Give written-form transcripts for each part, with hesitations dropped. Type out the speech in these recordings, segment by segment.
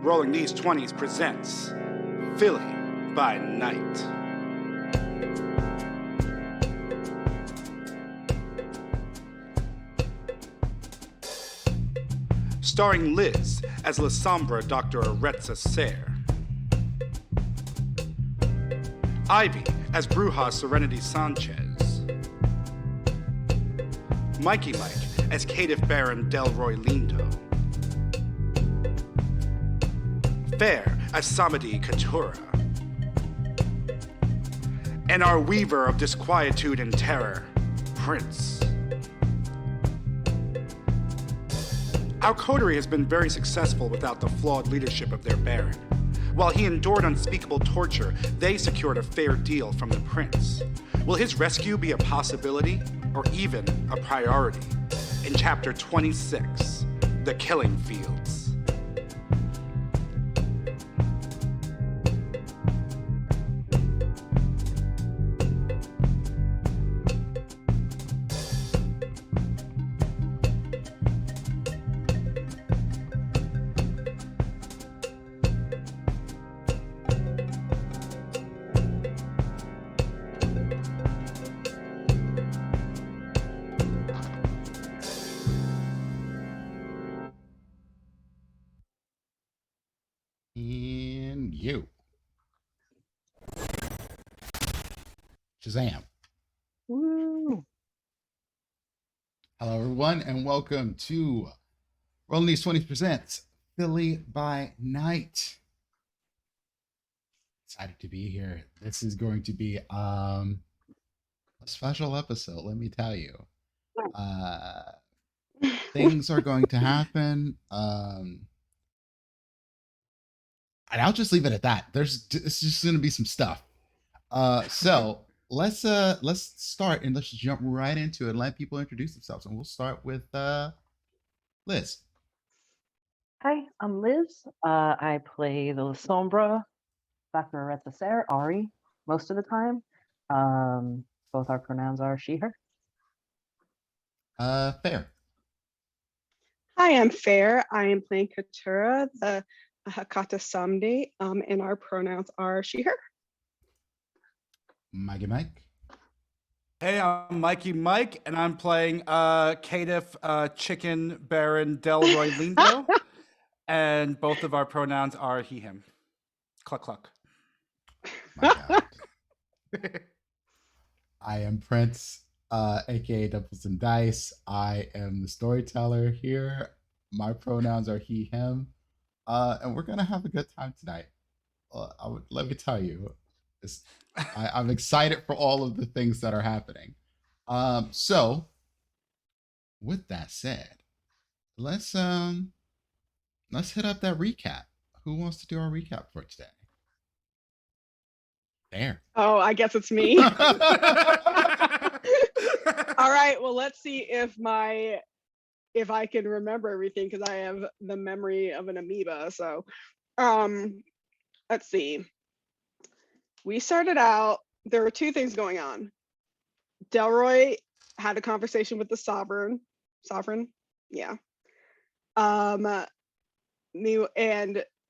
Rolling These 20's presents Philly by Night. Starring Liz as La Sombra Dr. Aretza Ser. Ivy as Bruja Serenity Sanchez. Mikey Mike as Caitiff Baron Delroy Lindo. Fair as Samedi Katura. And our weaver of disquietude and terror, Prince. Our coterie has been very successful without the flawed leadership of their Baron. While he endured unspeakable torture, they secured a fair deal from the Prince. Will his rescue be a possibility or even a priority? In Chapter 26, The Killing Fields. And you. Shazam. Woo. Hello, everyone, and welcome to Rolling These 20's presents Philly by Night. Excited to be here. This is going to be a special episode, let me tell you. Things are going to happen. And I'll just leave it at that. It's just going to be some stuff. So let's start and let's jump right into it and let people introduce themselves. And we'll start with Liz. Hi, I'm Liz. I play the La Sombra, Dr. Aretza Ser, Ari, most of the time. Both our pronouns are she, her. Fair. Hi, I'm Fair. I am playing Katura, the Hakata Samdi, and our pronouns are she, her. Mikey Mike. Hey, I'm Mikey Mike, and I'm playing Caitiff Chicken Baron Delroy Lindo. And both of our pronouns are he, him. Cluck, cluck. My God. I am Prince, aka Doubles and Dice. I am the storyteller here. My pronouns are he, him. And we're gonna have a good time tonight. Let me tell you, I'm excited for all of the things that are happening. So with that said, let's hit up that recap. Who wants to do our recap for today? There. Oh, I guess it's me. All right, well, let's see if I can remember everything, because I have the memory of an amoeba. So let's see. We started out, there were two things going on. Delroy had a conversation with the sovereign, yeah. And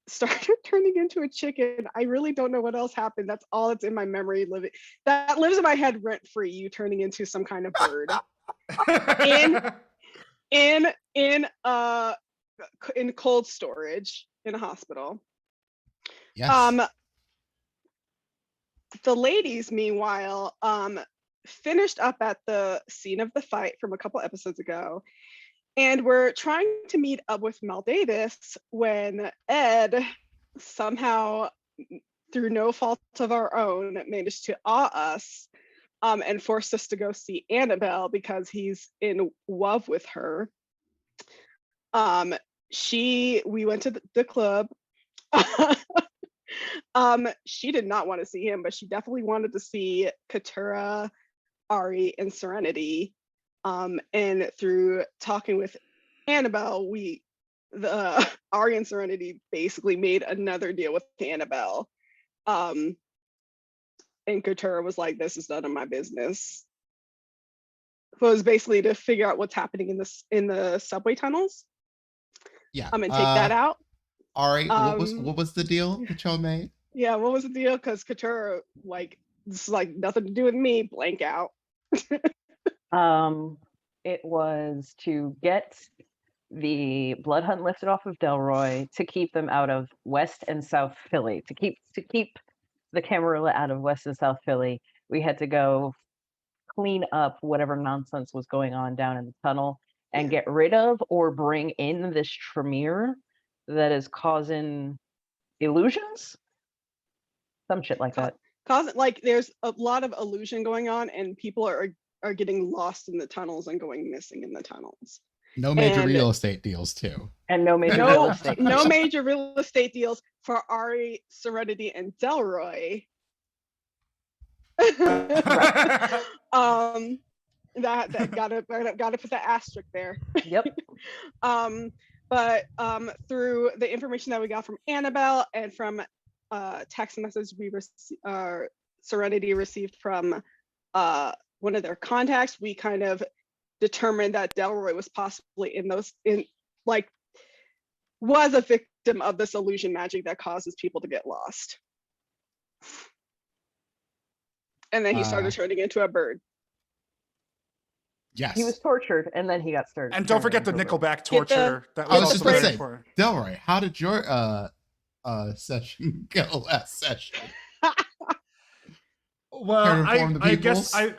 started turning into a chicken. I really don't know what else happened. That's all that's in my memory. That lives in my head rent free. You turning into some kind of bird. in cold storage in a hospital. Yes. The ladies, meanwhile, finished up at the scene of the fight from a couple episodes ago, and we're trying to meet up with Mel Davis when Ed somehow, through no fault of our own, managed to awe us and forced us to go see Annabelle because he's in love with her. We went to the club. She did not want to see him, but she definitely wanted to see Katura, Ari, and Serenity. And through talking with Annabelle, Ari and Serenity basically made another deal with Annabelle. And Katura was like, "This is none of my business." Was basically to figure out what's happening in the subway tunnels. Yeah. And take that out. Ari, Um, what was the deal that y'all made? Yeah, what was the deal? Because Katura, this is nothing to do with me, blank out. Um, it was to get the blood hunt lifted off of Delroy, to keep them out of West and South Philly, to keep the Camarilla out of West and South Philly. We had to go clean up whatever nonsense was going on down in the tunnel and Yeah. get rid of or bring in this Tremere that is causing illusions, some shit like that. There's a lot of illusion going on, and people are getting lost in the tunnels and going missing in the tunnels. No major And real estate deals too. And no major real No, estate. no major real estate deals for Ari, Serenity, and Delroy. That gotta put the asterisk there. Yep. But through the information that we got from Annabelle and from text message Serenity received from one of their contacts, we kind of determined that Delroy was possibly was a victim of this illusion magic that causes people to get lost. And then he started turning into a bird. Yes. He was tortured and then he got started. And don't forget the turning into a bird. Nickelback torture. That I was was just also about to very say, important. Delroy, how did your session go last session? Well, Care to inform the I guess peoples?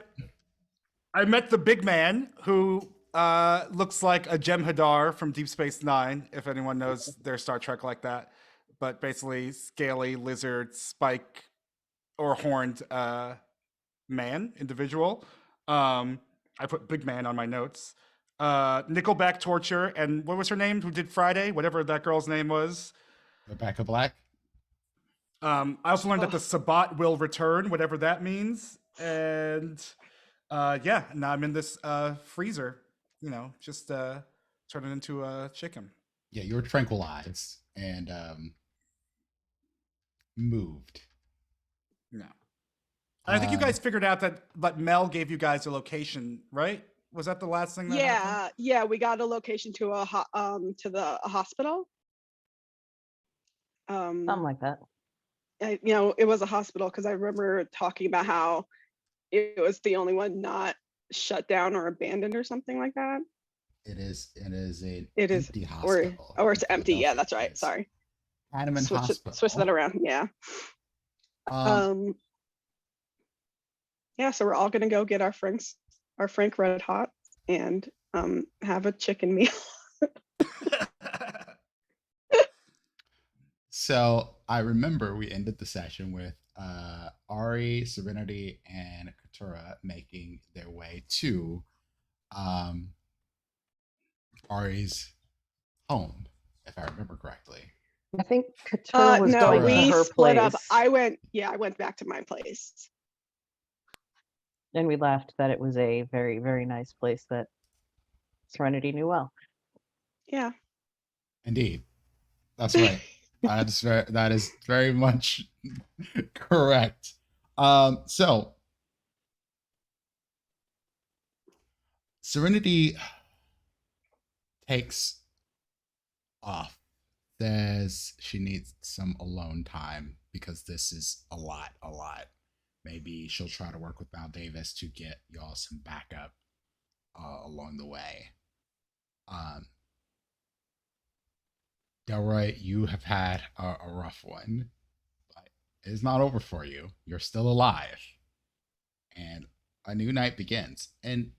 I met the big man who looks like a Jem'Hadar from Deep Space Nine, if anyone knows their Star Trek like that. But basically, scaly lizard, spike, or horned man individual. I put big man on my notes. Nickelback torture, and what was her name? Who did Friday? Whatever that girl's name was. Rebecca Black. I also learned that the Sabbat will return, whatever that means. And yeah, now I'm in this freezer, just turning into a chicken. Yeah, you were tranquilized and moved. No. I think you guys figured out that Mel gave you guys a location, right? Was that the last thing that happened? Yeah, we got a location to a hospital. Something like that. It was a hospital because I remember talking about how it was the only one not shut down or abandoned or something like that. It is an It is empty hospital. or it's empty. Yeah, Philadelphia. that's right. It's Sorry. Hanneman Hospital. Switch that around. Yeah. Yeah, so we're all gonna go get our Frank Red Hot and have a chicken meal. So I remember we ended the session with Ari, Serenity, and Katura making their way to Ari's home, if I remember correctly. I think Katura was No, going we to her split place. up. I went back to my place. And we laughed that it was a very, very nice place that Serenity knew well. Yeah. Indeed. That's right. That is very much correct. So Serenity takes off. Says she needs some alone time because this is a lot. Maybe she'll try to work with Mal Davis to get y'all some backup along the way. Delroy, you have had a rough one, but it's not over for you. You're still alive. And a new night begins. And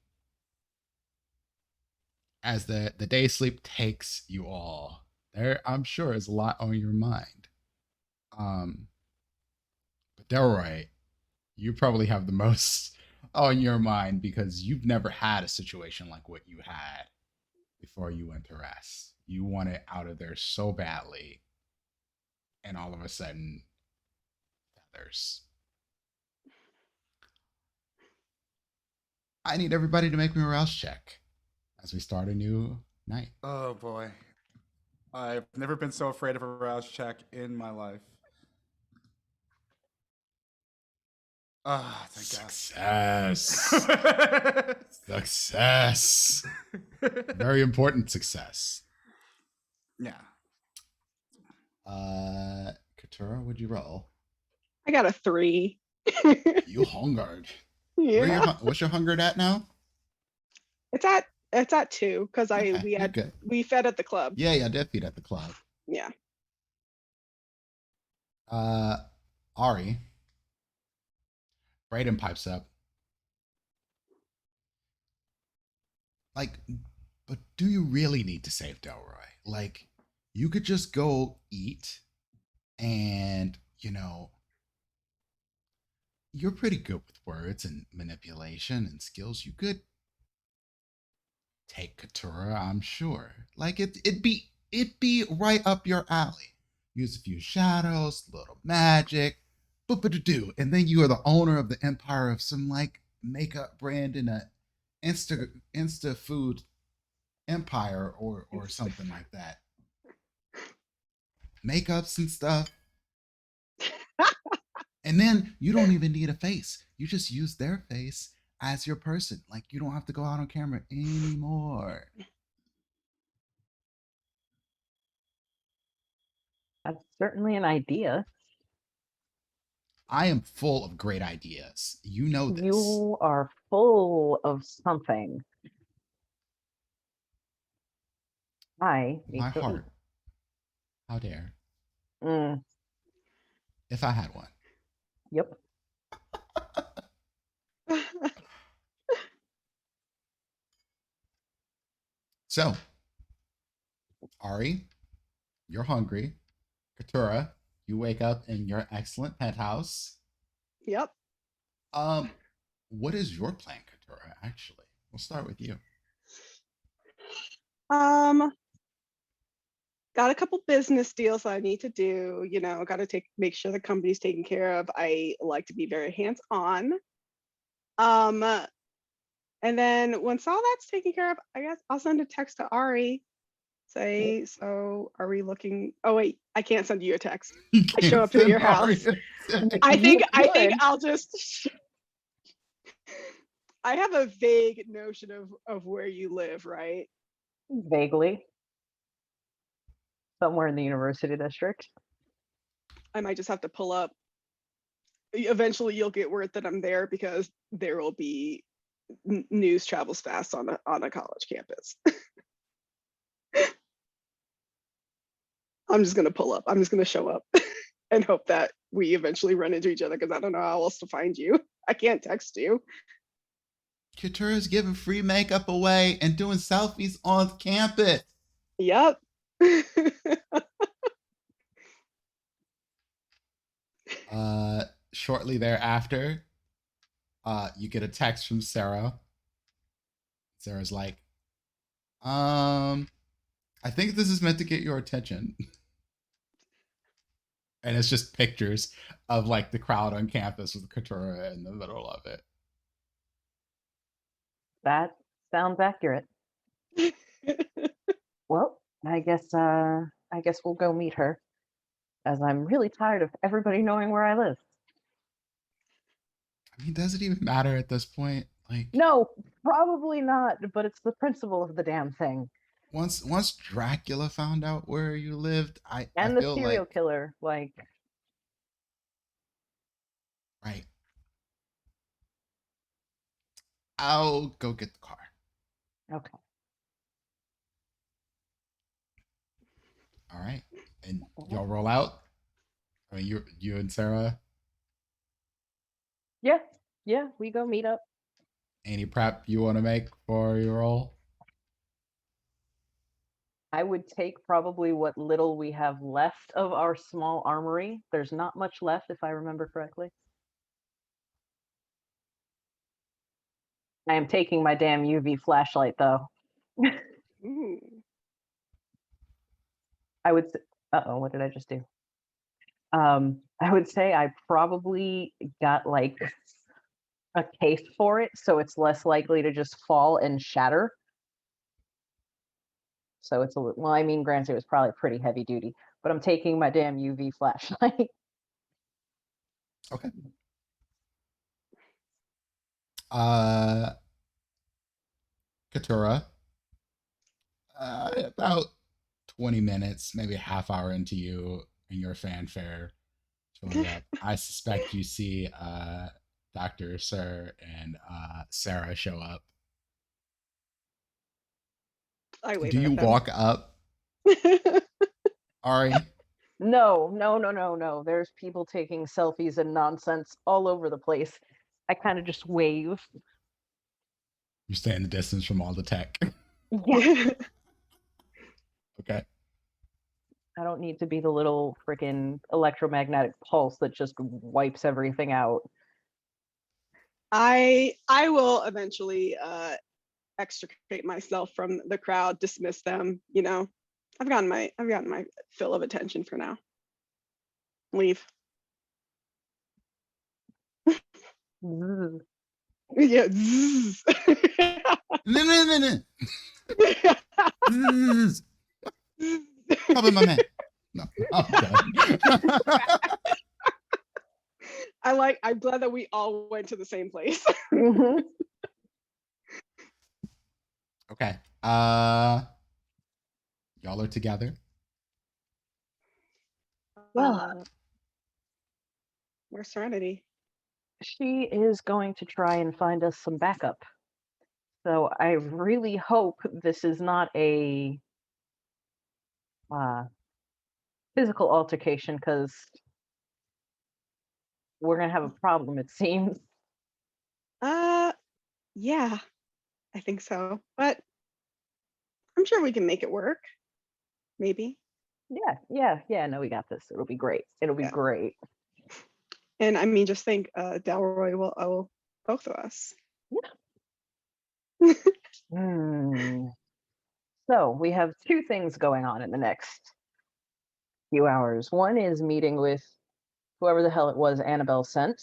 as the day sleep takes you all, there I'm sure is a lot on your mind. But Delroy, you probably have the most on your mind because you've never had a situation like what you had before you went to rest. You want it out of there so badly, and all of a sudden, feathers. I need everybody to make me a rouse check as we start a new night. Oh boy. I've never been so afraid of a rouse check in my life. Ah, thank Success. God. Success. Very important success. Yeah. Katura, what'd you roll? I got a 3. You hungered. Yeah. What's your hungered at now? It's at 2 because Okay, we you're had good. we fed at the club. Yeah, did feed at the club. Yeah. Ari, Brayden pipes up. Like, but do you really need to save Delroy? Like, you could just go eat and, you're pretty good with words and manipulation and skills. You could take Katura, I'm sure. Like it'd be right up your alley. Use a few shadows, little magic, do, and then you are the owner of the empire of some like makeup brand in a insta food empire or something like that. Makeups and stuff. And then you don't even need a face. You just use their face as your person. Like you don't have to go out on camera anymore. That's certainly an idea. I am full of great ideas. You know this. You are full of something. I need My to eat. heart. How dare. Mm, If I had one. yep. So, Ari, you're hungry. Katura, you wake up in your excellent penthouse. Yep. What is your plan, Katura, actually? We'll start with you. Got a couple business deals I need to do, got to make sure the company's taken care of. I like to be very hands-on. And then once all that's taken care of, I guess I'll send a text to Ari. Say, so are we looking? Oh wait, I can't send you a text. I show up to your house. I think I'll just I have a vague notion of where you live, right? Vaguely. Somewhere in the university district. I might just have to pull up. Eventually you'll get word that I'm there because there will be news travels fast on a college campus. I'm just gonna pull up. I'm just gonna show up and hope that we eventually run into each other because I don't know how else to find you. I can't text you. Katura's giving free makeup away and doing selfies on campus. Yep. Shortly thereafter, you get a text from Sarah. Sarah's like, I think this is meant to get your attention. And it's just pictures of like the crowd on campus with Katura in the middle of it. That sounds accurate. Well, I guess we'll go meet her, as I'm really tired of everybody knowing where I live. I mean, does it even matter at this point? Like, no, probably not, but it's the principle of the damn thing. Once Dracula found out where you lived, I the feel serial like, killer, like, right. I'll go get the car. Okay. All right, and y'all roll out. I mean, you and Sarah. Yeah, we go meet up. Any prep you want to make for your roll? I would take probably what little we have left of our small armory. There's not much left, if I remember correctly. I am taking my damn UV flashlight, though. Ooh. I would say, uh-oh, what did I just do? I would say I probably got like a case for it, so it's less likely to just fall and shatter. So it's well, I mean, granted, it was probably pretty heavy duty, but I'm taking my damn UV flashlight. Okay. Katura. About 20 minutes, maybe a half hour into you and your fanfare, going up. I suspect you see Dr. Sir and Sarah show up. I wave Do you at them. walk up, Ari? No. There's people taking selfies and nonsense all over the place. I kind of just wave. You stay in the distance from all the tech. Yeah. Okay. I don't need to be the little freaking electromagnetic pulse that just wipes everything out. I will eventually extricate myself from the crowd, dismiss them. You know, I've gotten my fill of attention for now. Leave. Zzz. Yeah. Zzz. No. Probably my man. No, I'm done. I'm glad that we all went to the same place. Mhm. Okay. Y'all are together. Well, Where's Serenity? she is going to try and find us some backup. So I really hope this is not a physical altercation, because we're gonna have a problem, it seems. Yeah, I think so. But I'm sure we can make it work. Maybe. Yeah. No, we got this. It'll be great. It'll be Yeah. great. And I mean, just think, Delroy will owe both of us. Hmm. So we have two things going on in the next few hours. One is meeting with whoever the hell it was Annabelle sent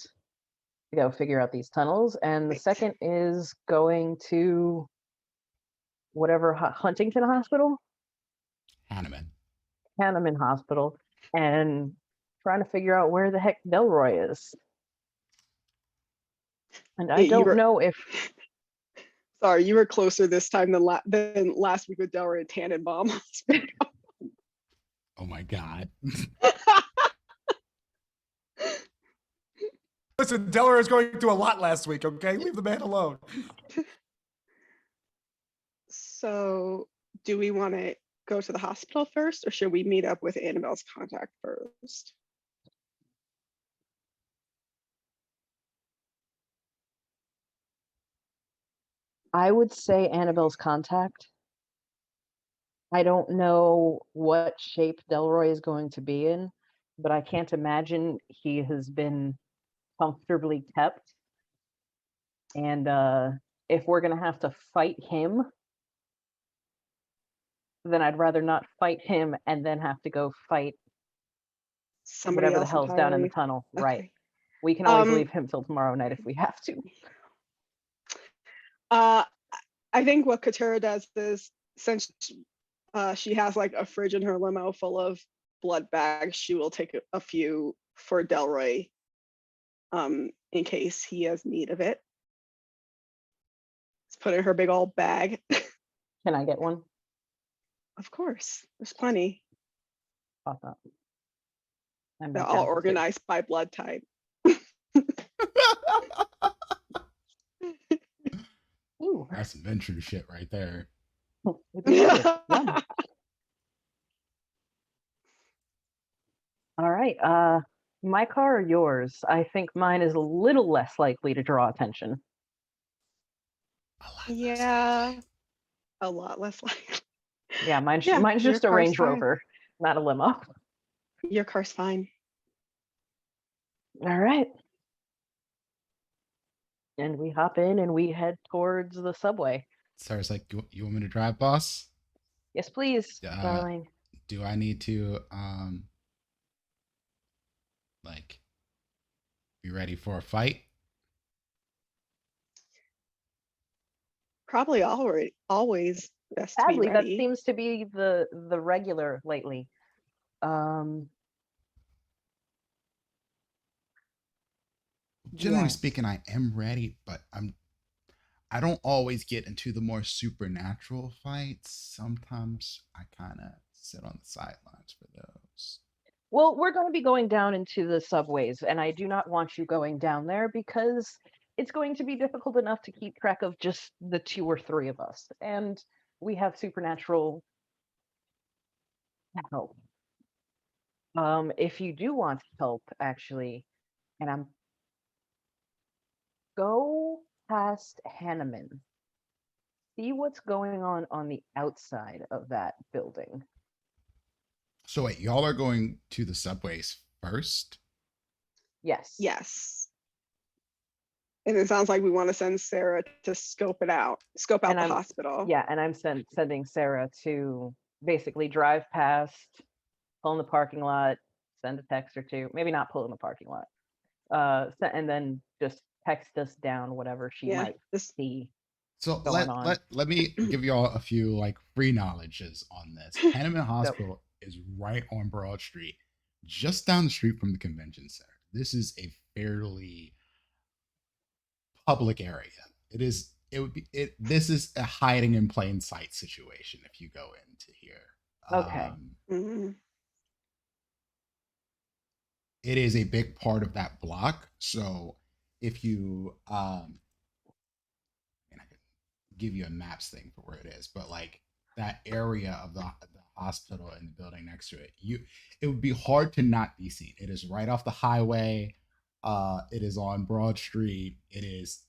to go figure out these tunnels, and the Right. second is going to whatever Huntington Hospital, Hanneman Hospital, and trying to figure out where the heck Delroy is. And I Yeah, you don't were know if sorry, you were closer this time than last week with Delroy and Tannenbaum. Oh my god. Listen, Delaware is going through a lot last week, okay? Leave the man alone. So, do we want to go to the hospital first, or should we meet up with Annabelle's contact first? I would say Annabelle's contact. I don't know what shape Delroy is going to be in, but I can't imagine he has been comfortably kept. And if we're gonna have to fight him, then I'd rather not fight him and then have to go fight Somebody whatever the else hell's down in the entirely. tunnel. Right. Okay. We can always Um, leave him till tomorrow night if we have to. I think what Katura does is, since she has like a fridge in her limo full of blood bags, she will take a few for Delroy, in case he has need of it. Let's put it in her big old bag. Can I get one? Of course, there's plenty. Awesome. They're all organized by blood type. Ooh. That's some venture shit right there. Yum. All right. My car or yours? I think mine is a little less likely to draw attention. Yeah, a lot less likely. Yeah, mine's Yeah, mine's your just a car's Range fine. Rover, not a limo. Your car's fine. All right. And we hop in and we head towards the subway. Sarah's like, you want me to drive, boss? Yes, please, darling. Do I need to like be ready for a fight? Probably always best to be Sadly, that ready. seems to be the regular lately. Generally Yes. speaking, I am ready, but I don't always get into the more supernatural fights. Sometimes I kind of sit on the sidelines for those. Well, we're going to be going down into the subways, and I do not want you going down there because it's going to be difficult enough to keep track of just the two or three of us. And we have supernatural help. If you do want help, actually, and I'm go past Hanneman, see what's going on the outside of that building. So wait, y'all are going to the subways first? Yes. Yes. And it sounds like we want to send Sarah to scope out And the I'm hospital. yeah, and I'm sending Sarah to basically drive past, pull in the parking lot, send a text or two, maybe not pull in the parking lot, and then just text us down whatever she Yeah. might Just see So going on. let me give y'all a few like free knowledges on this. Hanneman Hospital is right on Broad Street, just down the street from the convention center. This is a fairly public area. It is it would be it this is a hiding in plain sight situation if you go into here. Okay. mhm. It is a big part of that block. So if you and I could give you a maps thing for where it is, but like that area of the hospital and the building next to it, it would be hard to not be seen. It is right off the highway. It is on Broad Street. It is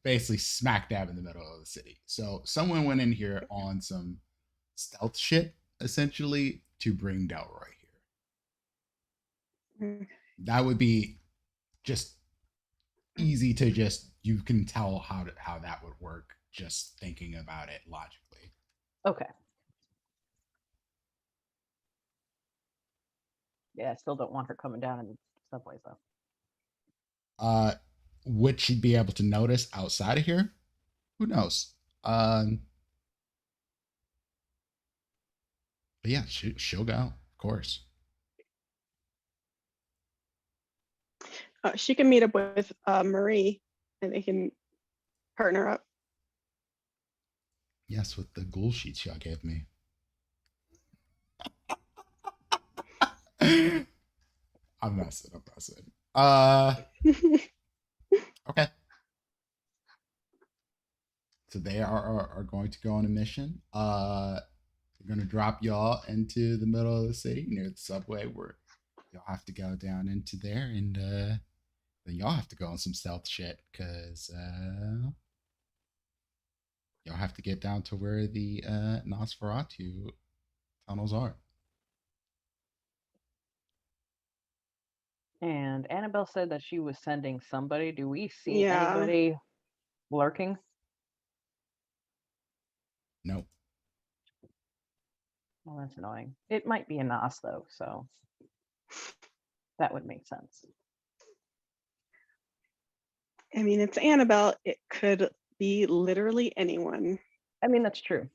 basically smack dab in the middle of the city. So someone went in here on some stealth shit, essentially, to bring Delroy here. Mm. That would be just easy to just you can tell how that would work just thinking about it logically. Okay. Yeah, I still don't want her coming down in the subways though. Would she be able to notice outside of here? Who knows? But yeah, she'll go, of course. She can meet up with Marie, and they can partner up. Yes, with the ghoul sheets y'all gave me. I'm messing. Okay. So they are going to go on a mission. They're gonna drop y'all into the middle of the city near the subway where y'all have to go down into there and then y'all have to go on some stealth shit because y'all have to get down to where the Nosferatu tunnels are. And Annabelle said that she was sending somebody. Do we see Yeah. anybody lurking? Nope. Well, that's annoying. It might be a Nos though, so that would make sense. I mean, it's Annabelle. It could be literally anyone. I mean, that's true.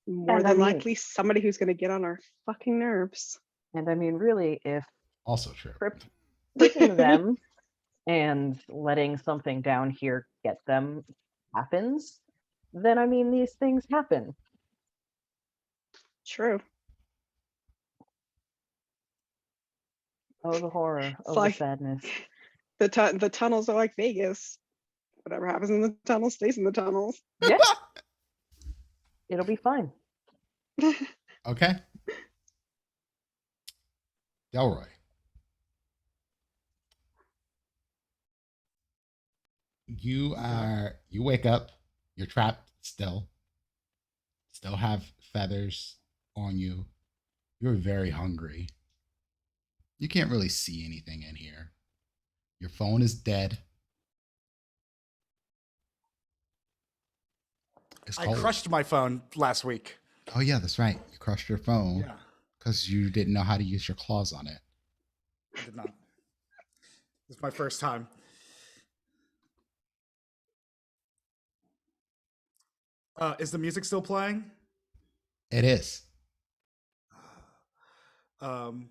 More And than I mean- likely somebody who's going to get on our fucking nerves. And I mean, really, if Also true. tricking them and letting something down here get them happens, then I mean, these things happen. True. Oh, the horror. It's Oh, like- the sadness. The tunnels are like Vegas. Whatever happens in the tunnels stays in the tunnels. Yeah. It'll be fine. Okay. Delroy. You wake up, you're trapped still have feathers on you. You're very hungry. You can't really see anything in here. Your phone is dead. It's I cold. crushed my phone last week. Oh yeah, that's right. You crushed your phone Yeah, because you didn't know how to use your claws on it. I did not. This is my first time. Is the music still playing? It is. Um,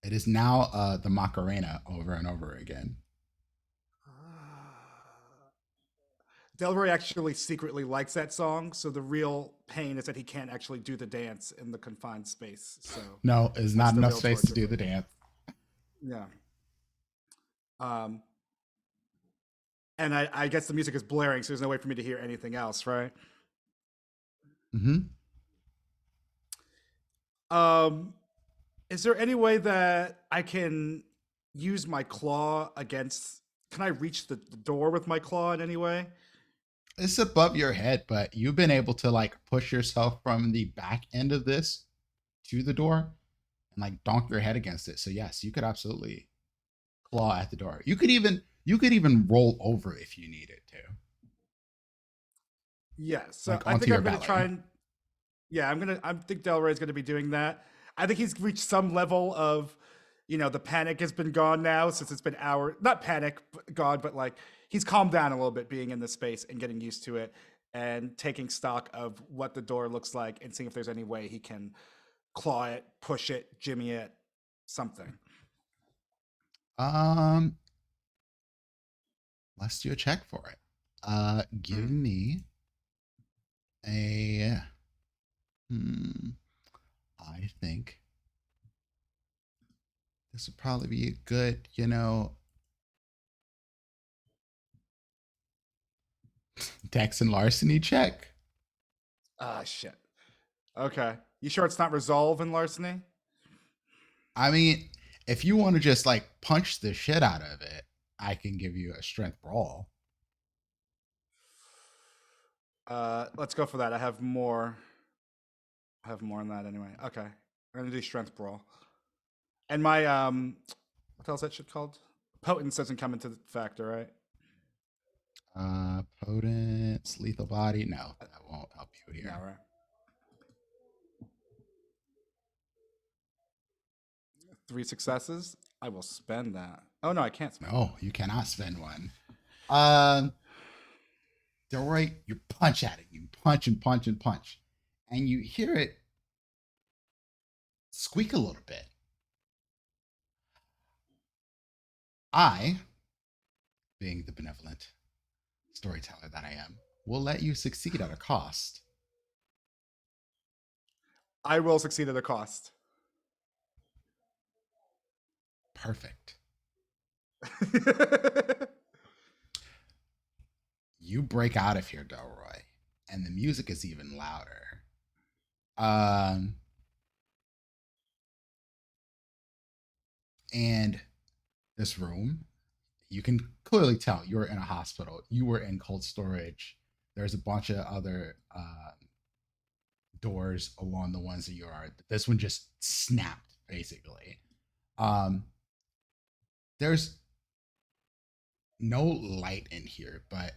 It is now the Macarena over and over again. Delroy actually secretly likes that song, so the real pain is that he can't actually do the dance in the confined space. So No, it's that's not the enough real space to torture do for the him. dance. Yeah. And I guess the music is blaring, so there's no way for me to hear anything else, right? Mm-hmm. Um, is there any way that I can use my claw against? Can I reach the door with my claw in any way? It's above your head, but you've been able to like push yourself from the back end of this to the door and like donk your head against it. So yes, you could absolutely claw at the door. You could even roll over if you needed to, Yeah. So like I onto think your I'm gonna try belly. and yeah, I think Delroy's gonna be doing that. I think he's reached some level of, the panic has been gone now since it's been hours. Not panic gone, but like he's calmed down a little bit being in this space and getting used to it and taking stock of what the door looks like and seeing if there's any way he can claw it, push it, jimmy it, something. Um, let's do a check for it. Give Mm. me a. Hmm, I think this would probably be a good, Dex and larceny check. Ah, shit. Okay. You sure it's not resolve in larceny? I mean, if you want to just like punch the shit out of it, I can give you a strength brawl. Let's go for that. I have more on that anyway. Okay. We're gonna do strength brawl. And my what the hell's that shit called? Potence doesn't come into the factor, right? Potence, lethal body. No, that won't help you No, here. right? 3 successes. I will spend that. Oh no, I can't spend No, you cannot spend one. Um, Delroy, you punch at it. You punch and punch and punch, and you hear it squeak a little bit. I, being the benevolent storyteller that I am, will let you succeed at a cost. that. I will succeed at a cost. Perfect. You break out of here, Delroy, and the music is even louder. Um, and this room, you can clearly tell you're in a hospital. You were in cold storage. There's a bunch of other doors along the ones that you are. This one just snapped, basically. Um, there's no light in here, but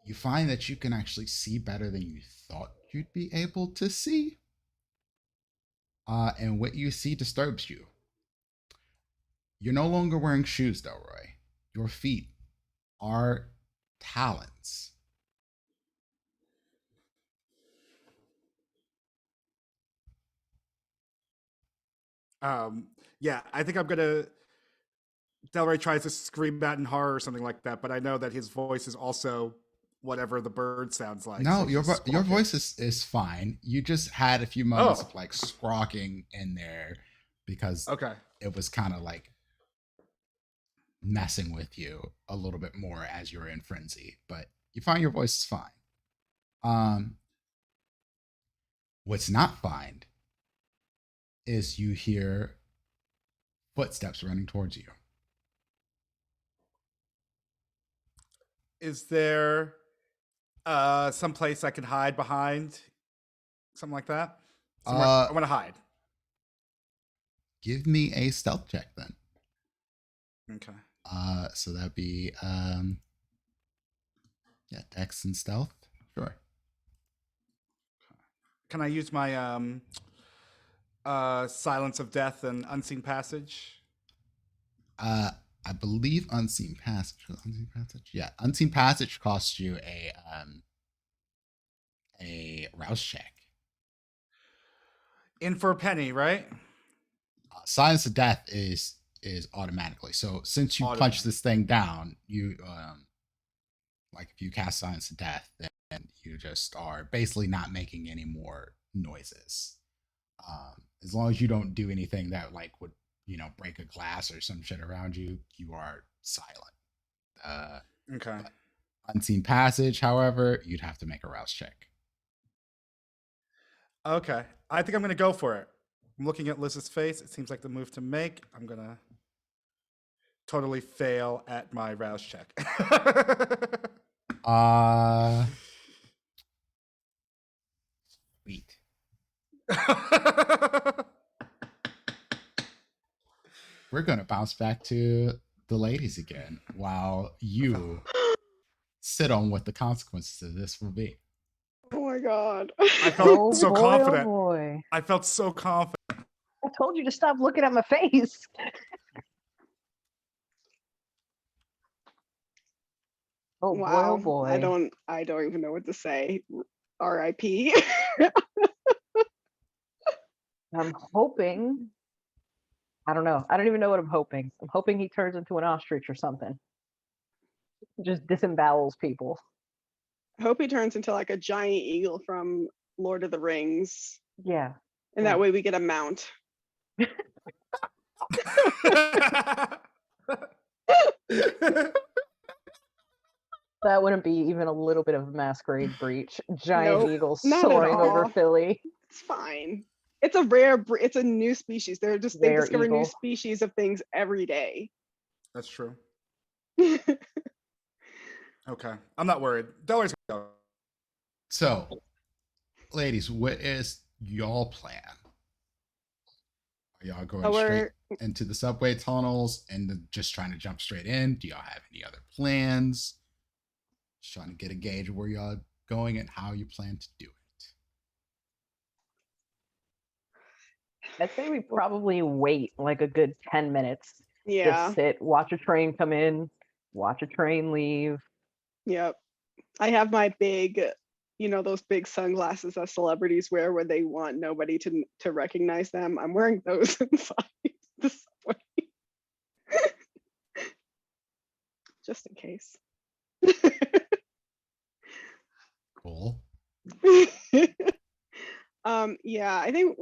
you find that you can actually see better than you thought you'd be able to see. And what you see disturbs you. You're no longer wearing shoes, Delroy. Your feet are talons. um, yeah, I think I'm gonna. Delray tries to scream out in horror or something like that, but I know that his voice is also whatever the bird sounds like, so No, he's just your squawking. voice is fine. You just had a few moments Oh, of like squawking in there because okay. it was kind of like messing with you a little bit more as you're in frenzy. But you find your voice is fine. Um, what's not fine is you hear footsteps running towards you. Is there some place I can hide behind? Something like that? Somewhere Uh, I want to hide. give me a stealth check then. Okay. So that'd be yeah, Dex and stealth. Sure. Can I use my silence of death and unseen passage? Uh, I believe unseen passage. Unseen passage. Yeah, unseen passage costs you a rouse check. In for a penny, right? Silence of death is automatically. So since you punched Automatic. this thing down, Like if you cast Silence to Death, then you just are basically not making any more noises. As long as you don't do anything that like would, break a glass or some shit around you, you are silent. Okay. Unseen Passage, however, you'd have to make a rouse check. Okay. I think I'm going to go for it. I'm looking at Liz's face. It seems like the move to make. I'm going to totally fail at my rouse check. Sweet. We're going to bounce back to the ladies again while you sit on what the consequences of this will be. Oh my god. I felt so confident. Oh boy. I felt so confident. I told you to stop looking at my face. Oh Wow. boy, I don't even know what to say. R.I.P. I'm hoping. I don't know. I don't even know what I'm hoping. I'm hoping he turns into an ostrich or something. Just disembowels people. I hope he turns into like a giant eagle from Lord of the Rings. Yeah. And that way we get a mount. That wouldn't be even a little bit of a masquerade breach. Giant Nope, eagle not at soaring over all. Philly. It's fine. It's a it's a new species. They Rare discover new eagle. species of things every day. That's true. Okay. I'm not worried. Delaware's going to go. So, ladies, what is y'all plan? Are y'all going straight into the subway tunnels and just trying to jump straight in? Do y'all have any other plans? Just trying to get a gauge of where y'all going and how you plan to do it. I'd say we probably wait like a good 10 minutes. Yeah. Just sit, watch a train come in, watch a train leave. Yep. I have my big, those big sunglasses that celebrities wear where they want nobody to recognize them. I'm wearing those inside the subway. Just in case. Cool. Yeah, I think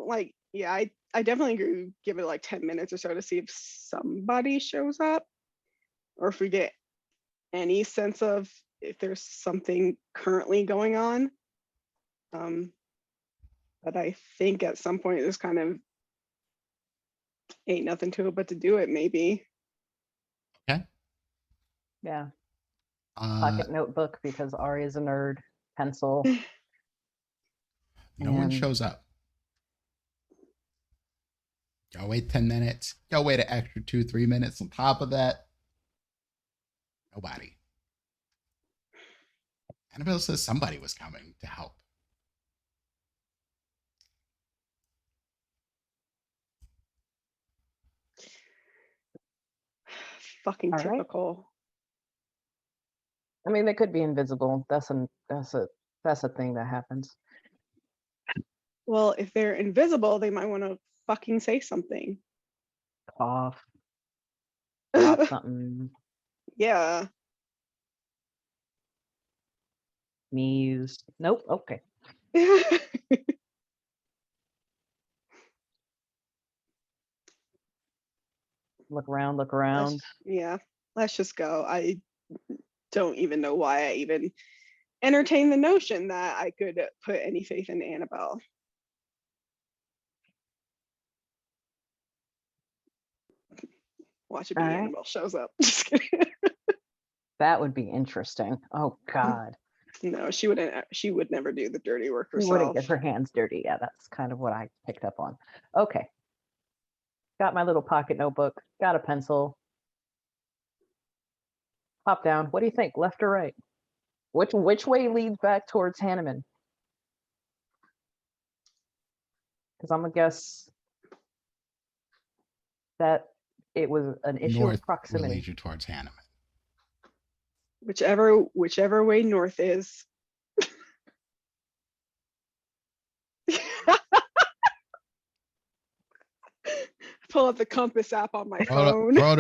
I definitely agree. Give it like 10 minutes or so to see if somebody shows up or if we get any sense of if there's something currently going on. But I think at some point there's kind of ain't nothing to it but to do it, maybe. Okay. Yeah. Pocket notebook because Ari is a nerd. Pencil. No one shows up. Y'all wait 10 minutes. Y'all wait an extra 2-3 minutes on top of that. Nobody. Annabelle says somebody was coming to help. Fucking typical. I mean, they could be invisible. That's a thing that happens. Well, if they're invisible, they might want to fucking say something. Cough. Drop something. Yeah. Sneeze. Nope. Okay. Look around. Let's just go. I don't even know why I even entertained the notion that I could put any faith in Annabelle. Watch it be Annabelle shows up. Just kidding. That would be interesting. Oh God. No, she would never do the dirty work herself. She wouldn't get her hands dirty. Yeah, that's kind of what I picked up on. Okay. Got my little pocket notebook, got a pencil. Pop down. What do you think? Left or right? Which way leads back towards Hanneman? Because I'm gonna guess that it was an issue of proximity. Will lead you towards Hanneman. Whichever way north is. Pull up the compass app on my phone. Brought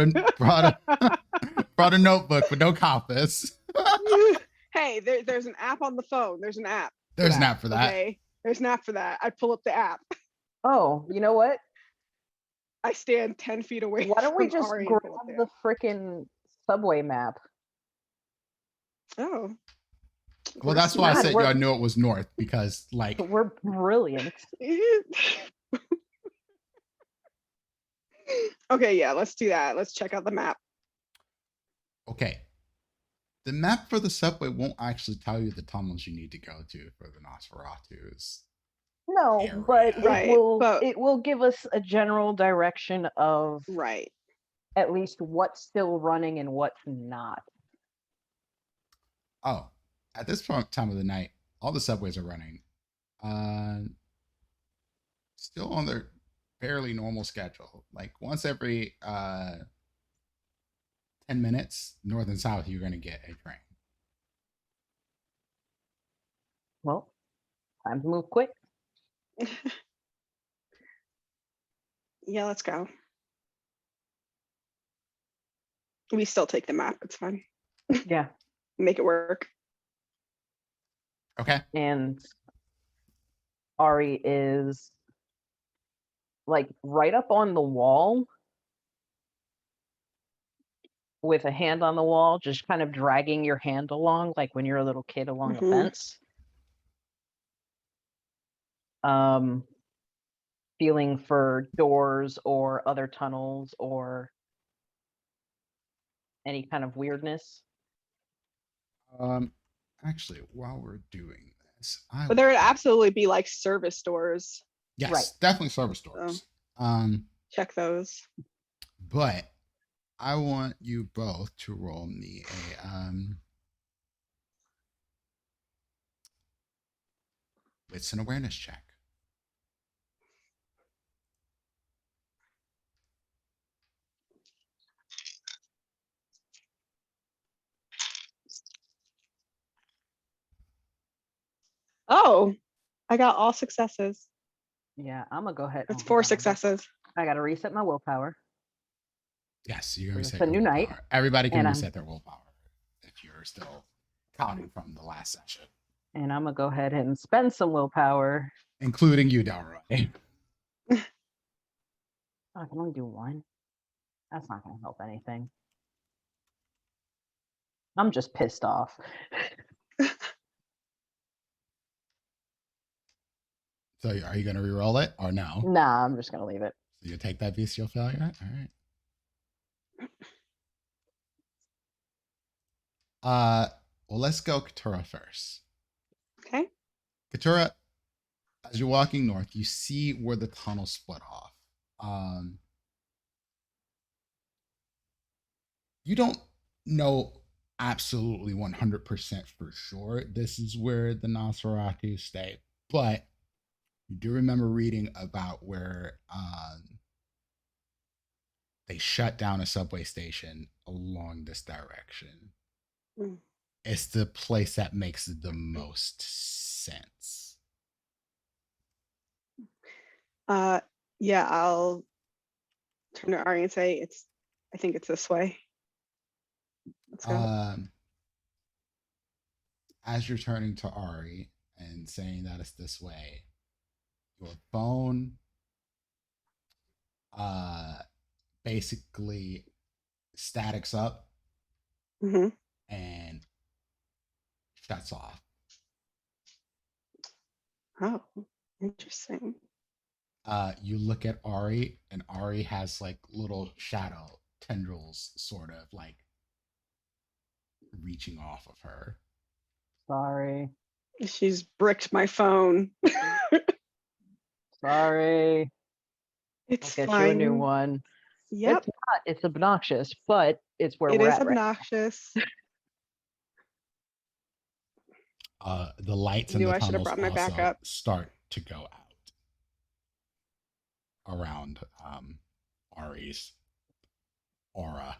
a notebook with no compass. Hey, there's an app on the phone. There's an app. There's an app for that. Okay, there's an app for that. I pull up the app. Oh, you know what? I stand 10 feet away. Why don't we from just Ari and grab pull up the app. frickin' subway map? Oh. Well, We're that's why I smart. said We're- y'all knew it was north because, like, We're brilliant. Okay, yeah, let's do that. Let's check out the map. okay, the map for the subway won't actually tell you the tunnels you need to go to for the Nosferatu's. No, Area. but Right, but- it will give us a general direction of Right. at least what's still running and what's not. Oh, at this time of the night, all the subways are running. Still on their fairly normal schedule. Like once every 10 minutes, north and south, you're going to get a train. Well, time to move quick. Yeah, let's go. We still take the map. It's fine. Yeah. Make it work. Okay. And Ari is like right up on the wall with a hand on the wall, just kind of dragging your hand along, like when you're a little kid along a Mhm. fence. Feeling for doors or other tunnels or any kind of weirdness. Actually, while we're doing this, But there would absolutely be like service stores. yes, Right. definitely service stores. Check those. But I want you both to roll me a wits and awareness check. Oh, I got all successes. Yeah, I'm gonna go ahead. That's oh, 4 hold on, successes. I gotta reset my willpower. Yes, you're gonna It's reset a your new night, willpower. Everybody can and I'm- reset their willpower if you're still counting from the last session, And I'm gonna go ahead and spend some willpower. including you, Delroy. Oh, I can only do one. That's not gonna help anything. I'm just pissed off. So, are you gonna re-roll it or no? Nah, I'm just gonna leave it. So you take that bestial failure. All right. Well, let's go Katura first. Okay. Katura, as you're walking north, you see where the tunnel split off. You don't know absolutely 100% for sure this is where the Nosferatu stay, but you do remember reading about where they shut down a subway station along this direction. Mm. It's the place that makes the most sense. Yeah, I'll turn to Ari and say I think it's this way. Let's go. As you're turning to Ari and saying that it's this way, your phone basically statics up Hmm. and shuts off. Oh, interesting. You look at Ari, and Ari has like little shadow tendrils, sort of like reaching off of her. Sorry. She's bricked my phone. Sorry. It's I'll get fine. you a new one. Yep. It's not. It's obnoxious, but it's where It we're is at. Right now. obnoxious. The lights in Knew the I should have tunnels brought my also backup. start to go out around Ari's aura.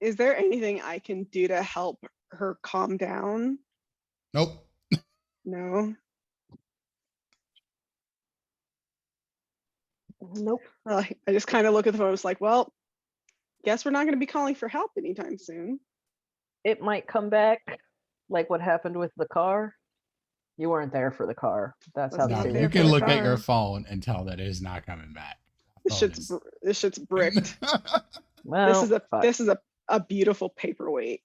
Is there anything I can do to help her calm down? Nope. No. Nope. I just kind of look at the phone. It's like, well, guess we're not going to be calling for help anytime soon. It might come back like what happened with the car. You weren't there for the car. That's Was how not No, the there you for can the look at your car. phone and tell that it is not coming back. This shit's bricked. Well, fuck. This is a beautiful paperweight.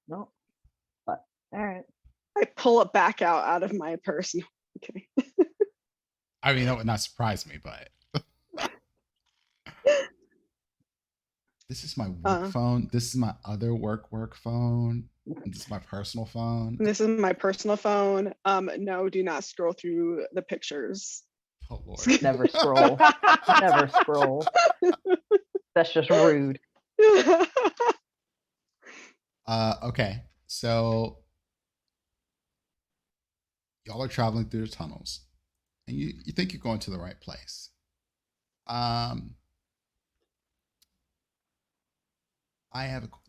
No. But all right. I pull it back out of my purse. No, okay. I mean, that would not surprise me, but this is my work phone. This is my other work phone. This is my personal phone. This is my personal phone. No, do not scroll through the pictures. Oh Lord. Never scroll. Never scroll. That's just rude. Okay. So y'all are traveling through the tunnels and you think you're going to the right place.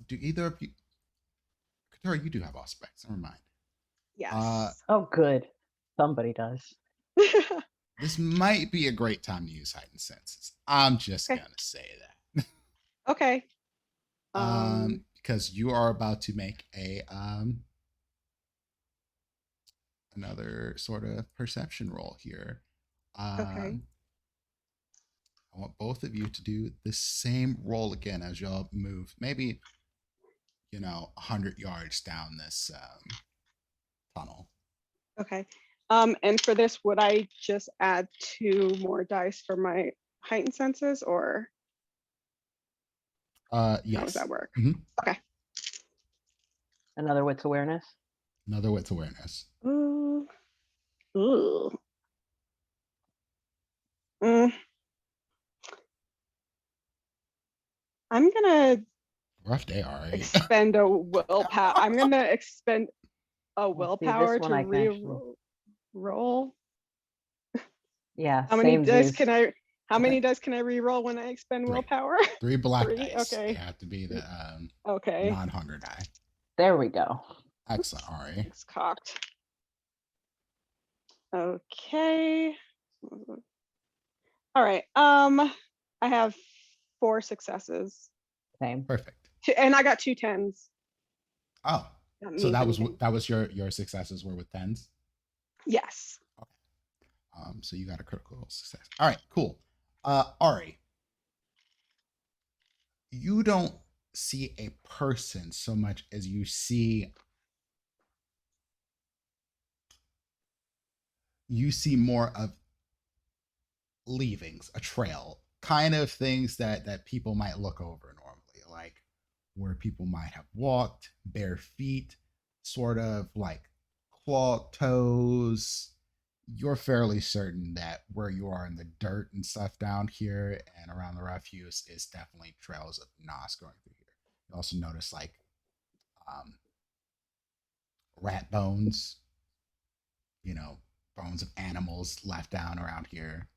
Do either of you, Katara, you do have aspects. Never mind. Yes. Oh, good. Somebody does. This might be a great time to use heightened senses. I'm just Okay. gonna say that. Okay. Because you are about to make a another sort of perception roll here. Okay. I want both of you to do the same roll again as y'all move, maybe 100 yards down this tunnel. Okay. And for this, would I just add 2 more dice for my heightened senses, or Yes. how does that work? Mhm. Okay. Another wits awareness. Another wits awareness. Ooh. Ooh. Mm. I'm gonna Rough day, all right. expend a willpower. I'm gonna expend a Let's see, willpower this one to I can actually- re-roll. Yeah. How many dice samesies. can I? How Okay. many dice can I re-roll when I expend 3. willpower? 3 black 3? dice. Okay. They have to be the Okay. non-hunger die. There we go. Excellent, Ari. It's cocked. Okay. All right. I have 4 successes, Same. Perfect. and I got 2 10s. Oh, That so means anything. that was your successes were with 10s. Yes. So you got a critical success. All right, cool. Ari, you don't see a person so much as you see more of leavings, a trail, kind of things that people might look over normally, like where people might have walked, bare feet, sort of like clawed toes. You're fairly certain that where you are in the dirt and stuff down here and around the refuse is definitely trails of Nos going through here. You also notice like rat bones, bones of animals left down around here.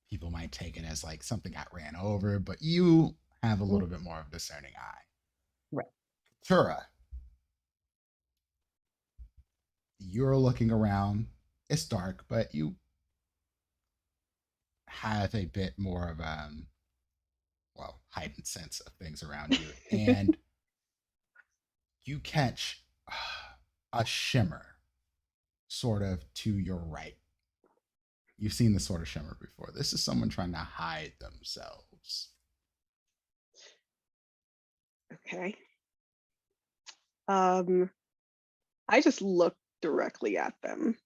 People might take it as like something got ran over, but you have a little bit more of a discerning eye. Right. Tura, you're looking around. It's dark, but you have a bit more of heightened sense of things around you, and you catch a shimmer sort of to your right. You've seen this sort of shimmer before. This is someone trying to hide themselves. Okay. I just look directly at them.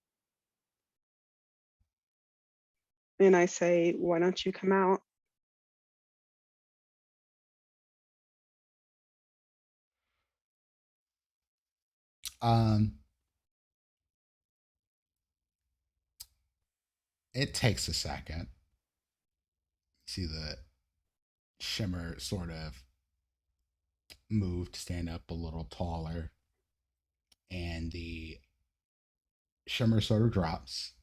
And I say, why don't you come out? It takes a second. You see the shimmer sort of move to stand up a little taller, and the shimmer sort of drops,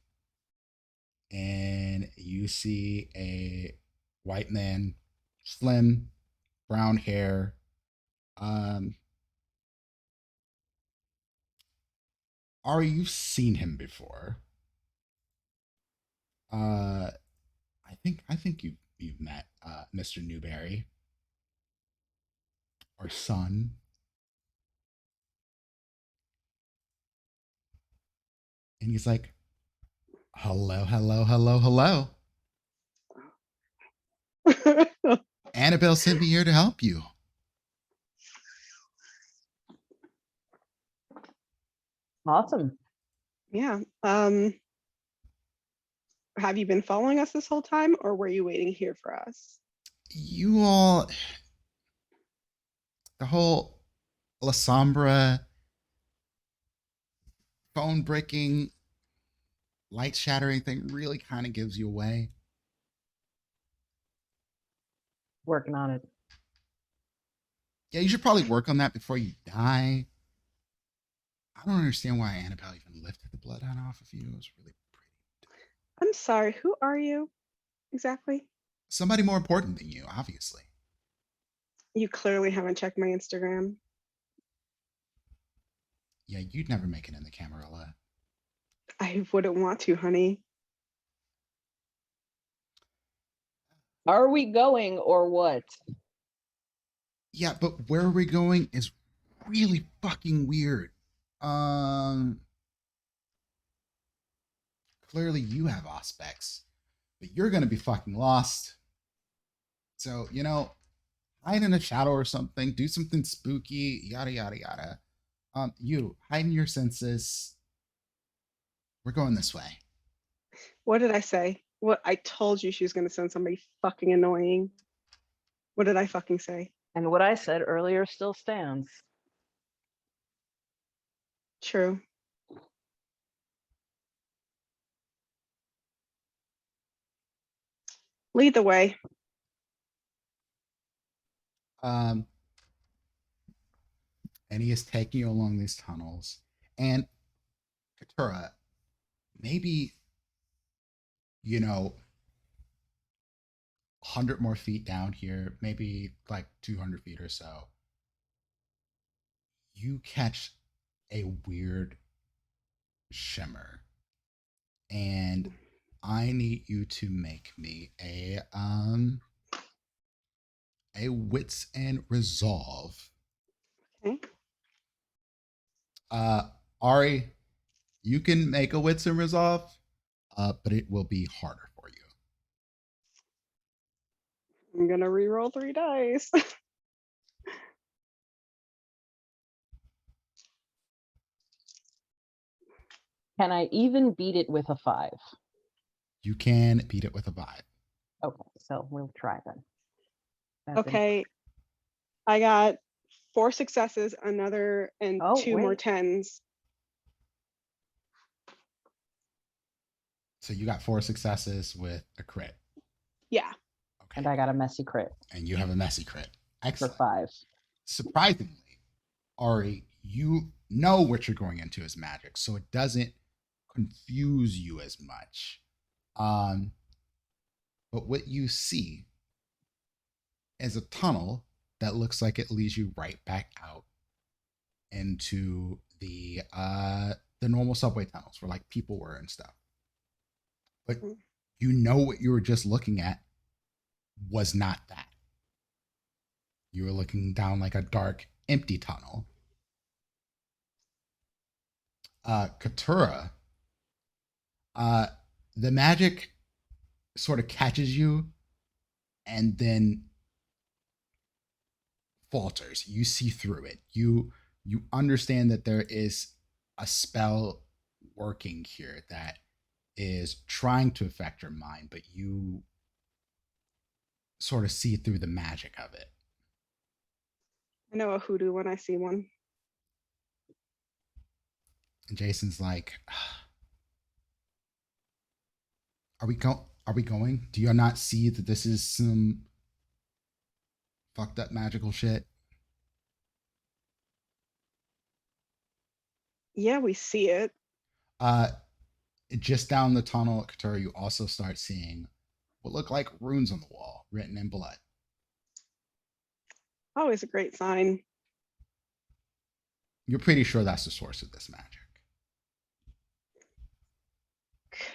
and you see a white man, slim, brown hair. Ari, you've seen him before. I think you've met Mr. Newberry or son. And he's like, hello, hello, hello, hello. Annabelle sent me here to help you. Awesome. Yeah. Have you been following us this whole time, or were you waiting here for us? You all, the whole La Sombra phone breaking, light shattering thing really kind of gives you away. Working on it. Yeah, you should probably work on that before you die. I don't understand why Annabelle even lifted the bloodhound off of you. It was really pretty. I'm sorry, who are you exactly? Somebody more important than you, obviously. You clearly haven't checked my Instagram. Yeah, you'd never make it in the Camarilla. I wouldn't want to, honey. Are we going or what? Yeah, but where are we going is really fucking weird. Clearly you have aspects, but you're gonna be fucking lost. So, hide in a shadow or something, do something spooky, yada yada yada. You hide in your senses. We're going this way. What did I say? What I told you she was gonna send somebody fucking annoying. What did I fucking say? And what I said earlier still stands. True. Lead the way. And he is taking you along these tunnels. And Katura, maybe 100 more feet down here, maybe like 200 feet or so, you catch a weird shimmer. And I need you to make me a wits and resolve. Okay. Ari, you can make a wits and resolve, but it will be harder for you. I'm gonna re-roll 3 dice. Can I even beat it with a 5? You can beat it with a 5. Okay, so we'll try then. Okay. I got 4 successes, another, and Oh, 2 more wait. 10s. So you got 4 successes with a crit. Yeah. Okay. And I got a messy crit. And you have a messy crit. Excellent. For 5. Surprisingly, Ari, you know what you're going into as magic, so it doesn't confuse you as much. But what you see is a tunnel that looks like it leads you right back out into the normal subway tunnels where like people were and stuff. But what you were just looking at was not that. You were looking down like a dark, empty tunnel. Katura, the magic sort of catches you and then falters. You see through it. You understand that there is a spell working here that is trying to affect your mind, but you sort of see through the magic of it. I know a hoodoo when I see one. And Jason's like, Are we going? Do you not see that this is some fucked up magical shit? Yeah, we see it. Just down the tunnel at Katura, you also start seeing what look like runes on the wall written in blood. Always a great sign. You're pretty sure that's the source of this magic.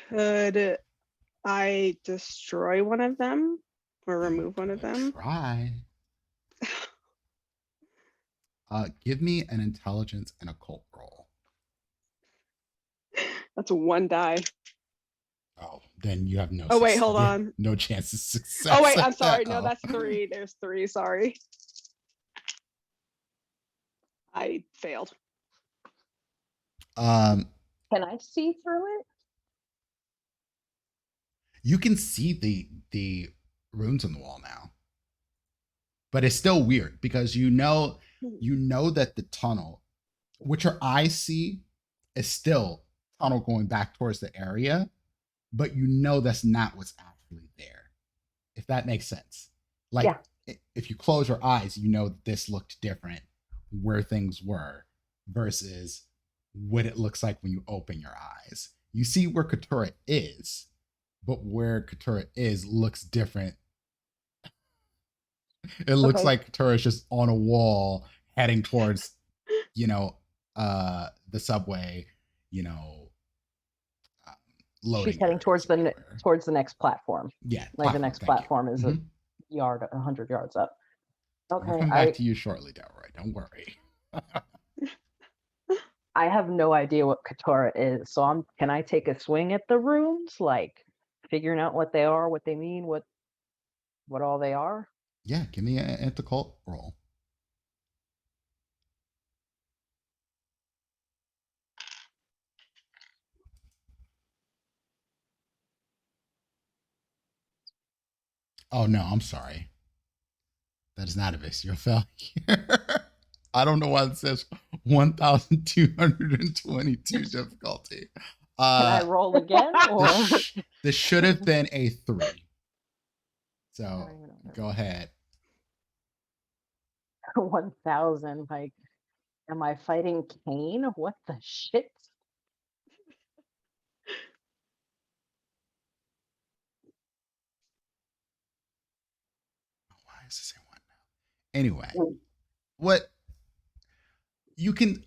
Could I destroy one of them or remove one of them. Try. Give me an intelligence and occult roll. That's a 1 die. Oh, then you have no. Oh, wait, hold on. No chance of success. Oh, wait, I'm sorry. No, that's 3. There's 3. Sorry. I failed. Can I see through it? You can see the runes on the wall now, but it's still weird because you know that the tunnel, which your eyes see, is still tunnel going back towards the area, but you know that's not what's actually there. If that makes sense. Like, yeah. If you close your eyes, you know this looked different where things were versus what it looks like when you open your eyes. You see where Katura is, but where Katura is looks different. It looks like Katura is just on a wall heading towards, the subway, loading. She's heading towards the next platform. Yeah. Like the next platform is a yard, 100 yards up. Okay. We'll come back to you shortly, Delroy. Don't worry. I have no idea what Katura is, so can I take a swing at the runes, like figuring out what they are, what they mean, what all they are? Yeah, give me an occult roll. Oh no, I'm sorry. That is not a visceral failure. I don't know why it says 1,222 difficulty. Can I roll again? Or this should have been a 3. So go ahead. 1,000. Like, am I fighting Cain? What the shit? Why is this a 1 now? Anyway, what you can't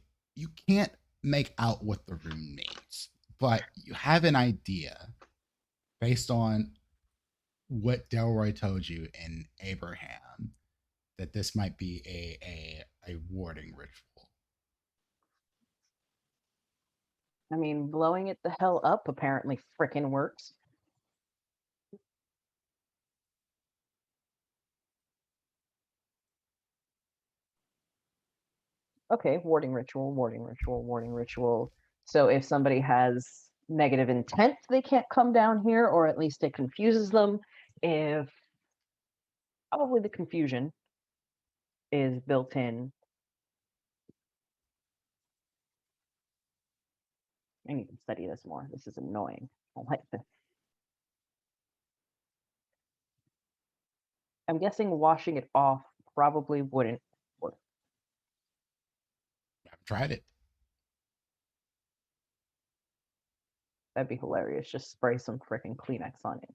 make out what the rune means, but you have an idea based on what Delroy told you in Abraham that this might be a warding ritual. I mean, blowing it the hell up apparently frickin' works. Okay, warding ritual, warding ritual, warding ritual. So if somebody has negative intent, they can't come down here, or at least it confuses them. If probably the confusion is built in. I need to study this more. This is annoying. I like this. I'm guessing washing it off probably wouldn't work. I've tried it. That'd be hilarious. Just spray some freaking Kleenex on it.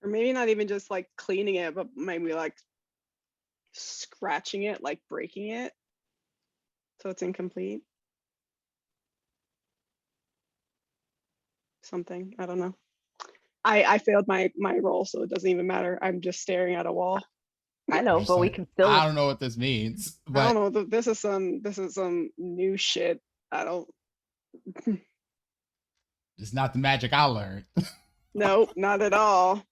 Or maybe not even just like cleaning it, but maybe like scratching it, like breaking it. So it's incomplete. Something, I don't know. I failed my roll, so it doesn't even matter. I'm just staring at a wall. I know, but we can still. I don't know what this means. But I don't know. This is some new shit. I don't. It's not the magic I learned. Nope, not at all.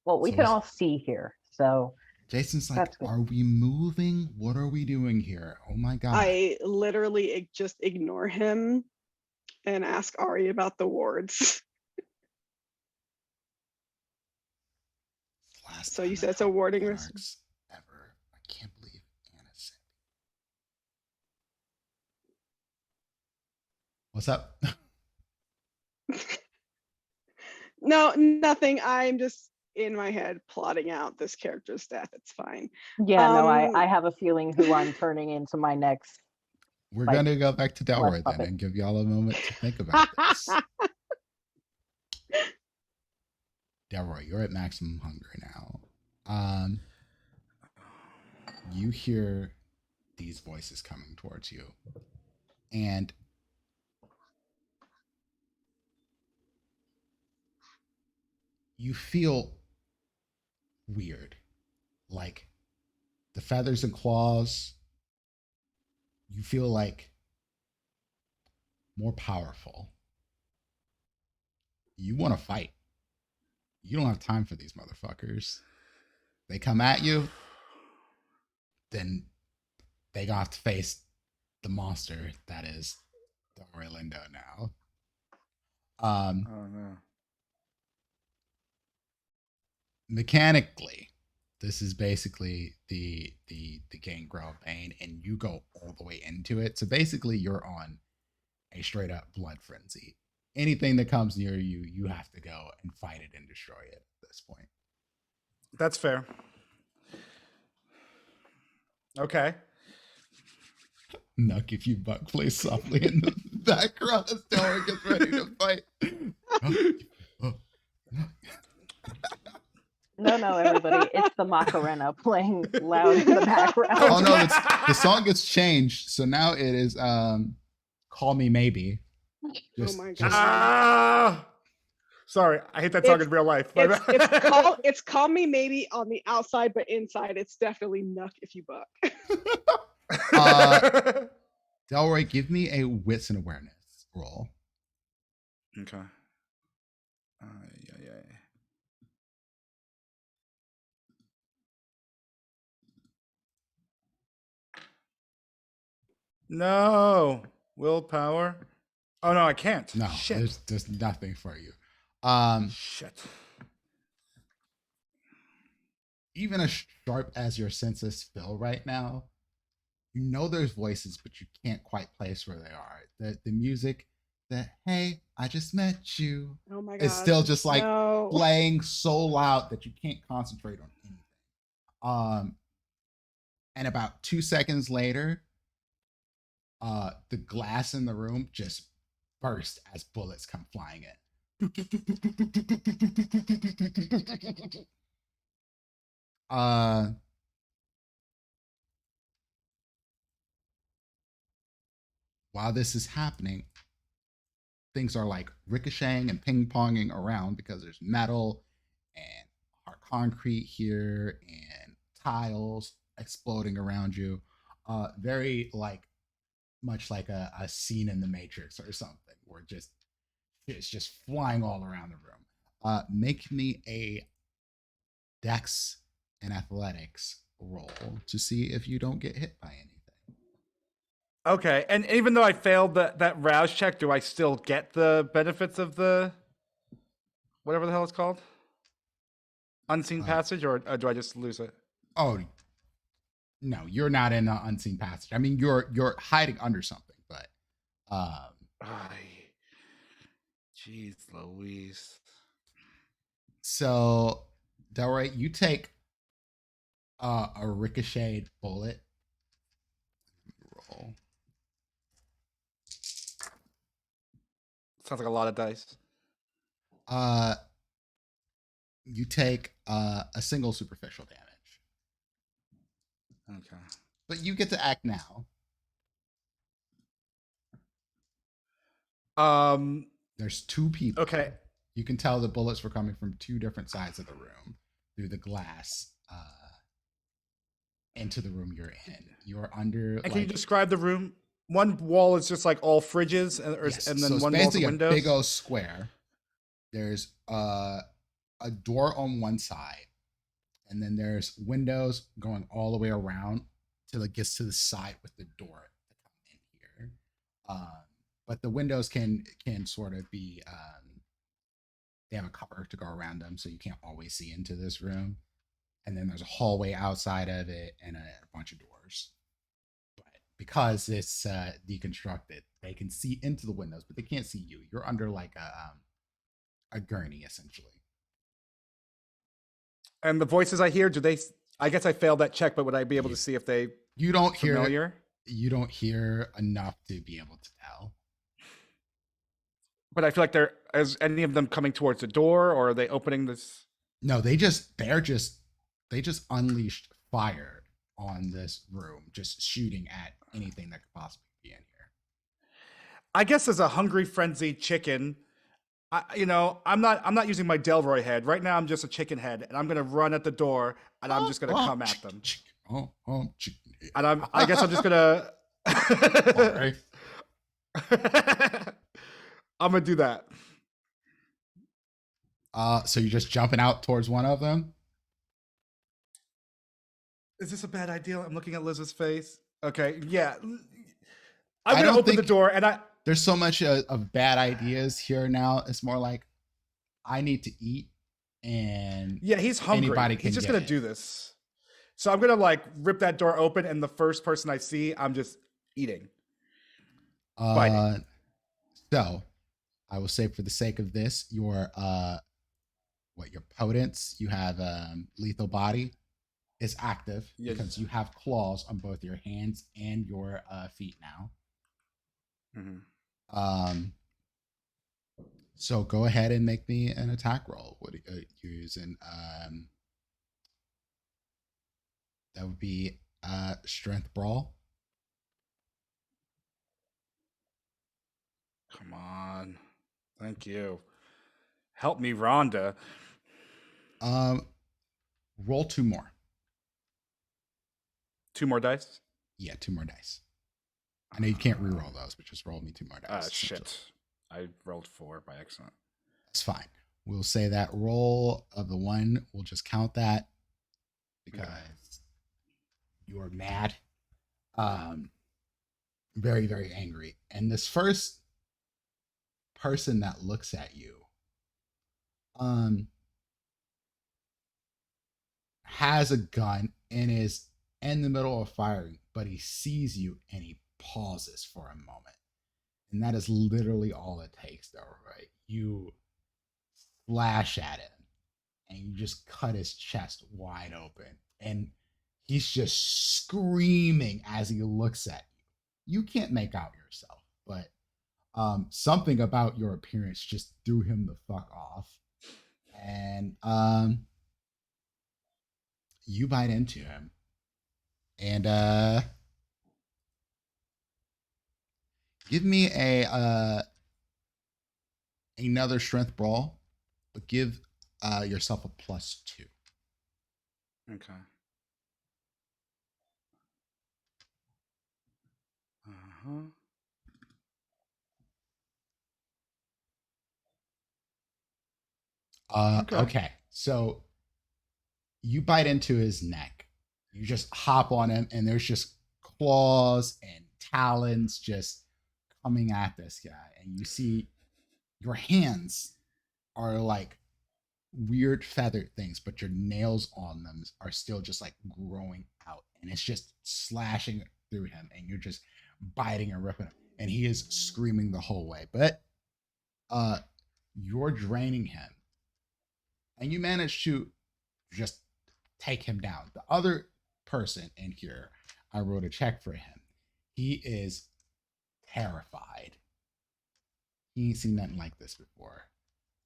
Well, we can all see here, so. Jason's like, are we moving? What are we doing here? Oh my god. I literally just ignore him and ask Ari about the wards. So you said it's a warding risk? Ever. I can't believe Anna said. What's up? No, nothing. I'm just in my head plotting out this character's death. It's fine. Yeah, no, I have a feeling who I'm turning into my next. We're gonna go back to Delroy then and give y'all a moment to think about this. Delroy, you're at maximum hunger now. You hear these voices coming towards you. And you feel weird. Like the feathers and claws, you feel like more powerful. You want to fight. You don't have time for these motherfuckers. They come at you, then they gonna have to face the monster that is Orlando now. Oh no. Mechanically, this is basically the gangrel bane, and you go all the way into it. So basically, you're on a straight up blood frenzy. Anything that comes near you, you have to go and fight it and destroy it at this point. That's fair. Okay. Nuck if you buck plays softly in the background as Delroy gets ready to fight. No, everybody. It's the Macarena playing loud in the background. Oh no, the song gets changed. So now it is Call Me Maybe. Oh my just- god. Sorry, I hate that song in real life. It's call me maybe on the outside, but inside it's definitely Nuck if you buck. Delroy, give me a wits and awareness roll. Okay. Yeah. No willpower. Oh no, I can't. No, Shit. there's nothing for you. Shit. Even as sharp as your senses feel right now, you know there's voices, but you can't quite place where they are. The music, that hey, I just met you, Oh my god. is still just like No. playing so loud that you can't concentrate on anything. And about 2 seconds later, the glass in the room just burst as bullets come flying in. While this is happening, things are like ricocheting and ping-ponging around because there's metal and hard concrete here and tiles exploding around you. Very like much like a scene in the Matrix or something, where it's just flying all around the room. Make me a Dex and athletics roll to see if you don't get hit by anything. Okay, and even though I failed that rouse check, do I still get the benefits of the whatever the hell it's called? Unseen passage, or do I just lose it? Oh no, you're not in an unseen passage. I mean, you're hiding under something, but Jeez Louise. So Delroy, you take a ricocheted bullet. Roll. Sounds like a lot of dice. You take a single superficial damage. Okay. But you get to act now. There's two people. Okay. You can tell the bullets were coming from two different sides of the room through the glass into the room you're in. You're under. And can you describe the room? One wall is just like all fridges, and, Yes. and then So it's one wall's basically windows. a big old square. There's a door on one side, and then there's windows going all the way around till it gets to the side with the door to come in here. But the windows can sort of be they have a cover to go around them, so you can't always see into this room. And then there's a hallway outside of it and a bunch of doors. But because it's deconstructed, they can see into the windows, but they can't see you. You're under like a gurney, essentially. And the voices I hear, do they? I guess I failed that check, but would I be able to see if they You don't hear familiar? You don't hear enough to be able to tell. But I feel like is any of them coming towards the door, or are they opening this? No, they just unleashed fire on this room, just shooting at anything that could possibly be in here. I guess as a hungry, frenzied chicken, I'm not using my Delroy head right now. I'm just a chicken head, and I'm gonna run at the door, and I'm just gonna come at them. Chicken head. And I guess I'm just gonna. All right. I'm gonna do that. So you're just jumping out towards one of them? Is this a bad idea? I'm looking at Liz's face. Okay, yeah. I'm I gonna don't open the think- door, and There's so much of bad ideas here now. It's more like I need to eat, and yeah, he's hungry. Anybody can He's just get gonna it. do this. So I'm gonna like rip that door open, and the first person I see, I'm just eating. Biting. So I will say, for the sake of this, your potence, you have lethal body is active Yes. because you have claws on both your hands and your feet now. Mm-hmm. So go ahead and make me an attack roll. What are you using? That would be strength brawl. Come on. Thank you. Help me, Rhonda. Roll 2 more. 2 more dice? Yeah, 2 more dice. I know you can't re-roll those, but just roll me 2 more dice. Shit. I rolled 4 by accident. That's fine. We'll say that roll of the 1, we'll just count that because you're mad. Very, very angry. And this first person that looks at you has a gun and is in the middle of firing, but he sees you and he pauses for a moment. And that is literally all it takes, though, right? You slash at him and you just cut his chest wide open. And he's just screaming as he looks at you. You can't make out yourself, but something about your appearance just threw him the fuck off. And you bite into him. And give me another strength brawl, but give yourself a +2. Okay. Uh-huh. Okay. So you bite into his neck. You just hop on him, and there's just claws and talons just coming at this guy. And you see your hands are like weird feathered things, but your nails on them are still just like growing out. And it's just slashing through him, and you're just biting and ripping him. And he is screaming the whole way. But you're draining him. And you manage to just take him down. The other person in here, I wrote a check for him. He is terrified. He ain't seen nothing like this before.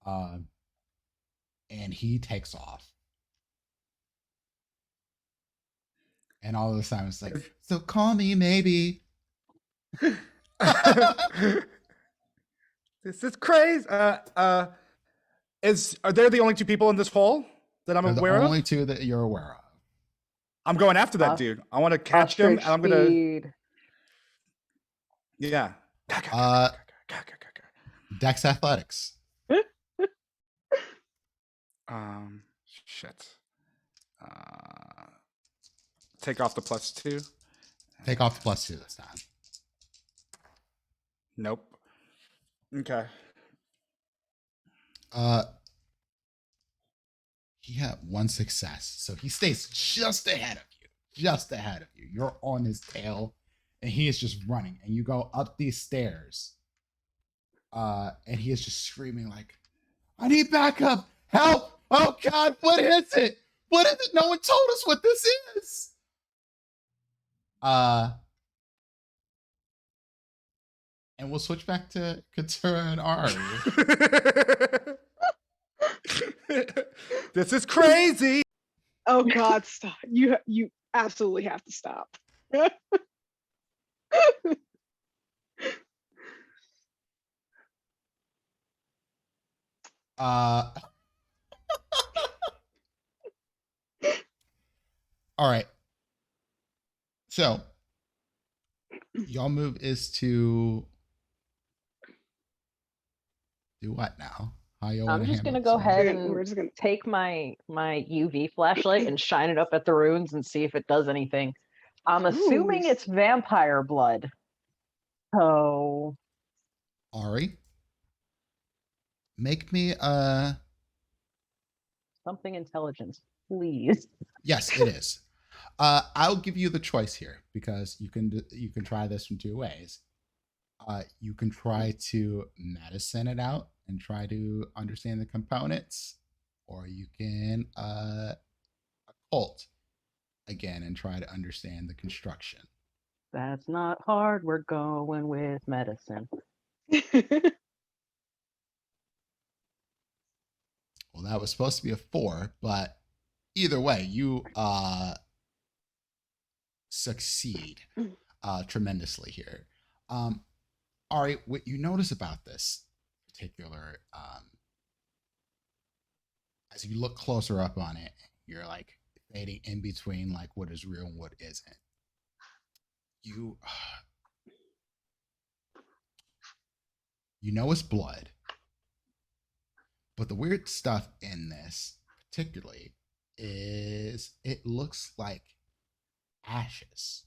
And he takes off. And all of a sudden it's like, so call me maybe. This is crazy. Are there the only 2 people in this hall that I'm They're aware the only of? 2 that you're aware of. I'm going after that dude. I want to catch him, and I'm gonna. Speed. Yeah. Dex Athletics. Shit. Take off the +2. Take off the +2 this time. Nope. Okay. He had 1 success, so he stays just ahead of you. Just ahead of you. You're on his tail, and he is just running. And you go up these stairs, and he is just screaming like, "I need backup! Help! Oh God, what is it? What is it? No one told us what this is." And we'll switch back to Katura and Ari. This is crazy. Oh God, stop! You absolutely have to stop. Uh, all right. So, y'all move is to do what now? How y'all want I'm to just handle gonna this? go All ahead right? and We're just gonna. take my UV flashlight and shine it up at the runes and see if it does anything. I'm assuming Ooh, it's vampire blood. So Ari, make me something intelligence, please. yes, it is. I'll give you the choice here because you can try this from two ways. You can try to medicine it out and try to understand the components, or you can occult again and try to understand the construction. That's not hard. We're going with medicine. Well, that was supposed to be a 4, but either way, you succeed tremendously here. Ari, what you notice about this particular, as you look closer up on it, you're like fading in between like what is real and what isn't. You, you know it's blood, but the weird stuff in this particularly is it looks like ashes,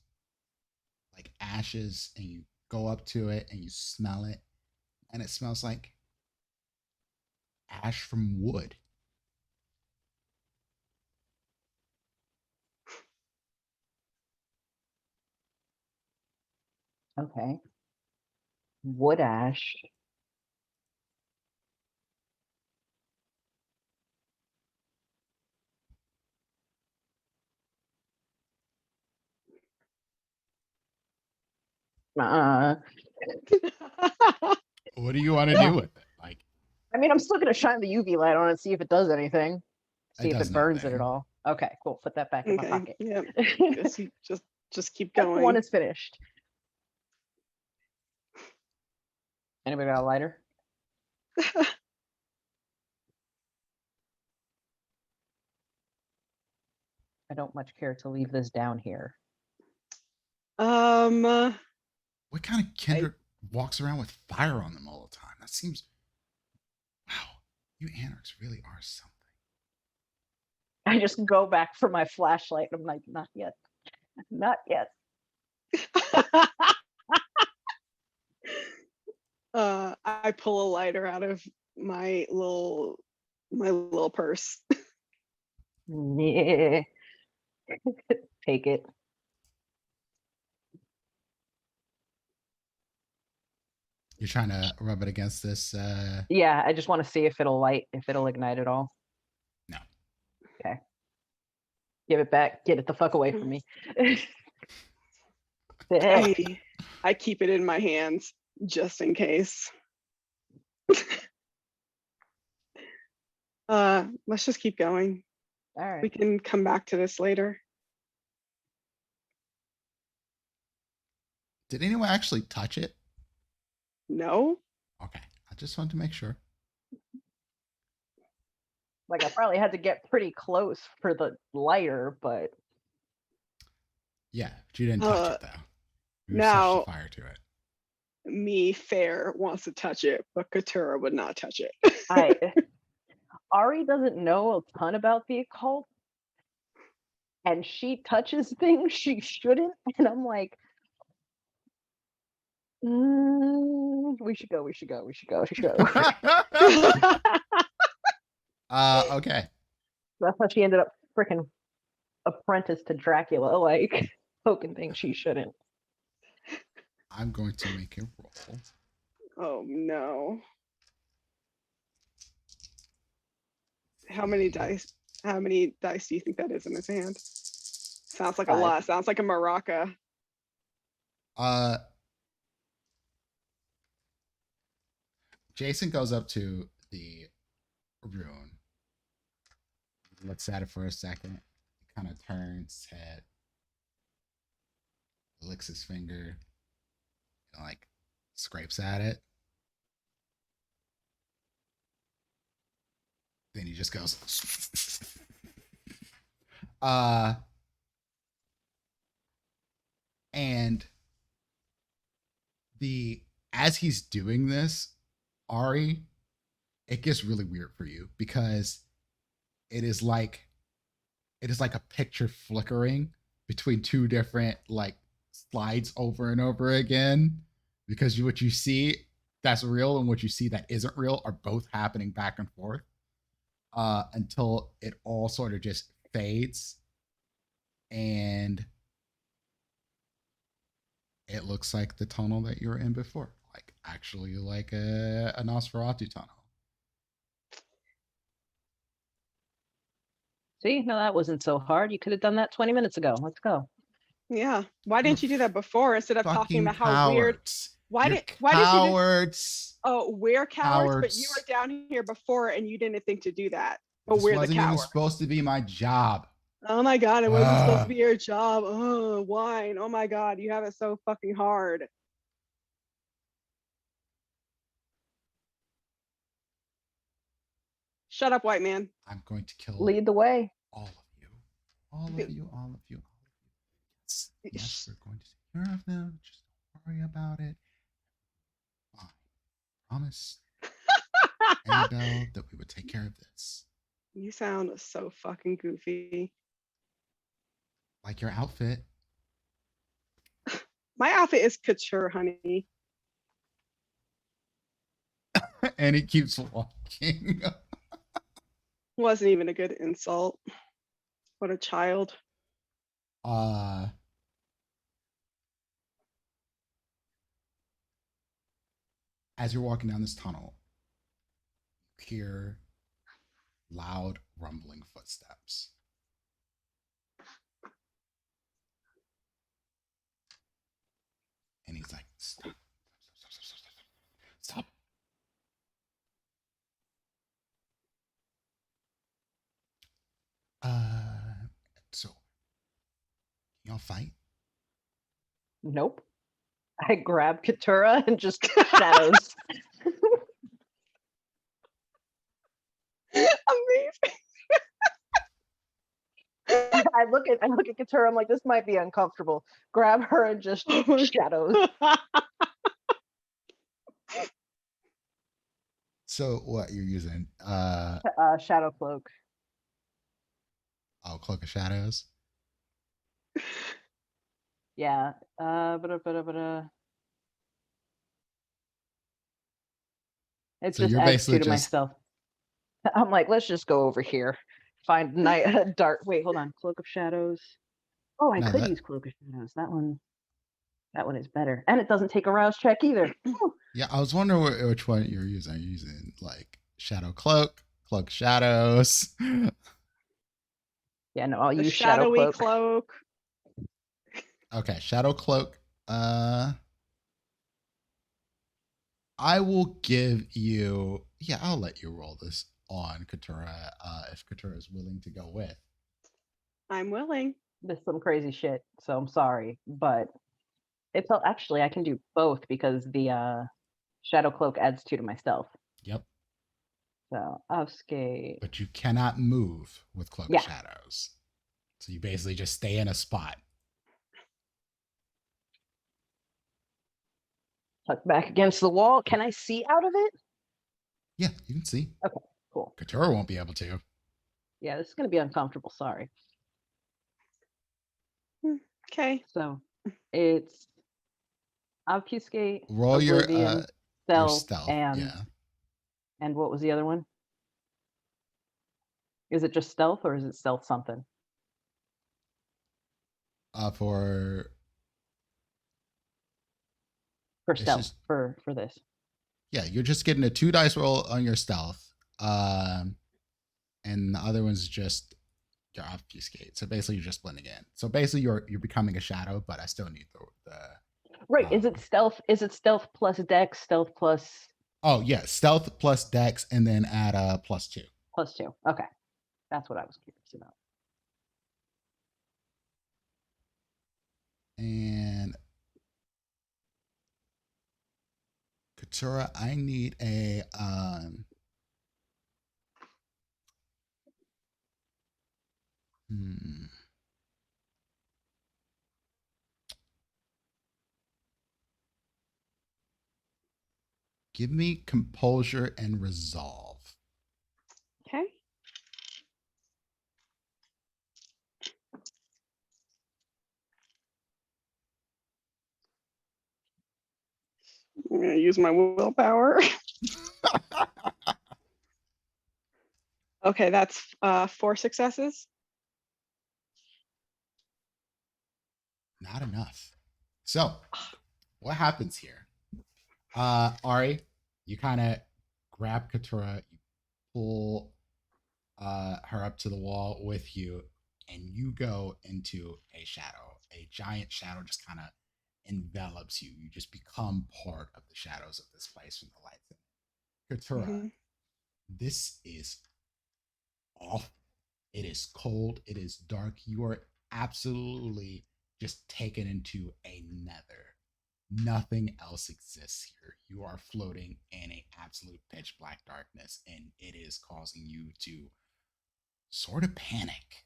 and you go up to it and you smell it, and it smells like ash from wood. Okay. Wood ash. Uh, What do you want to do with it? Like, I mean, I'm still gonna shine the UV light on it, see if it does anything. it See if does it burns it at nothing. all. Okay, cool. Put that back in my Okay. pocket. Yeah. Just keep Step one going. is finished. Anybody got a lighter? I don't much care to leave this down here. Um. What kind of kindred walks around with fire on them all the time? That seems. Wow, you anarchs really are something. I just go back for my flashlight. I'm like, not yet. Not yet. I pull a lighter out of my little purse. Yeah. Take it. You're trying to rub it against this. Yeah, I just want to see if it'll ignite at all. No. Okay. Give it back. Get it the fuck away from me. I keep it in my hands just in case. Let's just keep going. All right. We can come back to this later. Did anyone actually touch it? No? Okay, I just wanted to make sure. Like I probably had to get pretty close for the lighter, but Yeah, but you didn't touch it though. You now- set fire to it. Me, Fair, wants to touch it, but Katura would not touch it. Ari doesn't know a ton about the occult, and she touches things she shouldn't, and I'm like, we should go. Okay. That's how she ended up freaking apprentice to Dracula, like poking things she shouldn't. I'm going to make a roll. Oh no. How many dice do you think that is in his hand? Sounds like 5. a lot. Sounds like a maraca. Jason goes up to the rune, looks at it for a second, kind of turns his head, licks his finger, and, like, scrapes at it. Then he just goes, and as he's doing this, Ari, it gets really weird for you because it is like a picture flickering between two different like slides over and over again, because what you see that's real and what you see that isn't real are both happening back and forth, until it all sort of just fades and it looks like the tunnel that you were in before, like actually like a Nosferatu tunnel. See, no, that wasn't so hard. You could have done that 20 minutes ago. Let's go. Yeah. Why didn't you do that before instead of talking about how weird? Cowards. Why You're did you do? cowards? Oh, we're cowards, but you Cowards. were down here before and you didn't think to do that. But This we're the wasn't even cowards. supposed to be my job. Oh my god, it wasn't supposed to be your job. Oh, wine. Oh my god, you have it so fucking hard. Shut up, white man. I'm going to kill Lead the way. all of you. All of you, all of you, all of you. Yes, yes, we're going to take care of them. Just don't worry about it. Fine. Promise, Annabelle, that we would take care of this. You sound so fucking goofy. Like your outfit. My outfit is couture, honey. And he keeps walking. Wasn't even a good insult. What a child. As you're walking down this tunnel, you hear loud rumbling footsteps. And he's like, stop. Stop. So y'all fight? Nope. I grab Katura and just shadows. Amazing. I look at Katura. I'm like, this might be uncomfortable. Grab her and just shadows. So what you're using? Shadow cloak. Oh, Cloak of Shadows. Yeah. It's So just you're adds basically two to my just- stealth. I'm like, let's just go over here. Find night dark. Wait, hold on. Cloak of Shadows. Oh, I No, could that- use Cloak of Shadows. That one is better. And it doesn't take a rouse check either. Yeah, I was wondering which one you're using. Are you using like Shadow Cloak, Cloak Shadows? Yeah, no, I'll The use Shadow shadowy Cloak. cloak. Okay, Shadow Cloak. I will give you. Yeah, I'll let you roll this on Katura if Katura is willing to go with. I'm willing. This is some crazy shit, so I'm sorry, but it's actually I can do both because the Shadow Cloak adds 2 to my stealth. Yep. So obfuscate. But you cannot move with Cloak Yeah. Shadows. So you basically just stay in a spot. Tuck back against the wall. Can I see out of it? Yeah, you can see. Okay, cool. Katura won't be able to. Yeah, this is gonna be uncomfortable. Sorry. Okay. So it's obfuscate, Roll your oblivion, stealth, stealth. and Yeah. and what was the other one? Is it just stealth or is it stealth something? For For stealth, just- for this. yeah, you're just getting a 2 dice roll on your stealth. And the other one's just your obfuscate. So basically you're just blending in. So basically you're becoming a shadow, but I still need the Right. Is it stealth? Is it stealth plus dex, stealth plus Oh yeah, stealth plus dex and then add a +2. +2? Okay. That's what I was curious about. And Katura, I need a give me composure and resolve. Okay. I'm gonna use my willpower. Okay, that's 4 successes. Not enough. So, what happens here? Ari, you kind of grab Katura, you pull her up to the wall with you, and you go into a shadow. A giant shadow just kind of envelops you. You just become part of the shadows of this place from the lights. Katura, this is awful. It is cold. It is dark. You are absolutely just taken into a nether. Nothing else exists here. You are floating in a absolute pitch black darkness, and it is causing you to sort of panic.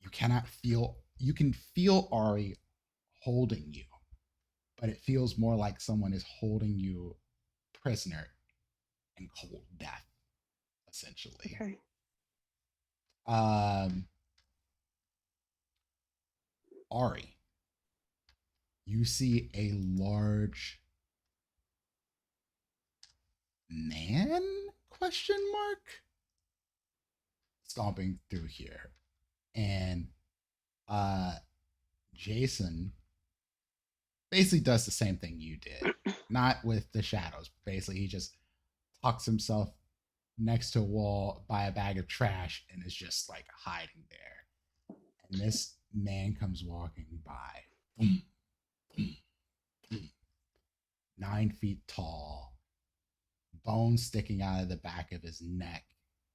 You cannot feel. You can feel Ari holding you, but it feels more like someone is holding you prisoner in cold death, essentially. Okay. Ari, you see a large man? Question mark? Stomping through here, and Jason basically does the same thing you did, not with the shadows. Basically, he just tucks himself next to a wall by a bag of trash and is just like hiding there. And this man comes walking by. Boom, boom, boom. 9 feet tall, bones sticking out of the back of his neck,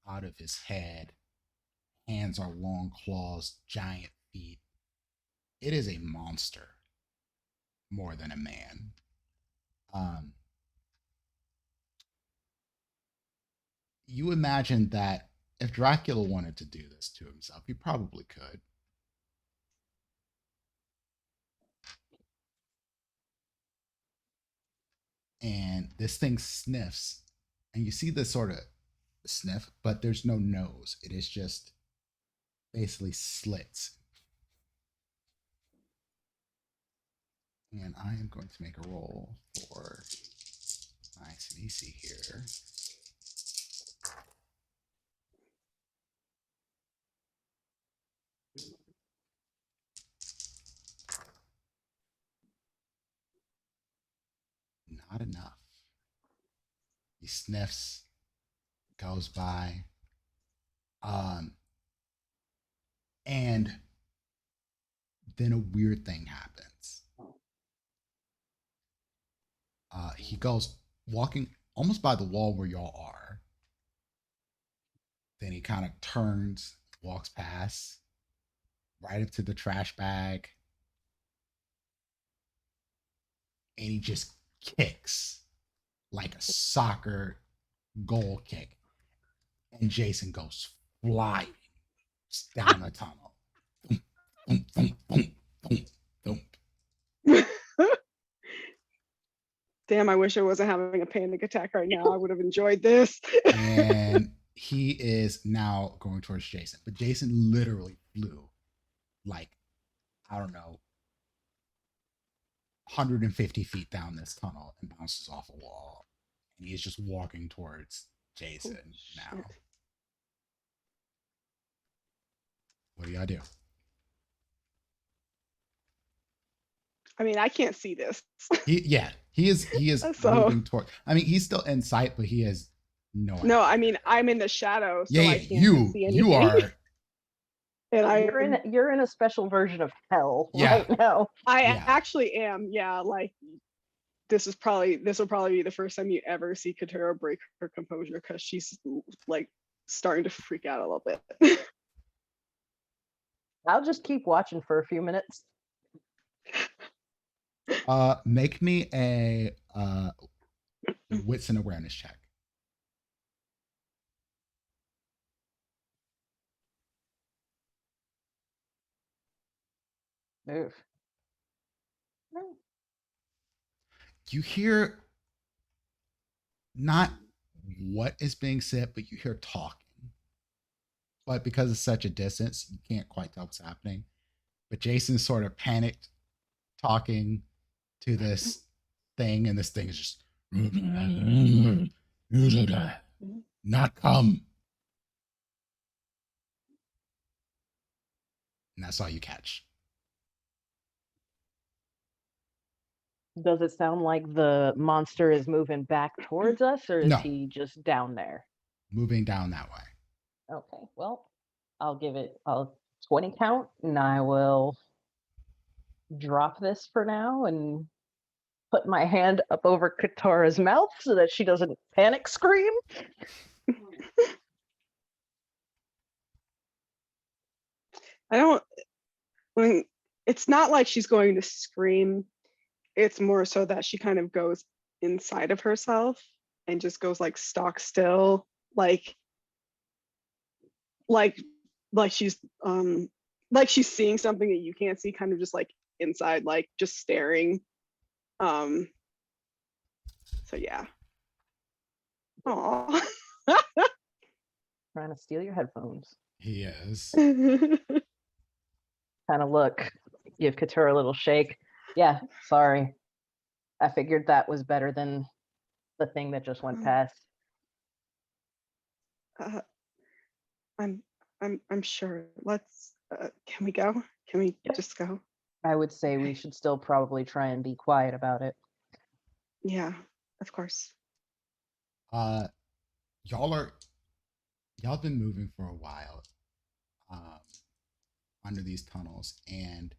out of his head. Hands are long claws, giant feet. It is a monster more than a man. You imagine that if Dracula wanted to do this to himself, he probably could. And this thing sniffs, and you see this sort of sniff, but there's no nose. It is just basically slits. And I am going to make a roll for nice and easy here. Not enough. He sniffs, goes by, and then a weird thing happens. He goes walking almost by the wall where y'all are. Then he kind of turns, walks past, right up to the trash bag, and he just kicks like a soccer goal kick. And Jason goes flying down the tunnel. Boom, boom, boom, boom, boom, boom. Damn, I wish I wasn't having a panic attack right now. I would have enjoyed this. And he is now going towards Jason. But Jason literally flew like, I don't know, 150 feet down this tunnel and bounces off a wall. And he's just walking towards Jason now. What do y'all do? I mean, I can't see this. He is So- moving toward. I mean, he's still in sight, but he has no idea. No, I mean, I'm in the shadow, so Yeah, I can't see anything. you are. And You're in a special version of hell Yeah. right now. I Yeah. actually am. Yeah, like this will probably be the first time you ever see Katura break her composure because she's like starting to freak out a little bit. I'll just keep watching for a few minutes. Make me a Wits and awareness check. Move. You hear not what is being said, but you hear talking. But because it's such a distance, you can't quite tell what's happening. But Jason's sort of panicked, talking to this thing, and this thing is just not come. And that's all you catch. Does it sound like the monster is moving back towards us, or is No. he just down there? Moving down that way. Okay, well, I'll give it a 20 count, and I will drop this for now and put my hand up over Katara's mouth so that she doesn't panic scream. It's not like she's going to scream. It's more so that she kind of goes inside of herself and just goes like stock still, like she's seeing something that you can't see, kind of just like inside, like just staring. So yeah. Aw. Trying to steal your headphones. He is. Kind of look, give Katara a little shake. Yeah, sorry. I figured that was better than the thing that just went past. I'm sure. Let's. Can we go? Can we just go? I would say we should still probably try and be quiet about it. Yeah, of course. Y'all have been moving for a while under these tunnels, and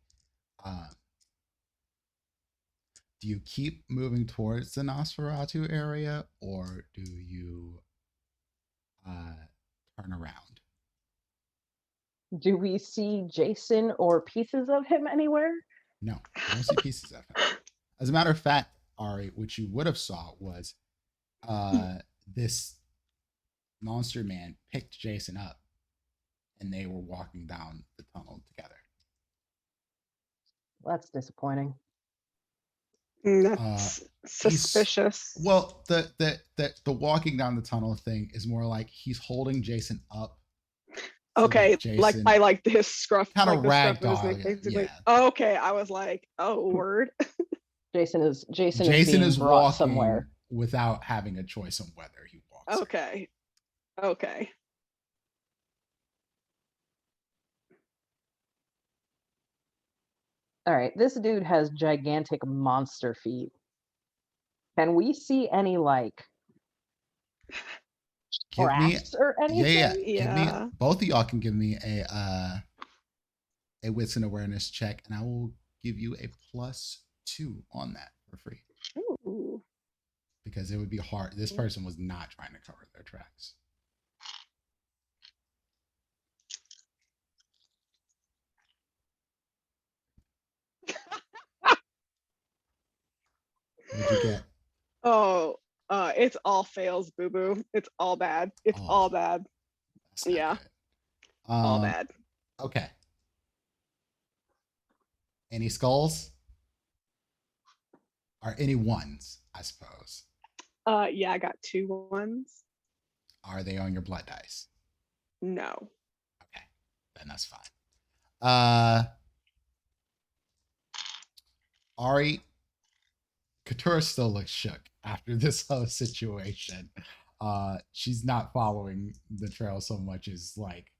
do you keep moving towards the Nosferatu area, or do you turn around? Do we see Jason or pieces of him anywhere? No, you don't see pieces of him. As a matter of fact, Ari, what you would have saw was this monster man picked Jason up, and they were walking down the tunnel together. That's disappointing. That's suspicious. Well, the walking down the tunnel thing is more like he's holding Jason up. Okay, Jason, like I like his scruff, kind of like ragdoll. basically. Yeah. Oh, okay, I was like, oh, word. Jason is Jason brought walking somewhere without having a choice on whether he walks. Okay. All right, this dude has gigantic monster feet. Can we see any like tracks or anything? Yeah. Give me, both of y'all can give me a wits and awareness check, and I will give you a +2 on that for free. Ooh. Because it would be hard. This person was not trying to cover their tracks. What'd you get? Oh, it's all fails, boo boo. It's all bad. It's all bad. Yeah. All bad. Okay. Any skulls? Or any ones, I suppose. Yeah, I got 2 ones. Are they on your blood dice? No. Okay, then that's fine. Ari, Katura still looks shook after this whole situation. She's not following the trail so much as like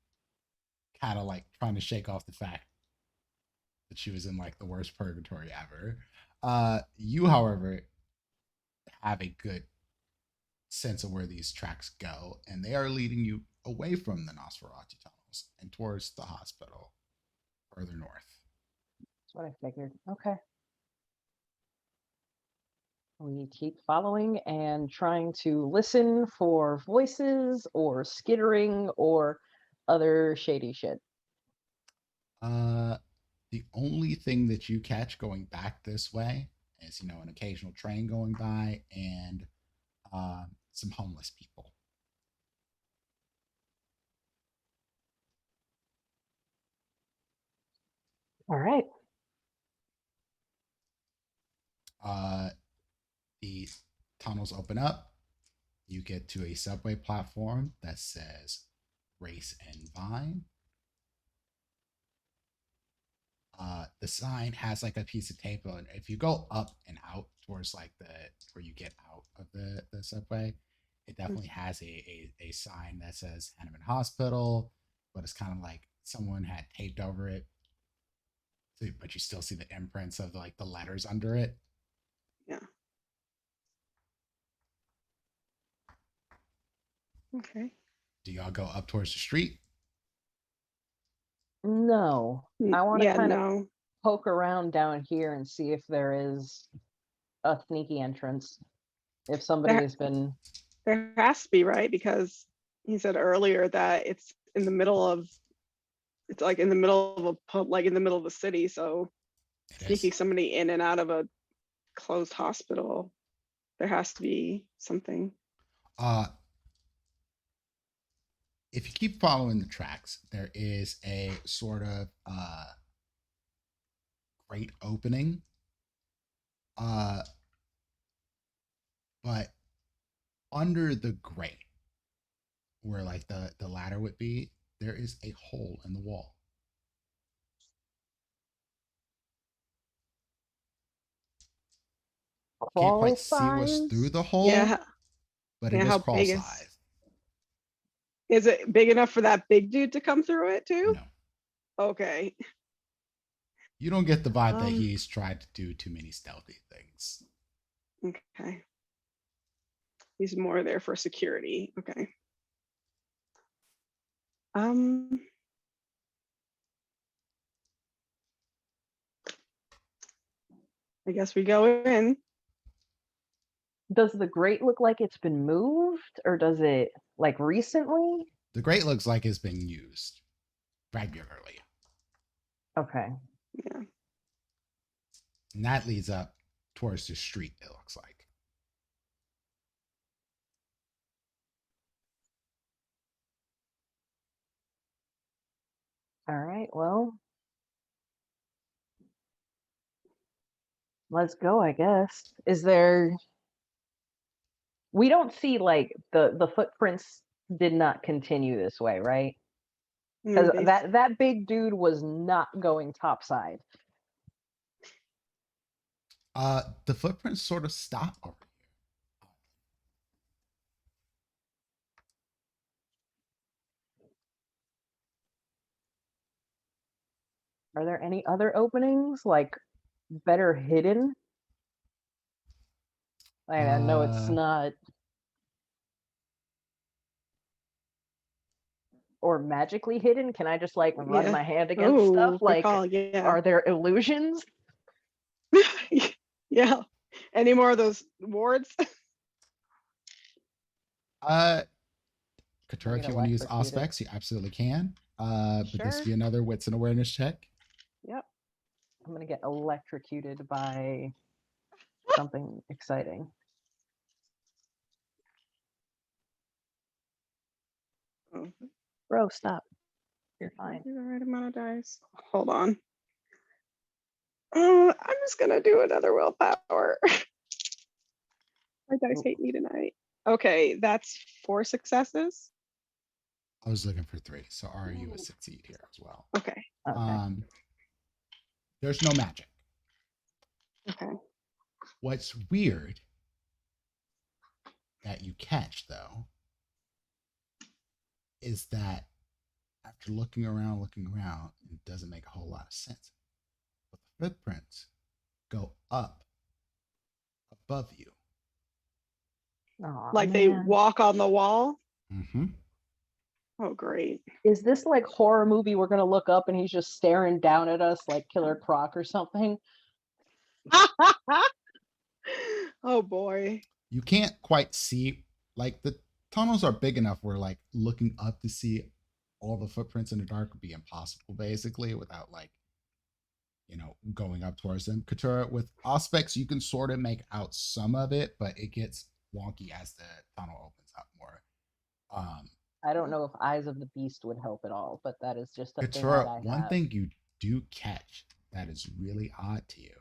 kind of like trying to shake off the fact that she was in like the worst purgatory ever. You, however, have a good sense of where these tracks go, and they are leading you away from the Nosferatu tunnels and towards the hospital further north. That's what I figured. Okay. We keep following and trying to listen for voices or skittering or other shady shit. The only thing that you catch going back this way, as an occasional train going by and some homeless people. All right. The tunnels open up. You get to a subway platform that says Race and Vine. The sign has like a piece of tape on. If you go up and out towards like where you get out of the subway, it definitely has a sign that says Hahnemann Hospital, but it's kind of like someone had taped over it. So, but you still see the imprints of like the letters under it. Yeah. Okay. Do y'all go up towards the street? No, I want to Yeah, kind of no. poke around down here and see if there is a sneaky entrance. If somebody There- has been. There has to be, right? Because he said earlier that it's in the middle of, it's like in the middle of a pub, like in the middle of the city. So It sneaking is. somebody in and out of a closed hospital, there has to be something. If you keep following the tracks, there is a sort of great opening. But under the grate, where like the ladder would be, there is a hole in the wall. Can't quite see what's through the hole, Yeah. but Yeah, it is how crawl big size. is it big enough for that big dude to come through it too? No, Okay. you don't get the vibe that he's tried to do too many stealthy things. Okay. He's more there for security. Okay. I guess we go in. Does the grate look like it's been moved, or does it like recently? The grate looks like it's been used regularly. Okay. Yeah. And that leads up towards the street, it looks like. All right. Well, let's go, I guess. Is there. We don't see like the footprints did not continue this way, right? Because that big dude was not going topside. The footprints sort of stop over here. Are there any other openings like better hidden? I know it's not. Or magically hidden? Can I just like run my hand against stuff? Like, yeah. are there illusions? Yeah. Any more of those wards? Katura, I if get you want to use electrocuted. aspects, you absolutely can. But this Sure. be another wits and awareness check. Yep. I'm gonna get electrocuted by something exciting. Oh, Bro, stop. You're fine. the right amount of dice. Hold on. Oh, I'm just gonna do another willpower. My dice hate me tonight. Okay, that's 4 successes. I was looking for 3, so are you a succeed here as well? Okay. Okay. There's no magic. Okay. What's weird that you catch though is that after looking around, it doesn't make a whole lot of sense. But the footprints go up above you. Aw, Like they man. walk on the wall. Mm-hmm. Oh, great. Is this like horror movie we're gonna look up and he's just staring down at us like Killer Croc or something? Oh boy. You can't quite see, like the tunnels are big enough where like looking up to see all the footprints in the dark would be impossible basically without like going up towards them. Katura, with Auspex, you can sort of make out some of it, but it gets wonky as the tunnel opens up more. I don't know if Eyes of the Beast would help at all, but that is just a thing that Katura, I one have. thing you do catch that is really odd to you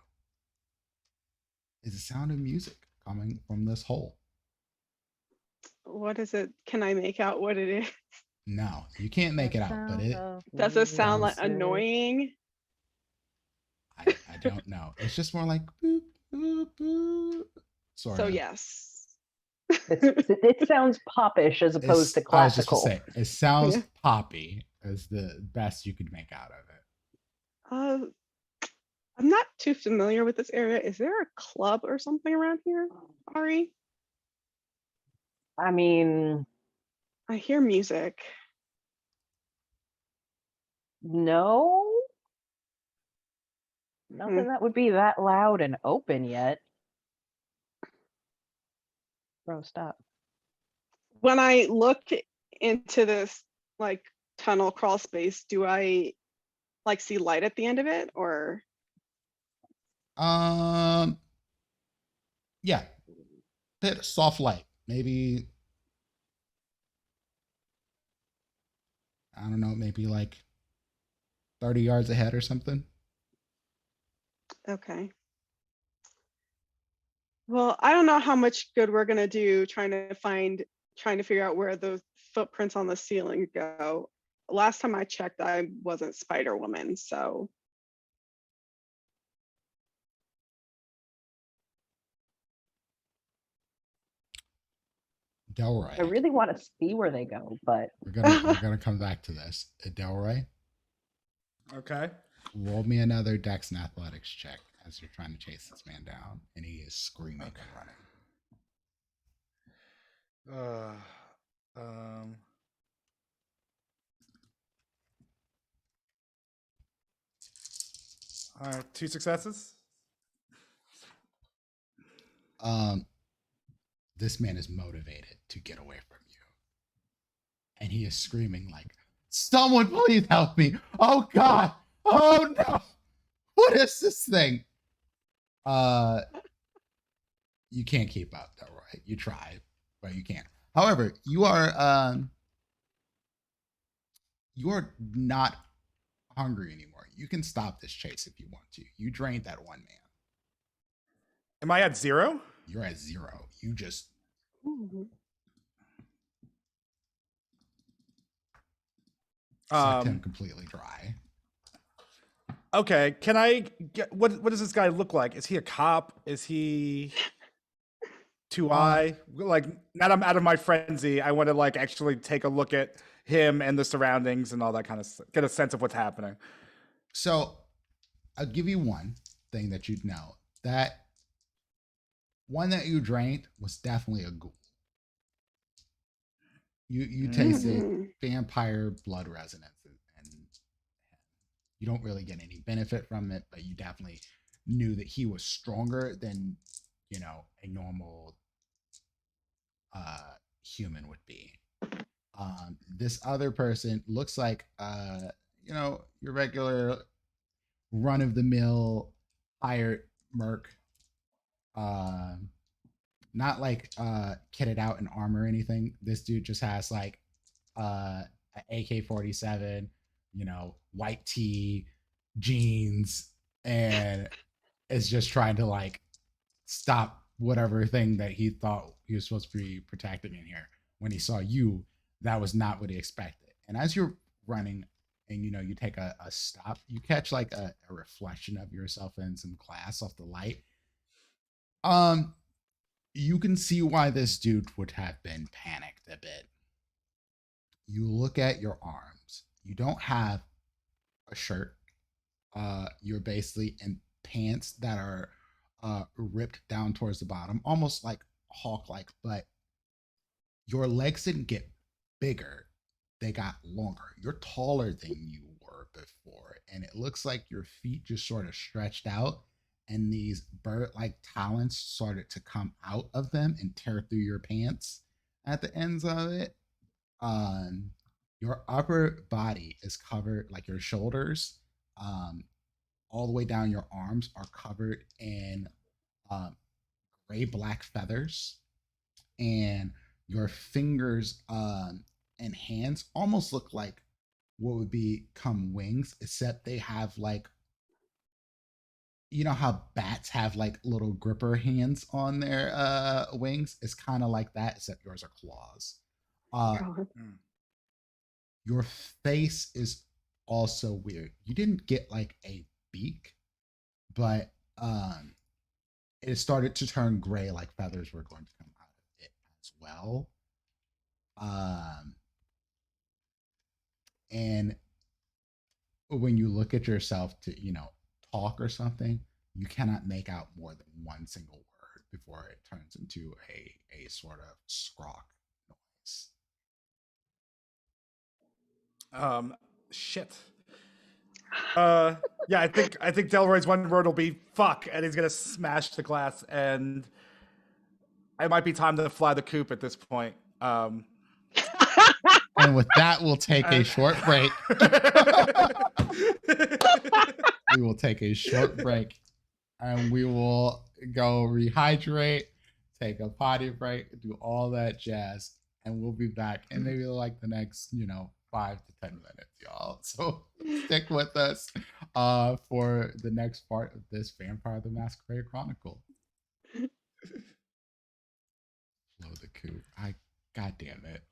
is the sound of music coming from this hole. What is it? Can I make out what it is? No, you can't make it out, but it Does it sound like Sounds- annoying? I don't know. It's just more like boop, boop, boop, sort So of. yes. It sounds popish as opposed to I was just classical. gonna say, it sounds Yeah. poppy is the best you could make out of it. I'm not too familiar with this area. Is there a club or something around here, Ari? I mean, I hear music. no, nothing that would be that loud and open yet. Bro, stop. When I look into this like tunnel crawl space, do I like see light at the end of it or? Yeah, bit soft light, maybe. I don't know, maybe like 30 yards ahead or something. Okay. Well, I don't know how much good we're gonna do trying to figure out where those footprints on the ceiling go. Last time I checked, I wasn't Spider Woman, so Delroy. I really want to see where they go, but We're gonna come back to this. Delroy, Okay. roll me another Dex and Athletics check as you're trying to chase this man down, and he is screaming and running. All right, 2 successes. This man is motivated to get away from you, and he is screaming like, "Someone, please help me! Oh God! Oh no! What is this thing?" You can't keep up, Delroy. You tried, but you can't. However, you are not hungry anymore. You can stop this chase if you want to. You drained that one man. Am I at 0? You're at 0. You just sucked him completely dry. Okay, can I get what does this guy look like? Is he a cop? Is he 2I? Like, now I'm out of my frenzy. I want to like actually take a look at him and the surroundings and all that kind of stuff. Get a sense of what's happening. So I'll give you one thing that you'd know. That one that you drained was definitely a ghoul. You tasted vampire blood resonance, and you don't really get any benefit from it, but you definitely knew that he was stronger than a normal human would be. This other person looks like your regular run of the mill hired merc. Not like kitted out in armor or anything. This dude just has like an AK-47, white tee, jeans, and is just trying to like stop whatever thing that he thought he was supposed to be protecting in here. When he saw you, that was not what he expected. And as you're running and you take a stop, you catch like a reflection of yourself in some glass off the light. You can see why this dude would have been panicked a bit. You look at your arms. You don't have a shirt. You're basically in pants that are ripped down towards the bottom, almost like Hawk-like, but your legs didn't get bigger. They got longer. You're taller than you were before, and it looks like your feet just sort of stretched out, and these bird-like talons started to come out of them and tear through your pants at the ends of it. Your upper body is covered, like your shoulders, all the way down your arms are covered in um, gray black feathers, and your fingers and hands almost look like what would become wings, except they have like, you know how bats have like little gripper hands on their wings? It's kind of like that, except yours are claws. Uh God. your face is also weird. You didn't get like a beak, but it started to turn gray, like feathers were going to come out of it as well. Um and when you look at yourself to, talk or something, you cannot make out more than one single word before it turns into a sort of squawk noise. Shit. Yeah, I think Delroy's one word will be fuck, and he's gonna smash the glass, and it might be time to fly the coop at this point. And with that, we'll take a short break. We will take a short break, and we will go rehydrate, take a potty break, do all that jazz, and we'll be back in maybe like the next, 5 to 10 minutes, y'all. So stick with us for the next part of this Vampire the Masquerade Chronicle. Blow the coop. God damn it.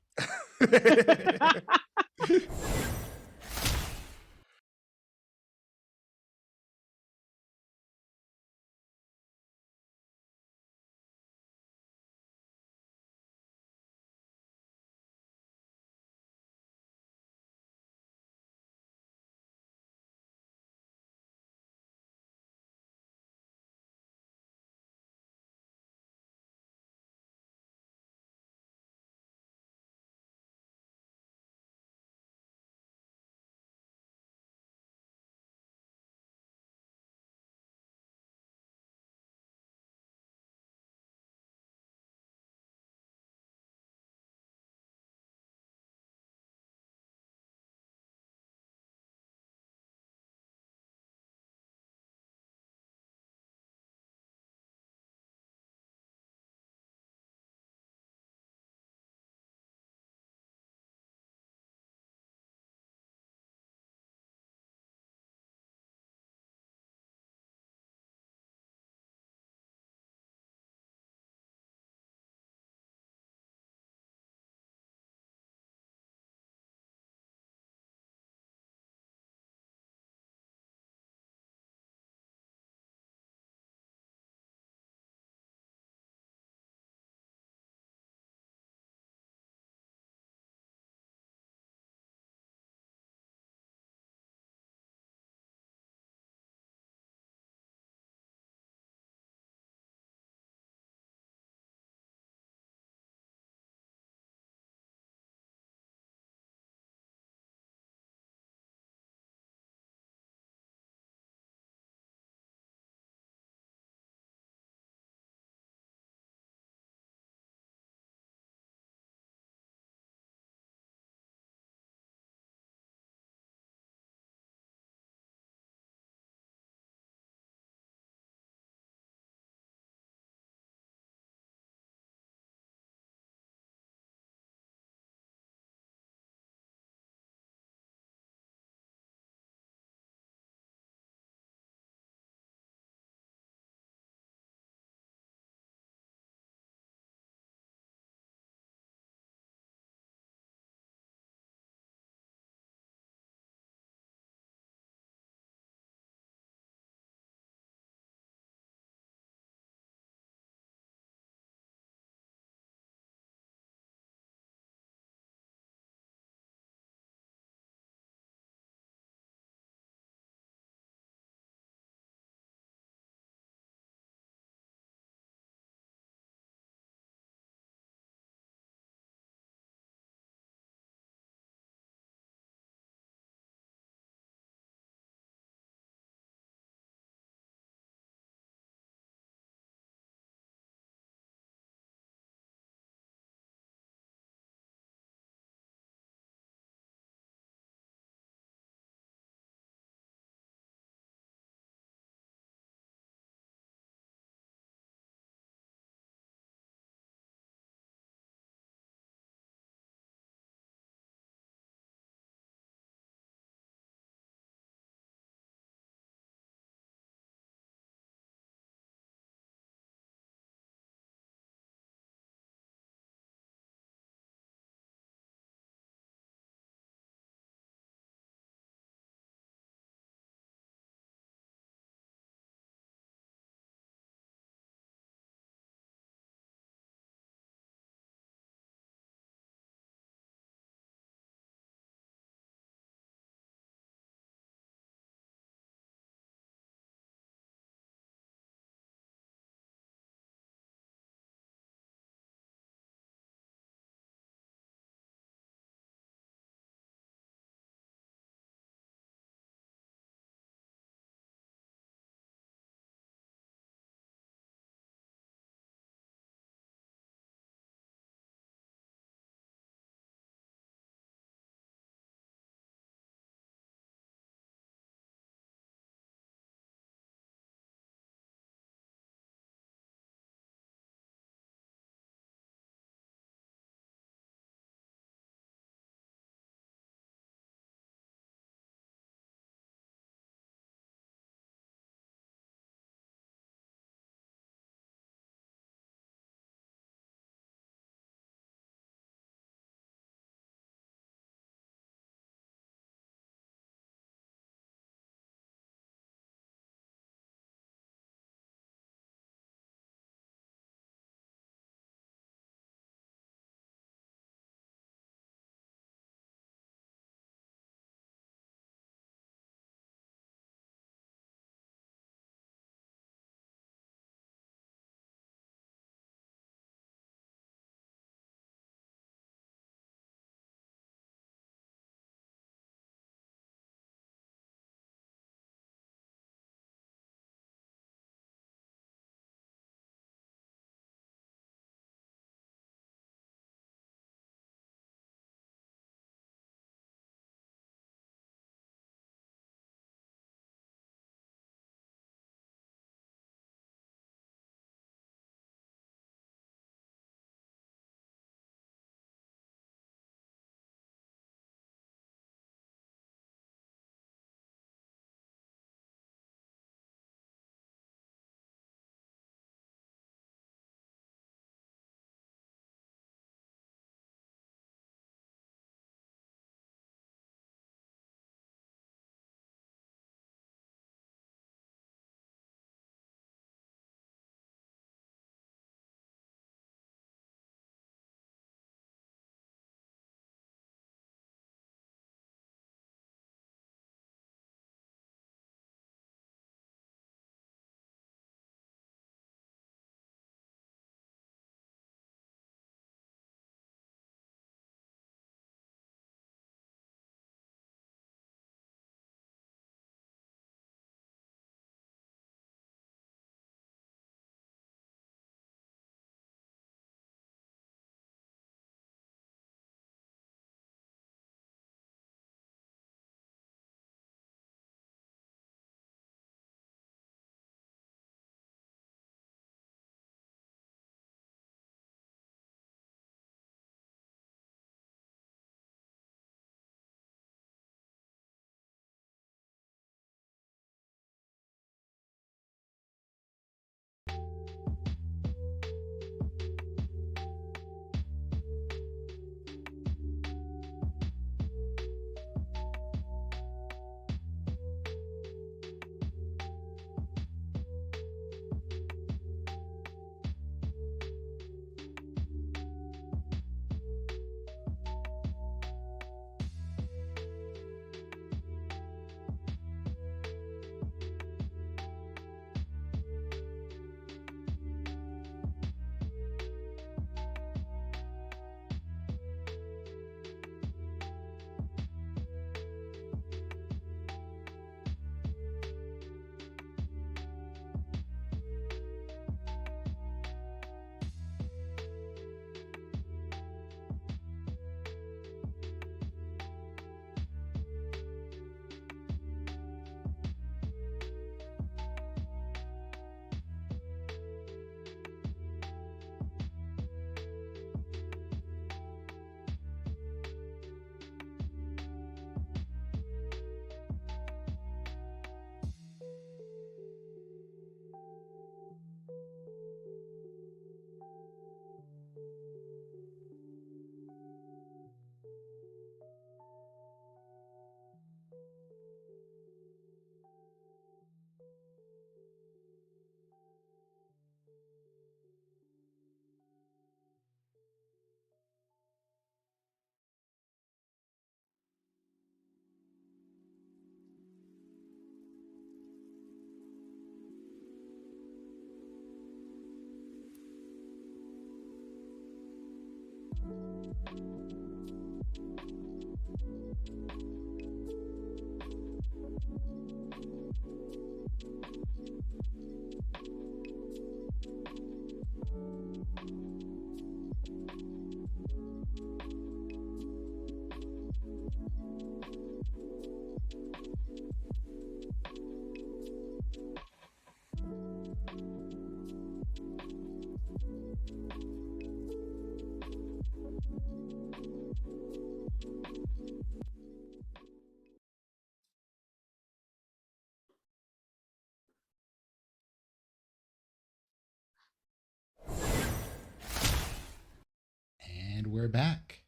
And we're back.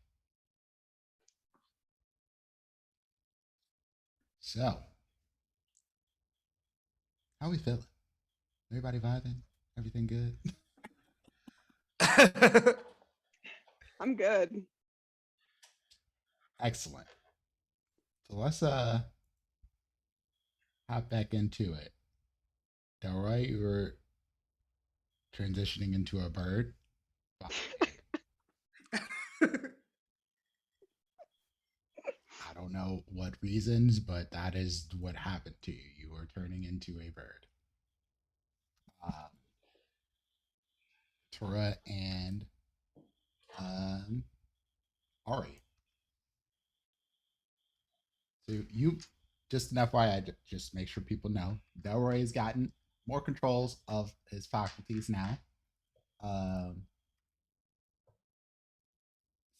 So, how we feeling? Everybody vibing? Everything good? I'm good. Excellent. So let's hop back into it. Delroy, you were transitioning into a bird. I don't know what reasons, but that is what happened to you. You were turning into a bird. Tora and Ari. So you, just an FYI, just make sure people know, Delroy has gotten more controls of his faculties now.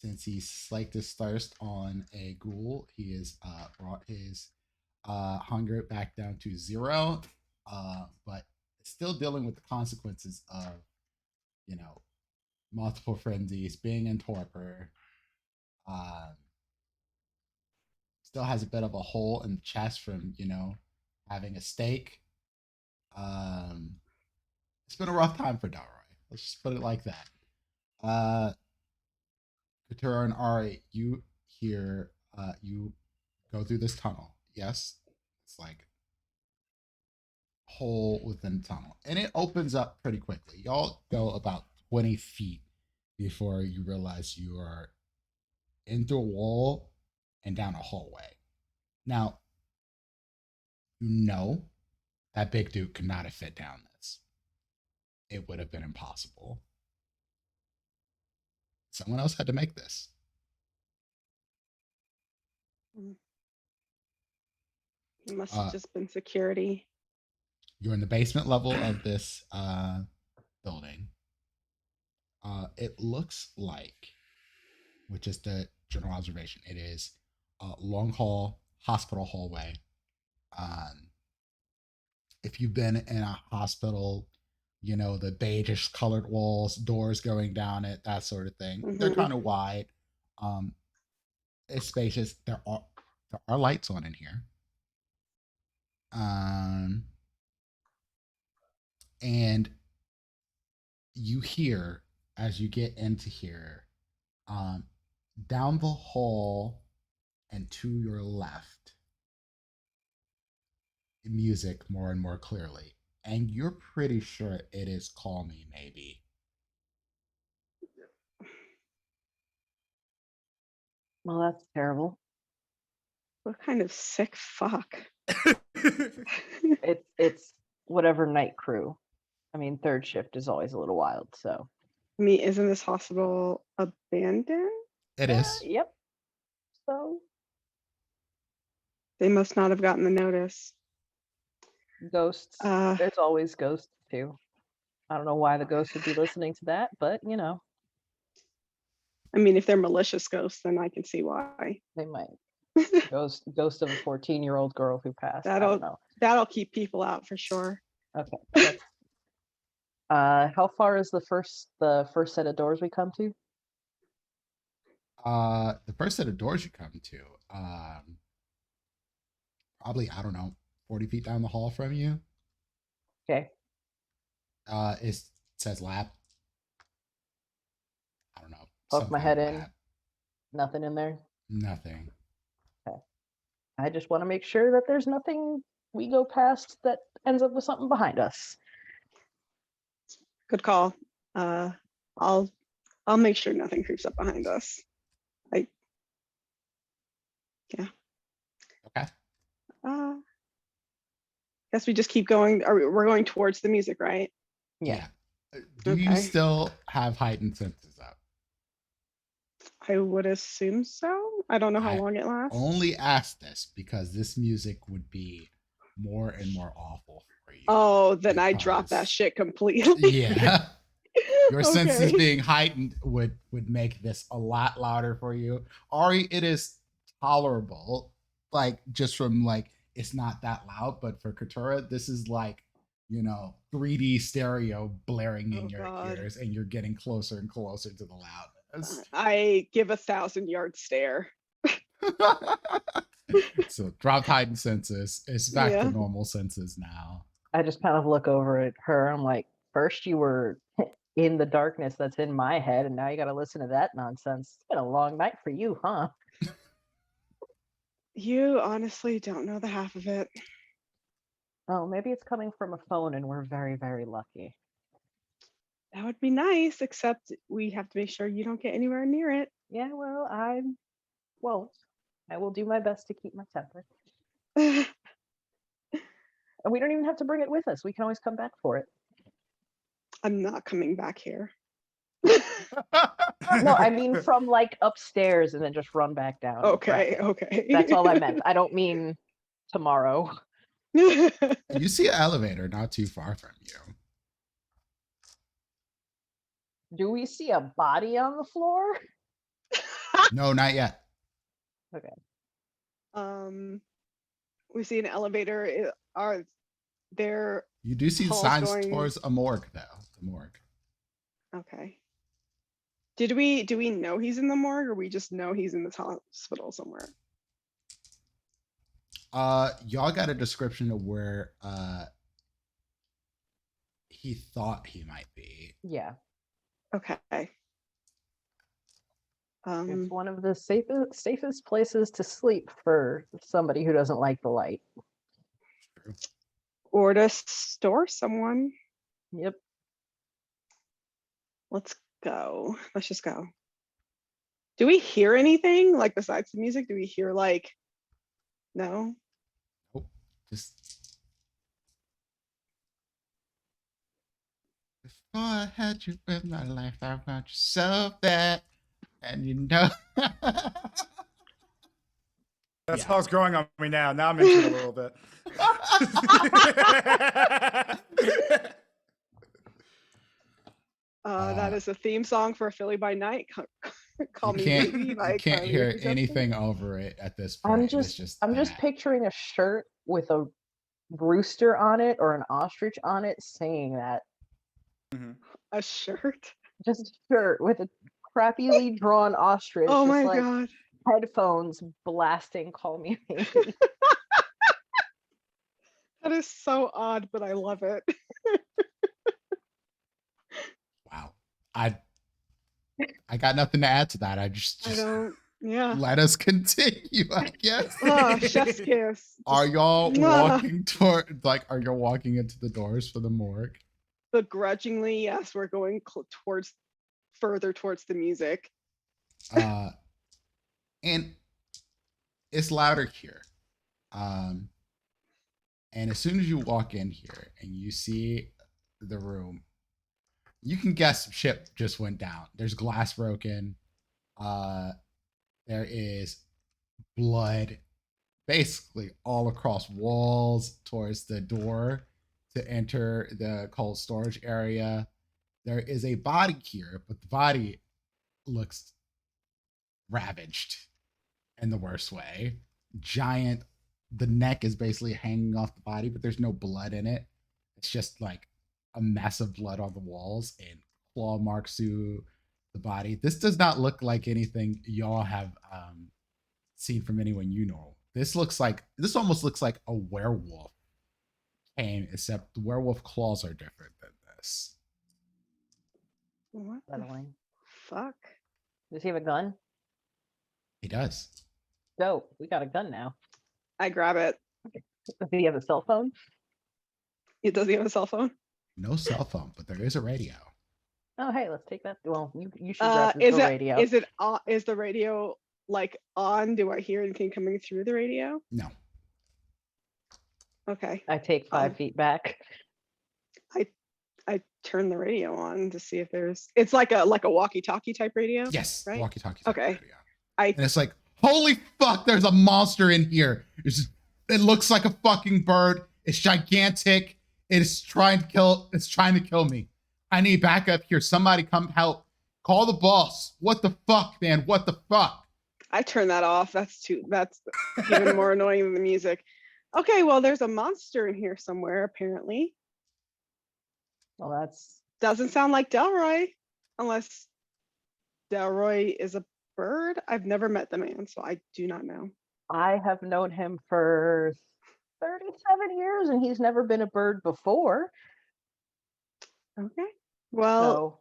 Since he slaked his thirst on a ghoul, he has brought his hunger back down to 0, but still dealing with the consequences of, you know, multiple frenzies, being in torpor. Still has a bit of a hole in the chest from, you know, having a steak. It's been a rough time for Dalroy. Let's just put it like that. Katura and Ari, you hear, you go through this tunnel. Yes, it's like hole within the tunnel, and it opens up pretty quickly. Y'all go about 20 feet before you realize you are into a wall and down a hallway. Now, you know that big dude could not have fit down this. It would have been impossible. Someone else had to make this. It must have just been security. You're in the basement level of this building. It looks like, which is the general observation, it is a long hall, hospital hallway. If you've been in a hospital, you know, the beigeish colored walls, doors going down it, that sort of thing. Mm-hmm. They're kind of wide. It's spacious. There are lights on in here. And you hear, as you get into here, down the hall and to your left, music more and more clearly. And you're pretty sure it is Call Me Maybe. Well, that's terrible. What kind of sick fuck? It's whatever night crew. I mean, third shift is always a little wild, so. I mean, isn't this hospital abandoned? It is. Yep. So. They must not have gotten the notice. Ghosts. There's always ghosts too. I don't know why the ghosts would be listening to that, but you know. I mean, if they're malicious ghosts, then I can see why. They might. Ghost of a 14-year-old girl who passed. That'll keep people out for sure. Okay. How far is the first set of doors we come to? The first set of doors you come to, probably, I don't know, 40 feet down the hall from you. Okay. It says lab. I don't know. Poke my head in. Nothing in there? Nothing. Okay. I just want to make sure that there's nothing we go past that ends up with something behind us. Good call. I'll I'll make sure nothing creeps up behind us. Okay. Guess we just keep going. We're going towards the music, right? Yeah. Do you Okay. still have heightened senses up? I would assume so. I don't know how I long it lasts. Only ask this because this music would be more and more awful for you. Oh, then I drop that because- shit completely. Yeah. Your senses Okay. being heightened would make this a lot louder for you. Ari, it is tolerable, like just from like it's not that loud, but for Katura, this is like 3D stereo blaring in Oh, your God. ears, and you're getting closer and closer to the loudness. I give 1,000-yard stare. So dropped heightened senses. It's back to Yeah. normal senses now. I just kind of look over at her. I'm like, first you were in the darkness that's in my head, and now you got to listen to that nonsense. It's been a long night for you, huh? You honestly don't know the half of it. Oh, maybe it's coming from a phone, and we're very, very lucky. That would be nice, except we have to make sure you don't get anywhere near it. Yeah, well, I won't. I will do my best to keep my temper. And we don't even have to bring it with us. We can always come back for it. I'm not coming back here. No, I mean from like upstairs and then just run back down. and grab Okay, it. okay. That's all I meant. I don't mean tomorrow. You see an elevator not too far from you. Do we see a body on the floor? No, not yet. Okay. We see an elevator. Are there? You do see Paul's signs going- towards a morgue, though. The morgue. Okay. Do we know he's in the morgue, or we just know he's in this hospital somewhere? Y'all got a description of where he thought he might be. Yeah. Okay. It's one of the safest places to sleep for somebody who doesn't like the light. Or to store someone. Yep. Let's go. Let's just go. Do we hear anything like besides the music? Do we hear like? No. Oh, just before I had you in my life, I want you so bad, and That Yeah. song's growing on me now. Now I'm into it a little bit. That is a theme song for Philly by Night. Call you Me can't, Baby you by can't Carly hear Rae Jepsen. anything over it at this point. I'm It's just that. picturing a shirt with a rooster on it or an ostrich on it saying that. A shirt. Just a shirt with a crappily drawn ostrich. Oh just my like god. headphones blasting Call Me Maybe. That is so odd, but I love it. Wow. I got nothing to add to that. I just I don't. Yeah. let us continue, I guess. Oh, chef's kiss. Are y'all Mwah. walking toward, like, are you walking into the doors for the morgue? Begrudgingly, yes, we're going further towards the music. And it's louder here. And as soon as you walk in here and you see the room, you can guess shit just went down. There's glass broken. There is blood basically all across walls towards the door to enter the cold storage area. There is a body here, but the body looks ravaged in the worst way. Giant, the neck is basically hanging off the body, but there's no blood in it. It's just like a mess of blood on the walls and claw marks through the body. This does not look like anything y'all have seen from anyone you know. This almost looks like a werewolf came, except the werewolf claws are different than this. What the Settling. fuck? Does he have a gun? He does. Dope. We got a gun now. I grab it. Does he have a cell phone? Does he have a cell phone? No cell phone, but there is a radio. Oh, hey, let's take that. Well, you should grab the radio. Is it on? Is the radio like on? Do I hear anything coming through the radio? No. Okay. I take 5 feet back. I turn the radio on to see if there's. It's like a walkie-talkie type radio. Yes. Right? Walkie-talkie. Okay. Radio. I And it's like, holy fuck, there's a monster in here. It looks like a fucking bird. It's gigantic. It's trying to kill me. I need backup here. Somebody come help. Call the boss. What the fuck, man? What the fuck? I turn that off. That's even more annoying than the music. Okay, well, there's a monster in here somewhere, apparently. Well, that's Doesn't sound like Delroy, unless Delroy is a bird. I've never met the man, so I do not know. I have known him for 37 years, and he's never been a bird before. Okay. Well, So,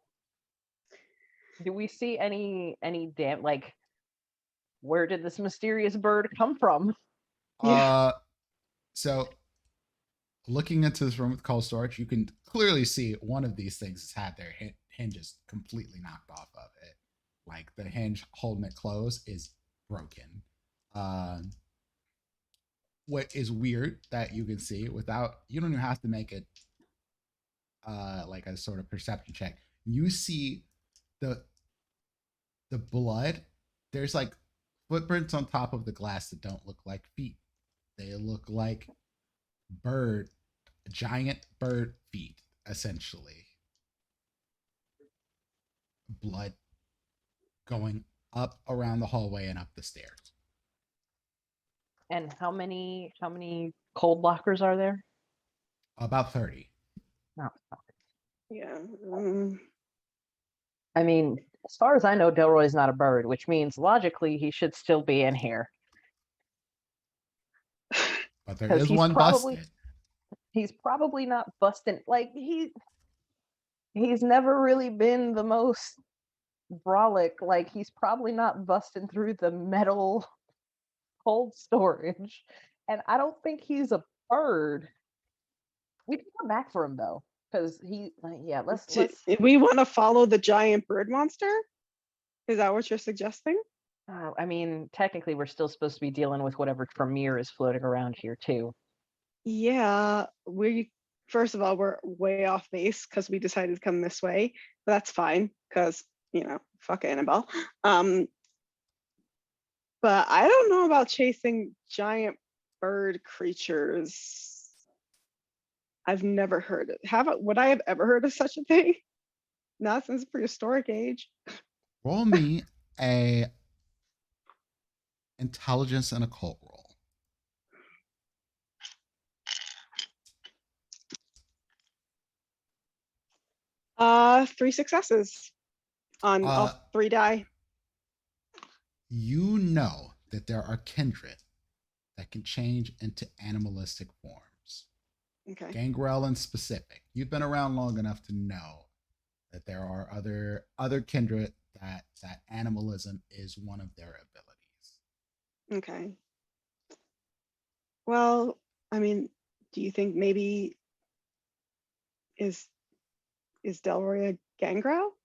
do we see any damn like? Where did this mysterious bird come from? Yeah. So looking into this room with cold storage, you can clearly see one of these things has had their hinges completely knocked off of it. Like the hinge holding it closed is broken. What is weird that you can see without, you don't even have to make it like a sort of perception check. You see the blood. There's like footprints on top of the glass that don't look like feet. They look like giant bird feet, essentially. Blood going up around the hallway and up the stairs. And how many cold lockers are there? About 30. No. Yeah. I mean, as far as I know, Delroy's not a bird, which means logically he should still be in here. But there 'Cause is he's one probably- busted. He's probably not busting like he's never really been the most brolic. Like he's probably not busting through the metal cold storage. And I don't think he's a bird. We can come back for him though. Because let's We want to follow the giant bird monster? Is that what you're suggesting? I mean, technically we're still supposed to be dealing with whatever Tremere is floating around here too. Yeah, first of all, we're way off base because we decided to come this way, but that's fine because, fuck Annabelle. But I don't know about chasing giant bird creatures. I've never heard it. Would I have ever heard of such a thing? Not since prehistoric age. Roll me a intelligence and occult roll. 3 successes on all 3 die. You know that there are kindred that can change into animalistic forms. Okay. Gangrel in specific. You've been around long enough to know that there are other kindred that animalism is one of their abilities. Okay. Well, I mean, do you think maybe is Delroy a gangrel?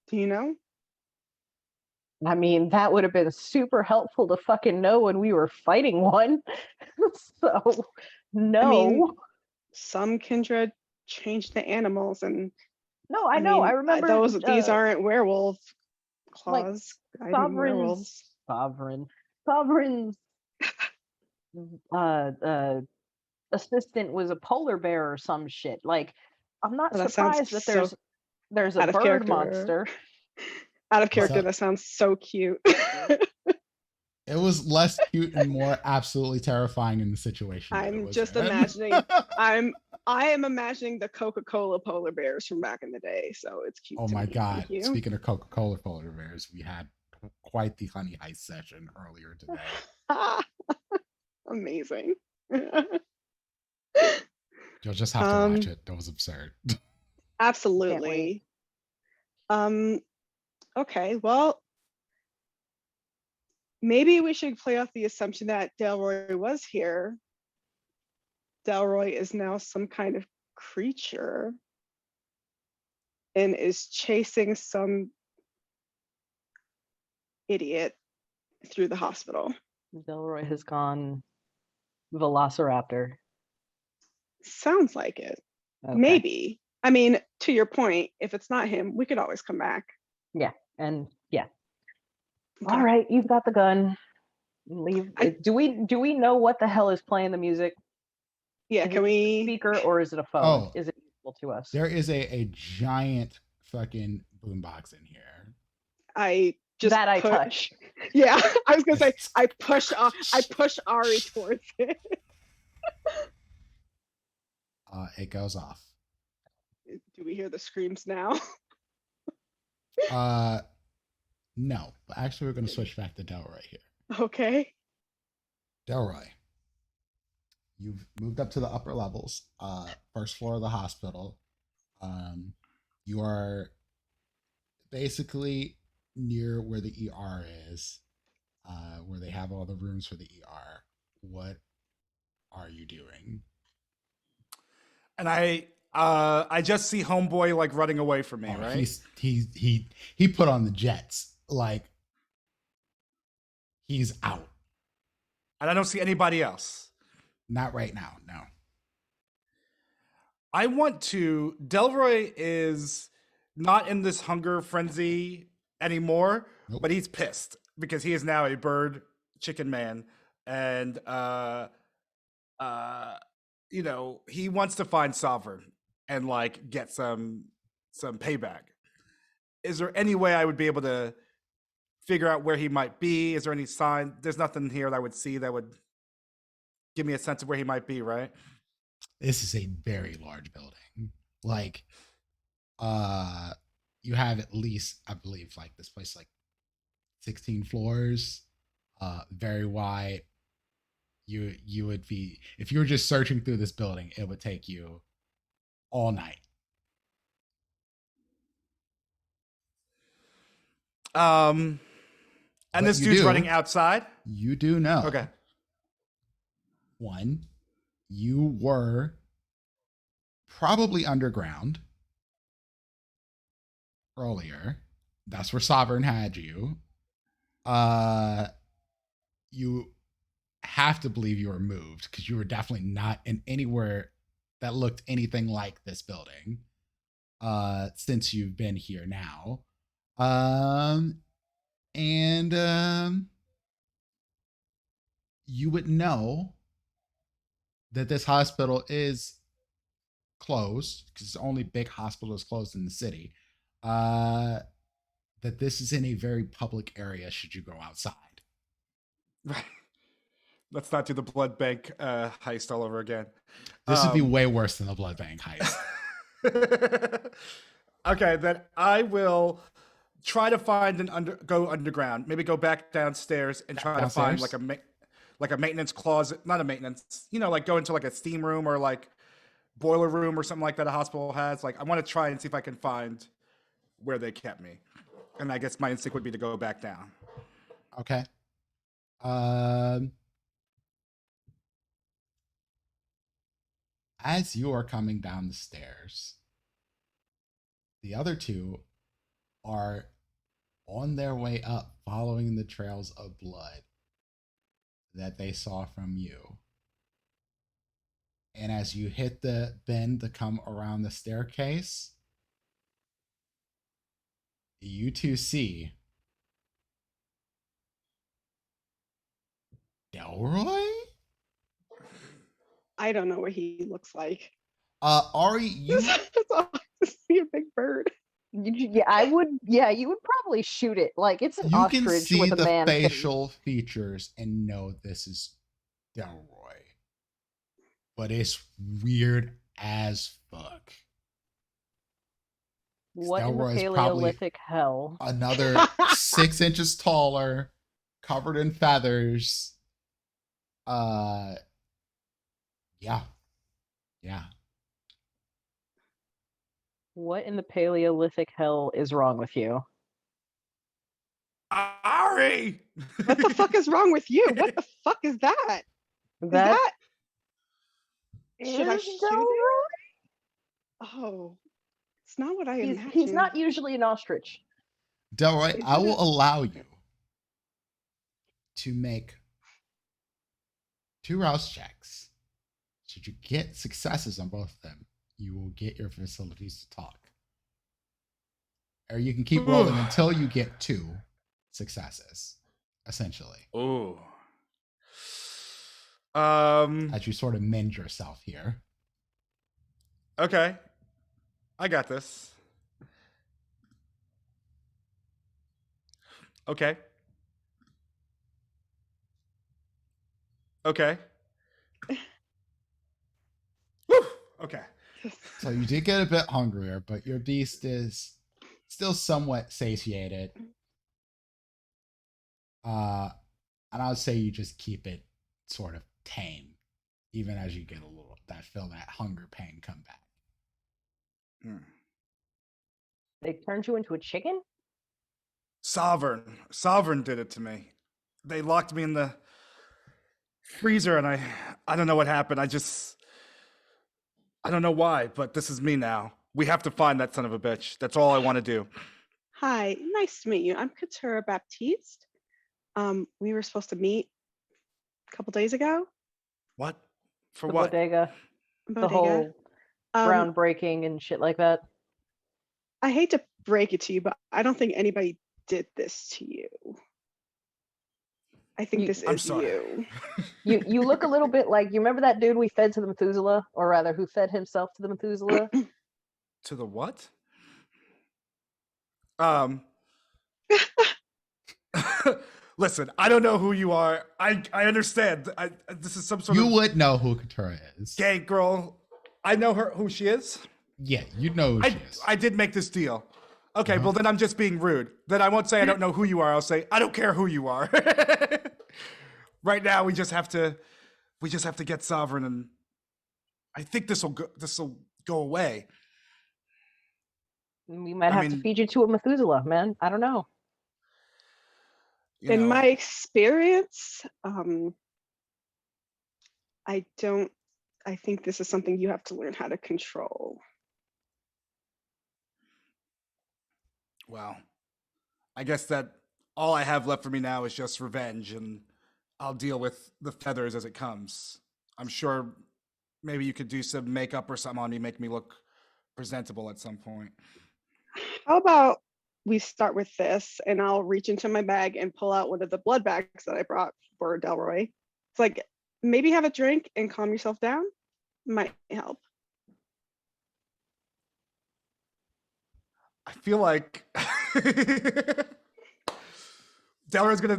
Do you know? I mean, that would have been super helpful to fucking know when we were fighting one. So, no. I mean, some kindred change to animals, and no, I know. I remember these aren't werewolf claws. Like Sovereign's assistant was a polar bear or some shit. Like, I'm not surprised that there's a bird monster. Out of character, that sounds so cute. It was less cute and more absolutely terrifying in the situation. I'm just imagining. I am imagining the Coca-Cola polar bears from back in the day, so it's cute. Oh my god! Speaking of Coca-Cola polar bears, we had quite the honey heist session earlier today. Amazing. You'll just have to watch it. That was absurd. Absolutely. Okay, well, maybe we should play off the assumption that Delroy was here. Delroy is now some kind of creature. and is chasing some idiot through the hospital. Delroy has gone Velociraptor. Sounds like it. Okay. Maybe. I mean, to your point, if it's not him, we could always come back. Yeah, and yeah. Okay. All right, you've got the gun. Leave. Do we know what the hell is playing the music? Yeah, Is can it a we? speaker or is it a phone? Oh. Is it useful to us? There is a giant fucking boombox in here. I just that I touch. Yeah, I was gonna say I push Ari towards it. It goes off. Do we hear the screams now? No, but actually we're gonna switch back to Delroy here. Okay. Delroy, you've moved up to the upper levels, first floor of the hospital. You are basically near where the ER is, where they have all the rooms for the ER. What are you doing? And I just see homeboy like running away from me, right? He put on the jets, like he's out. And I don't see anybody else. Not right now, no. I want to. Delroy is not in this hunger frenzy anymore, Nope. but he's pissed because he is now a bird chicken man, and you know, he wants to find Sovereign and like get some payback. Is there any way I would be able to figure out where he might be? Is there any sign? There's nothing here that I would see that would give me a sense of where he might be, right? This is a very large building. Like, you have at least, I believe, like this place, like 16 floors, very wide. You would be, if you were just searching through this building, it would take you all night. And But this you dude's do- running outside. You do know. Okay. One, you were probably underground earlier. That's where Sovereign had you. You have to believe you were moved because you were definitely not in anywhere that looked anything like this building since you've been here now. You would know that this hospital is closed because the only big hospital is closed in the city. That this is in a very public area should you go outside. Right. Let's not do the blood bank heist all over again. This would be way worse than the blood bank heist. Okay, then I will try to find go underground. Maybe go back downstairs and try to find like a maintenance closet, not a maintenance, you know, like go into like a steam room or like boiler room or something like that a hospital has. Like I want to try and see if I can find where they kept me. And I guess my instinct would be to go back down. Okay. As you are coming down the stairs, the other two are on their way up, following the trails of blood that they saw from you. And as you hit the bend to come around the staircase, you two see Delroy? I don't know what he looks like. Ari, you Just see a big bird. Yeah, I would. Yeah, you would probably shoot it. Like it's an you ostrich can see with a the man. facial features and know this is Delroy. But it's weird as fuck. What in the Delroy's Paleolithic hell? Another 6 inches taller, covered in feathers. Yeah. What in the Paleolithic hell is wrong with you? Ari! What the fuck is wrong with you? What the fuck is that? Is that? Should I is shoot Delroy? it? Oh, It's not what I imagined. He's not usually an ostrich. Delroy, Is I it will a- allow you to make 2 rouse checks. Should you get successes on both of them, you will get your facilities to talk. Or you can keep rolling until you get 2 successes, essentially. Ooh. As you sort of mend yourself here. Okay. I got this. Okay. Okay. Whew. Okay. So you did get a bit hungrier, but your beast is still somewhat satiated. And I would say you just keep it sort of tame, even as you get a little that hunger pain come back. They turned you into a chicken? Sovereign did it to me. They locked me in the freezer, and I don't know what happened. I don't know why, but this is me now. We have to find that son of a bitch. That's all I want to do. Hi, nice to meet you. I'm Katura Baptiste. We were supposed to meet a couple days ago. What? For The what? bodega, the Bodega. whole Um, groundbreaking and shit like that. I hate to break it to you, but I don't think anybody did this to you. I think You- this I'm is sorry. you. You look a little bit like, you remember that dude we fed to the Methuselah, or rather, who fed himself to the Methuselah? To the what? Listen, I don't know who you are. I understand. This is some sort You of would know who Katura is. gay girl. I know who she is. Yeah, you know who she is. I did make this deal. Okay, well then I'm just being rude. Then I won't say I don't know who you are. I'll say I don't care who you are. Right now we just have to get Sovereign, and I think this will go away. We might I have to mean- feed you to a Methuselah, man. I don't know. You In know, my experience, I think this is something you have to learn how to control. well, I guess that all I have left for me now is just revenge, and I'll deal with the feathers as it comes. I'm sure maybe you could do some makeup or something on me, make me look presentable at some point. How about we start with this, and I'll reach into my bag and pull out one of the blood bags that I brought for Delroy. It's like, maybe have a drink and calm yourself down. Might help. I feel like Delroy's gonna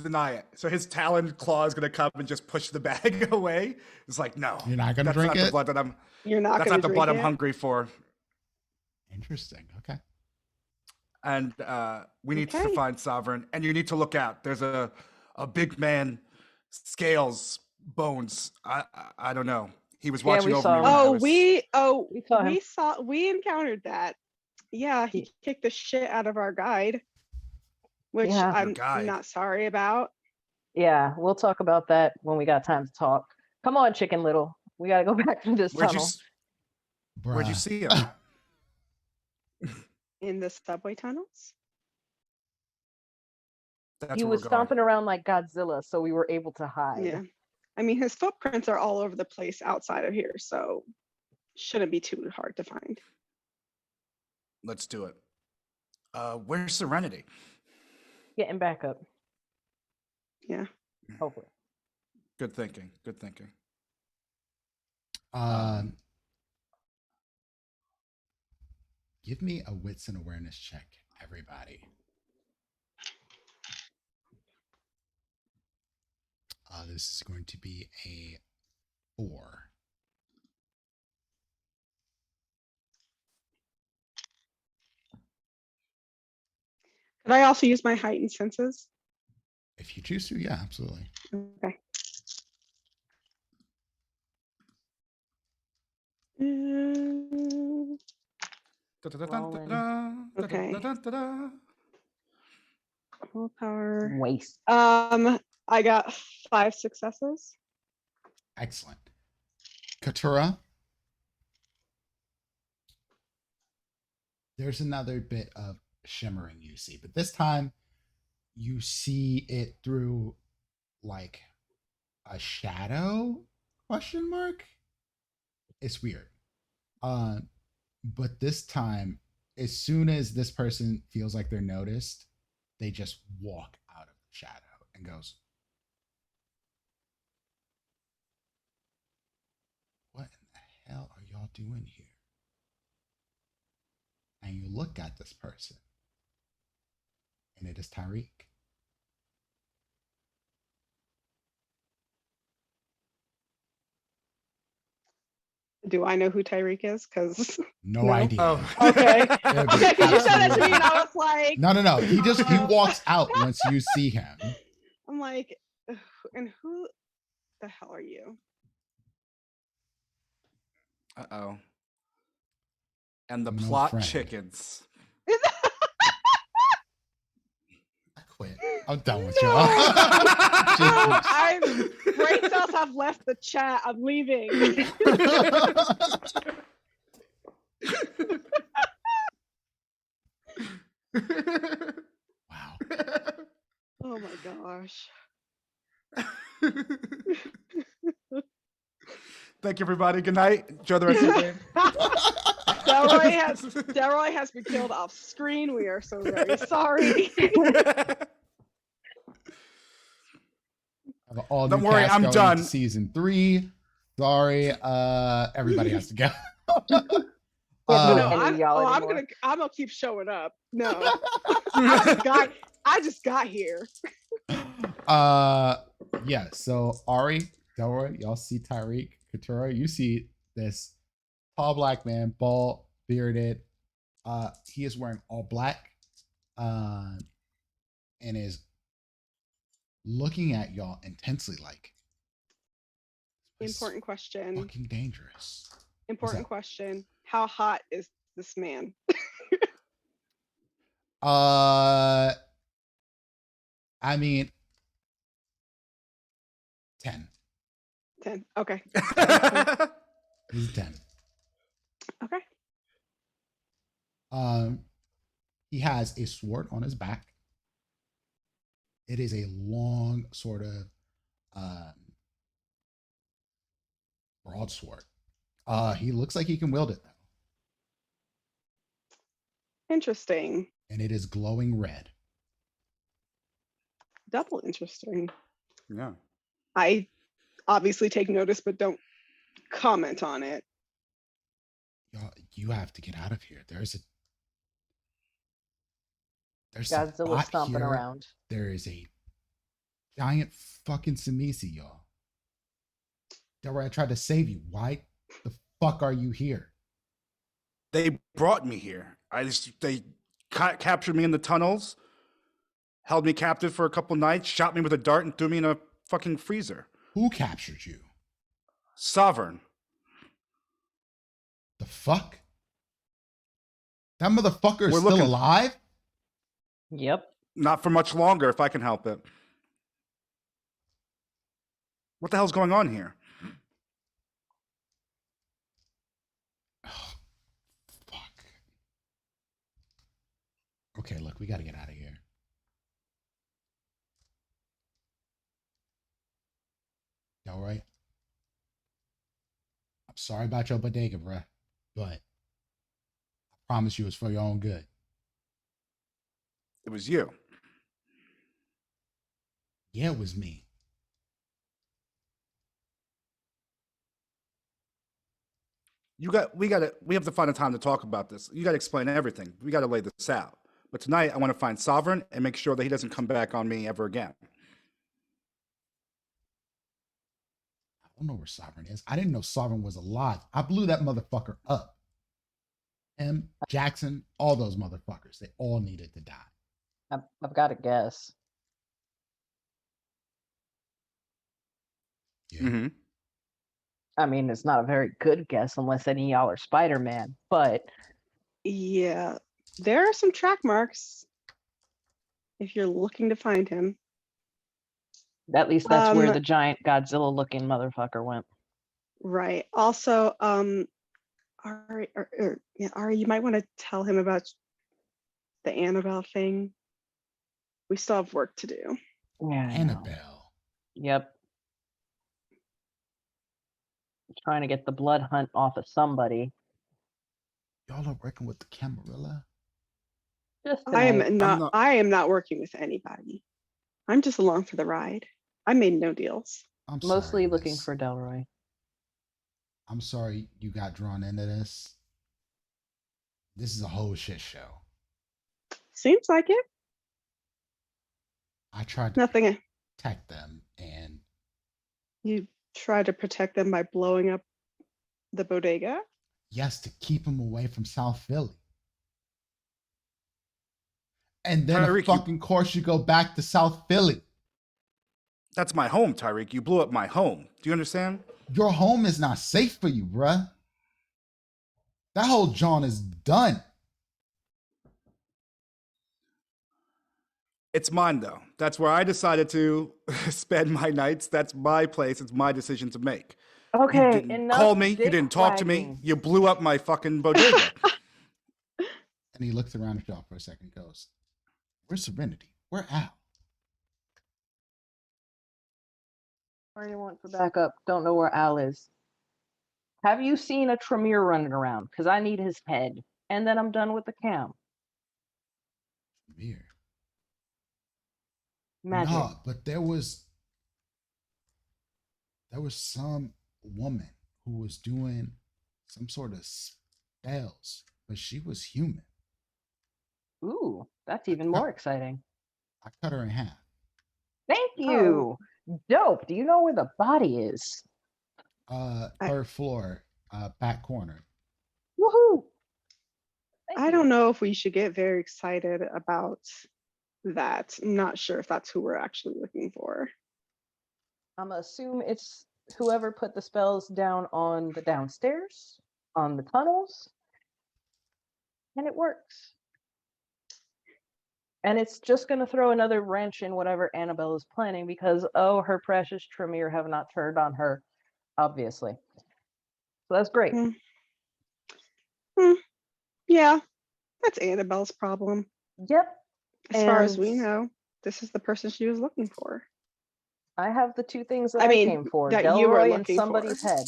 deny it. So his talon claw is gonna come and just push the bag away. It's like, no, You're not gonna that's drink not the it? blood that I'm. You're not That's gonna not the drink blood I'm it? hungry for. Interesting. Okay. And we need to Okay. find Sovereign, and you need to look out. There's a big man, scales, bones. I don't know. He was Yeah, watching we over saw me. him. When I Oh, was, We saw him. we encountered that. Yeah, he kicked the shit out of our guide, which Yeah. Your I'm guide? not sorry about. Yeah, we'll talk about that when we got time to talk. Come on, Chicken Little. We gotta go back to this Where'd you tunnel. where'd you Bruh. see him? In the subway tunnels. That's He where was we're going. stomping around like Godzilla, so we were able to hide. Yeah. I mean, his footprints are all over the place outside of here, so shouldn't be too hard to find. Let's do it. Where's Serenity? Getting back up, Yeah. hopefully. Good thinking. Good thinking. Give me a wits and awareness check, everybody. This is going to be a 4. Could I also use my heightened senses? If you choose to, yeah, absolutely. Okay. Mm, Okay. Willpower. Waste. I got 5 successes. Excellent. Katura, there's another bit of shimmering you see, but this time you see it through like a shadow question mark. It's weird. But this time, as soon as this person feels like they're noticed, they just walk out of the shadow and goes, "What in the hell are y'all doing here?" And you look at this person, and it is Tyreek. Do I know who Tyreek is? Because No No. idea. Oh. okay, Yeah, but okay, because you said that to me, and absolutely. I was like, No. He walks out once you see him. I'm like, "Ugh, and who the hell are you? Uh-oh. And the I'm an old plot friend. chickens. I quit. I'm done with No. y'all. Brain cells have left the chat. I'm leaving. Wow. Oh my gosh. Thank you, everybody. Good night. Enjoy the rest of the game. Delroy has been killed off screen. We are so very sorry. Have an all Don't new worry, cast I'm going done. into season 3. Sorry, everybody has to go. Yeah, Uh, no, any of y'all I'm anymore. gonna keep showing up. No, I just got here. Yeah. So Ari, Delroy, y'all see Tyreek, Katura. You see this tall black man, bald, bearded. He is wearing all black, and is looking at y'all intensely, like this is Important question. fucking dangerous. Important that? question. How hot is this man? I mean, 10. 10. Okay. He's 10. Okay. He has a sword on his back. It is a long sort of broadsword. He looks like he can wield it though, Interesting. and it is glowing red. Double interesting. Yeah. I obviously take notice, but don't comment on it. Y'all, you have to get out of here. There's some Godzilla bot stomping here. around. There is a giant fucking Samisi, y'all. Delroy, I tried to save you. Why the fuck are you here? They brought me here. They captured me in the tunnels, held me captive for a couple nights, shot me with a dart, and threw me in a fucking freezer. Who captured you? Sovereign. The fuck? That motherfucker is We're still looking- alive? Yep. Not for much longer, if I can help it. What the hell's going on here? Oh, fuck. Okay, look, we gotta get out of here. Y'all right? I'm sorry about your bodega, bruh, but I promise you it's for your own good. It was you. Yeah, it was me. We have to find a time to talk about this. You gotta explain everything. We gotta lay this out. But tonight I want to find Sovereign and make sure that he doesn't come back on me ever again. I don't know where Sovereign is. I didn't know Sovereign was alive. I blew that motherfucker up. M, Jackson, all those motherfuckers. They all needed to die. I've got a guess. Yeah. Mm-hmm. I mean, it's not a very good guess unless any of y'all are Spider-Man, but Yeah, there are some track marks if you're looking to find him. at least that's where Um, the giant Godzilla-looking motherfucker went. Right. Also, Ari, yeah, Ari, you might want to tell him about the Annabelle thing. We still have work to do. Yeah. I know. Annabelle. Yep. Trying to get the blood hunt off of somebody. Y'all are working with the Camarilla? Just I tonight. am not. I am not working with anybody. I'm just along for the ride. I made no deals. I'm Mostly sorry, looking miss. for Delroy. I'm sorry you got drawn into this. This is a whole shit show. Seems like it. I tried to Nothing. protect them, and You try to protect them by blowing up the bodega. yes, to keep them away from South Philly. And then, of Tyreek, fucking course, you go back to South Philly. That's my home, Tyreek. You blew up my home. Do you understand? Your home is not safe for you, bruh. That whole John is done. It's mine, though. That's where I decided to spend my nights. That's my place. It's my decision to make. You Okay, didn't enough call me. You dick didn't talk to me. wagging. You blew up my fucking bodega. And he looks around at y'all for a second and goes, "Where's Serenity? Where Al?" Where do you want for backup? Don't know where Al is. Have you seen a Tremere running around? Because I need his head. And then I'm done with the cam. Weird. Magic. No, but there was some woman who was doing some sort of spells, but she was human. Ooh, that's even more exciting. I cut her in half. Thank you. Dope. Do you know where the body is? Third floor, back corner. Woohoo. I don't know if we should get very excited about that. I'm not sure if that's who we're actually looking for. I'm gonna assume it's whoever put the spells down on the downstairs, on the tunnels, and it works. And it's just gonna throw another wrench in whatever Annabelle is planning because her precious Tremere have not turned on her, obviously. So that's great. Yeah, that's Annabelle's problem. Yep. As far as we And know, this is the person she was looking for. I have the two things that I I mean, came for: that you were Delroy and looking somebody's for. head.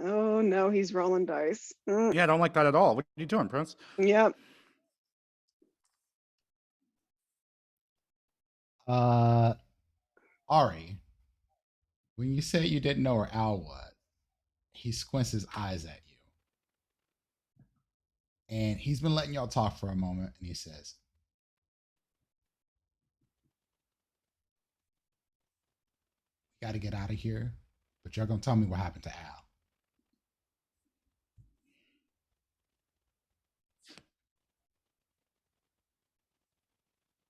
Oh no, he's rolling dice. Yeah, I don't like that at all. What are you doing, Prince? Yep. Ari, when you said you didn't know where Al was, he squints his eyes at you. And he's been letting y'all talk for a moment, and he says, "We got to get out of here, but you're going to tell me what happened to Al."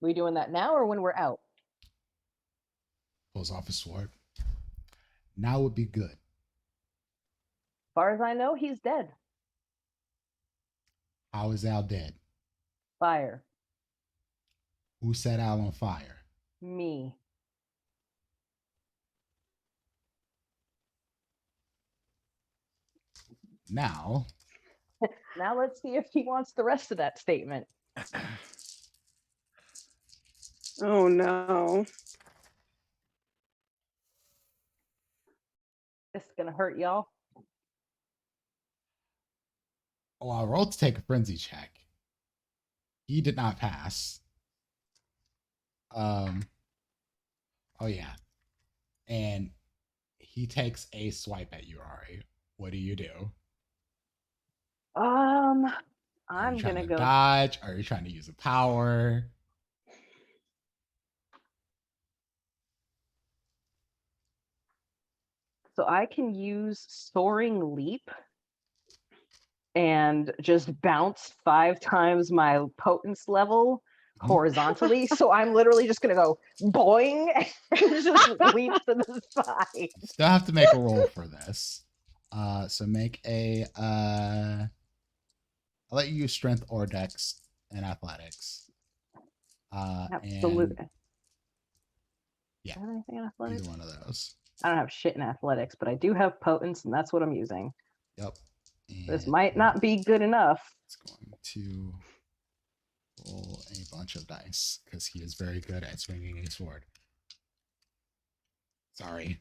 We doing that now or when we're out? Pulls off his sword. Now would be good. As far as I know, he's dead. How is Al dead? Fire. Who set Al on fire? Me. Now, Now let's see if he wants the rest of that statement. Oh no. This is gonna hurt y'all. I rolled to take a frenzy check. He did not pass. Oh yeah. And he takes a swipe at you, Ari. What do you do? I'm Are you trying gonna to go dodge? Are you trying to use a power? so I can use Soaring Leap and just bounce 5 times my potence level horizontally. So I'm literally just gonna go boing and just leap to the side. Still have to make a roll for this. So make a I'll let you use strength or dex and athletics. Absolutely. And yeah, Do I have anything in athletics? either one of those. I don't have shit in athletics, but I do have potence, and that's what I'm using. Yep. This And might not be good enough. it's going to roll a bunch of dice because he is very good at swinging a sword. Sorry.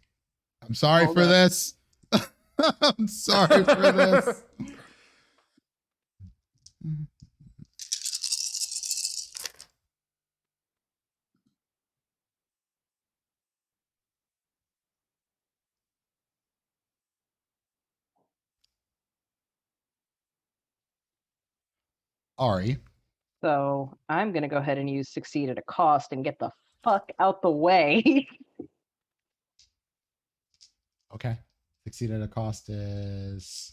I'm sorry Hold for up. this. I'm sorry for this. Ari. So I'm gonna go ahead and use succeed at a cost and get the fuck out the way. Okay. Succeed at a cost is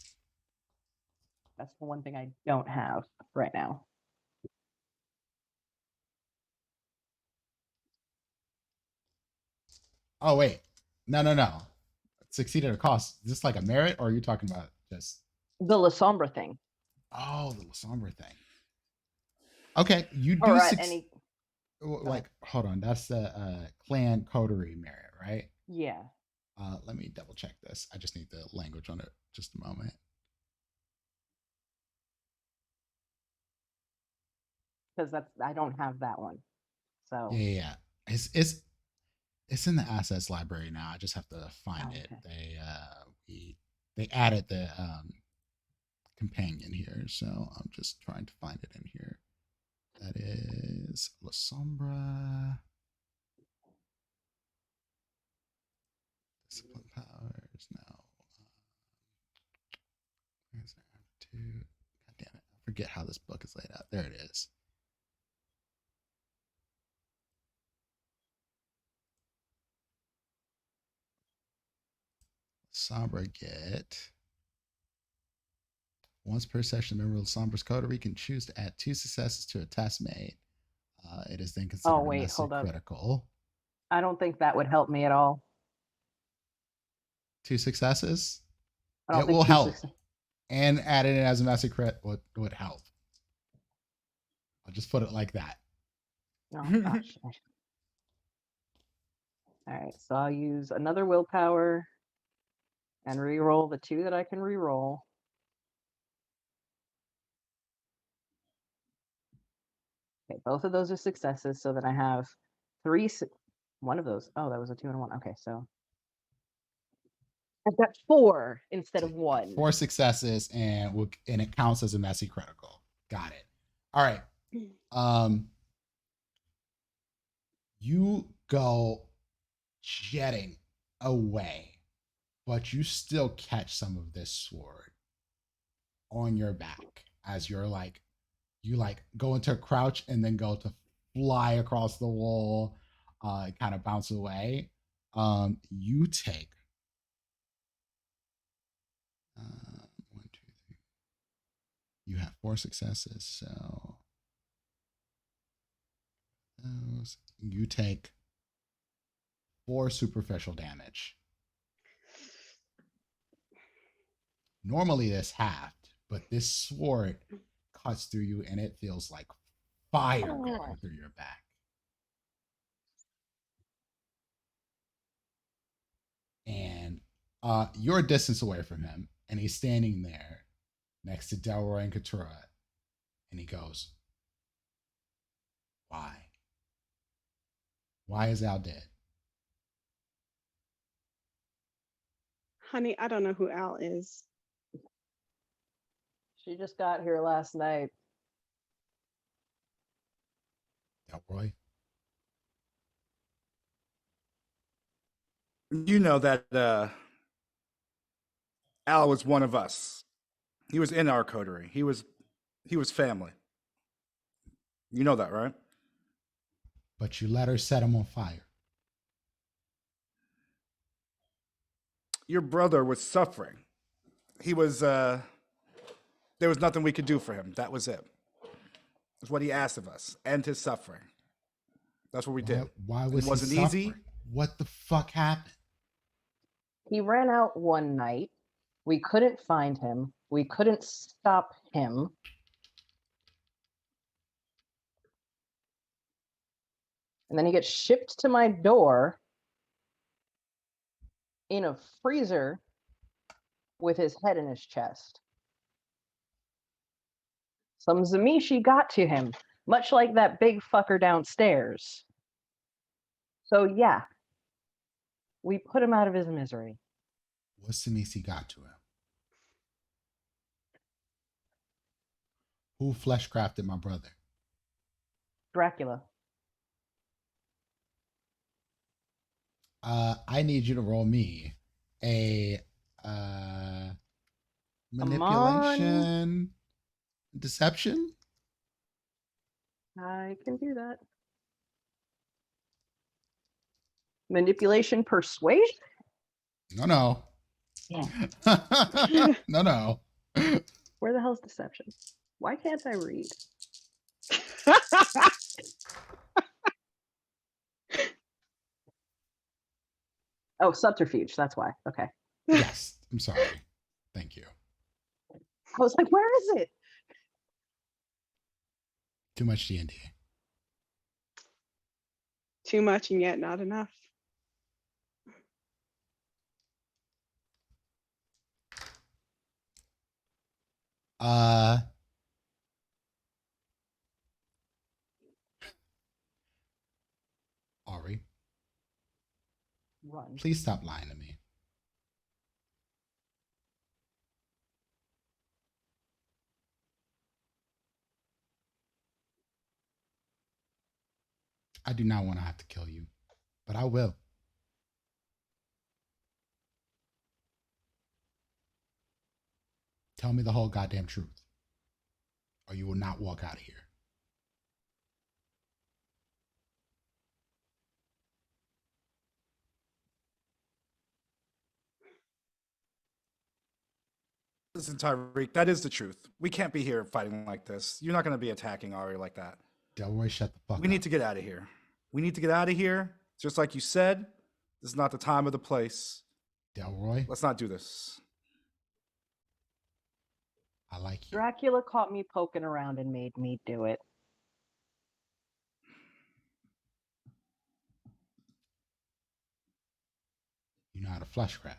That's the one thing I don't have right now. oh wait. No. Succeed at a cost. Is this like a merit or are you talking about just The La Sombra thing. oh the Somber thing? Okay, you do Or at any like hold on, that's the clan coterie merit, right? yeah. Let me double check this. I just need the language on it just a moment. Because I don't have that one. So Yeah. It's in the assets library now. I just have to find it. Okay. They added the companion here, so I'm just trying to find it in here. That is La Sombra. Discipline powers. No. Where's that? Two. God damn it. I forget how this book is laid out. There it is. Sombra get once per session, a member of the Sombra's coterie can choose to add 2 successes to a test made. It is then considered a wait, messy hold up. critical. I don't think that would help me at all. 2 successes? I don't It think will two help. success- And adding it as a messy crit would help. I'll just put it like that. Oh gosh. All right, so I'll use another willpower and re-roll the 2 that I can re-roll. Okay, both of those are successes, so then I have 3. One of those. Oh, that was a 2 and a 1. Okay, so I've got 4 instead So of you got 1. 4 successes and it counts as a messy critical. Got it. All right. You go jetting away, but you still catch some of this sword on your back as you go into a crouch and then go to fly across the wall, kind of bounce away. You take 1, 2, 3. You have 4 successes, so those you take 4 superficial damage. Normally this halved, but this sword cuts through you and it feels like fire going through your back. And you're a distance away from him, and he's standing there next to Delroy and Katura, and he goes, "Why? Why is Al dead?" Honey, I don't know who Al is. She just got here last night. Delroy, You know that Al was one of us. He was in our coterie. He was family. You know that, right? but you let her set him on fire. Your brother was suffering. He was there was nothing we could do for him. That was it. That's what he asked of us. End his suffering. That's what we did. Why was It wasn't he easy. suffering? What the fuck happened? He ran out one night. We couldn't find him. We couldn't stop him. And then he gets shipped to my door in a freezer with his head in his chest. Some Zamishi got to him, much like that big fucker downstairs. So yeah, we put him out of his misery. What Sinisi got to him? Who flesh crafted my brother? Dracula. I need you to roll me a manipulation, deception. I can do that. Manipulation, persuasion? No. Yeah. No. Where the hell's deception? Why can't I read? Oh, subterfuge. That's why. Okay. Yes. I'm sorry. Thank you. I was like, where is it? Too much D&D. Too much and yet not enough. Ari, Run. please stop lying to me. I do not want to have to kill you, but I will. Tell me the whole goddamn truth, or you will not walk out of here. Listen, Tyreek, that is the truth. We can't be here fighting like this. You're not going to be attacking Ari like that. Delroy, shut the fuck up. We need to get out of here. We need to get out of here. Just like you said, this is not the time or the place. Delroy, Let's not do this. I like you. Dracula caught me poking around and made me do it. You know how to fleshcraft.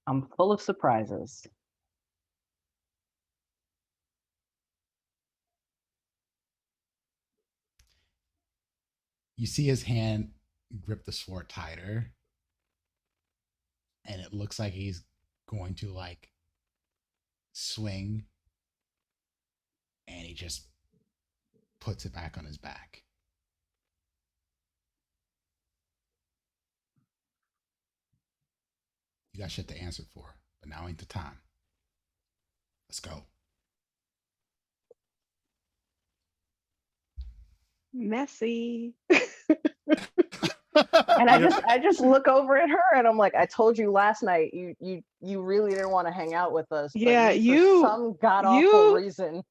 I'm full of surprises. You see his hand grip the sword tighter, and it looks like he's going to like swing, and he just puts it back on his back. You got shit to answer for, but now ain't the time. Let's go. Messy. And I just look over at her and I'm like, I told you last night you really didn't want to hang out with us. But Yeah, for some god awful reason.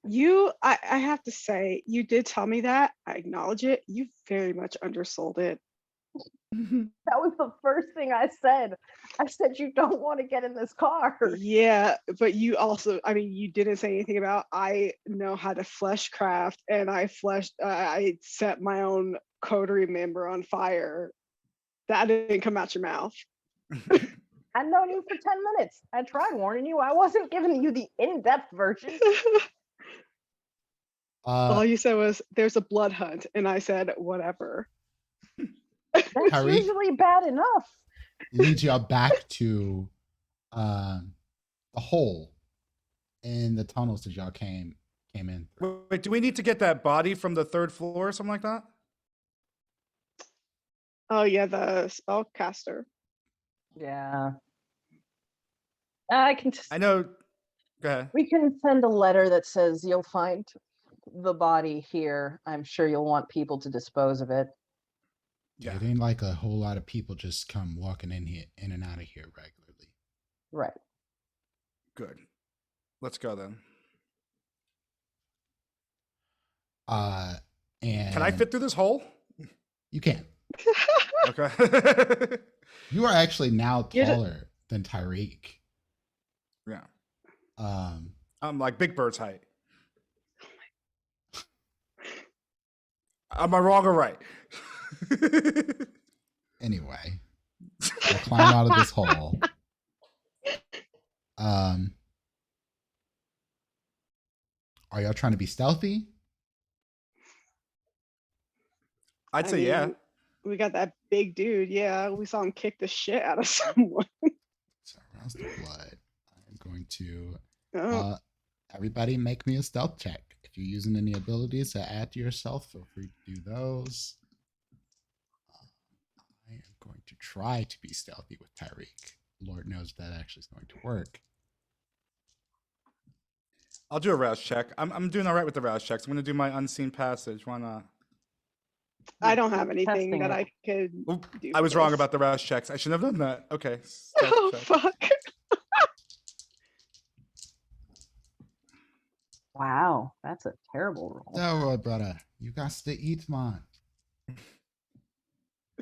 I have to say, you did tell me that. I acknowledge it. You very much undersold it. That was the first thing I said. I said you don't want to get in this car. Yeah, but you also, I mean, you didn't say anything about I know how to flesh craft, and I set my own coterie member on fire. That didn't come out your mouth. I'd known you for 10 minutes. I tried warning you. I wasn't giving you the in-depth version. All you said was there's a blood hunt, and I said whatever. That's Tyreek? usually bad enough. Leads y'all back to the hole in the tunnels that y'all came in through. Wait, do we need to get that body from the third floor or something like that? Oh yeah, the spellcaster. Yeah. I can. I know. Go ahead. We can send a letter that says you'll find the body here. I'm sure you'll want people to dispose of it. Yeah, it ain't like a whole lot of people just come walking in and out of here regularly. Right. Good. Let's go then. And Can I fit through this hole? You can. Okay. You are actually now taller than Tyreek. Yeah. Um, I'm like Big Bird's height. Am I wrong or right? Anyway, We'll climb out of this hole. Are y'all trying to be stealthy? I'd I say yeah. mean, we got that big dude. Yeah, we saw him kick the shit out of someone. So arouse the blood. I'm going to Oh, everybody make me a stealth check. If you're using any abilities to add to yourself, feel free to do those. I am going to try to be stealthy with Tyreek. Lord knows that actually is going to work. I'll do a rouse check. I'm doing all right with the rouse checks. I'm gonna do my unseen passage. Why not? I don't have anything Testing that it. I could Oop, do. I for was wrong this. about the rouse checks. I shouldn't have done that. Okay. Stealth Oh check. fuck! Wow, that's a terrible roll. Delroy, brother, you got to eat, man.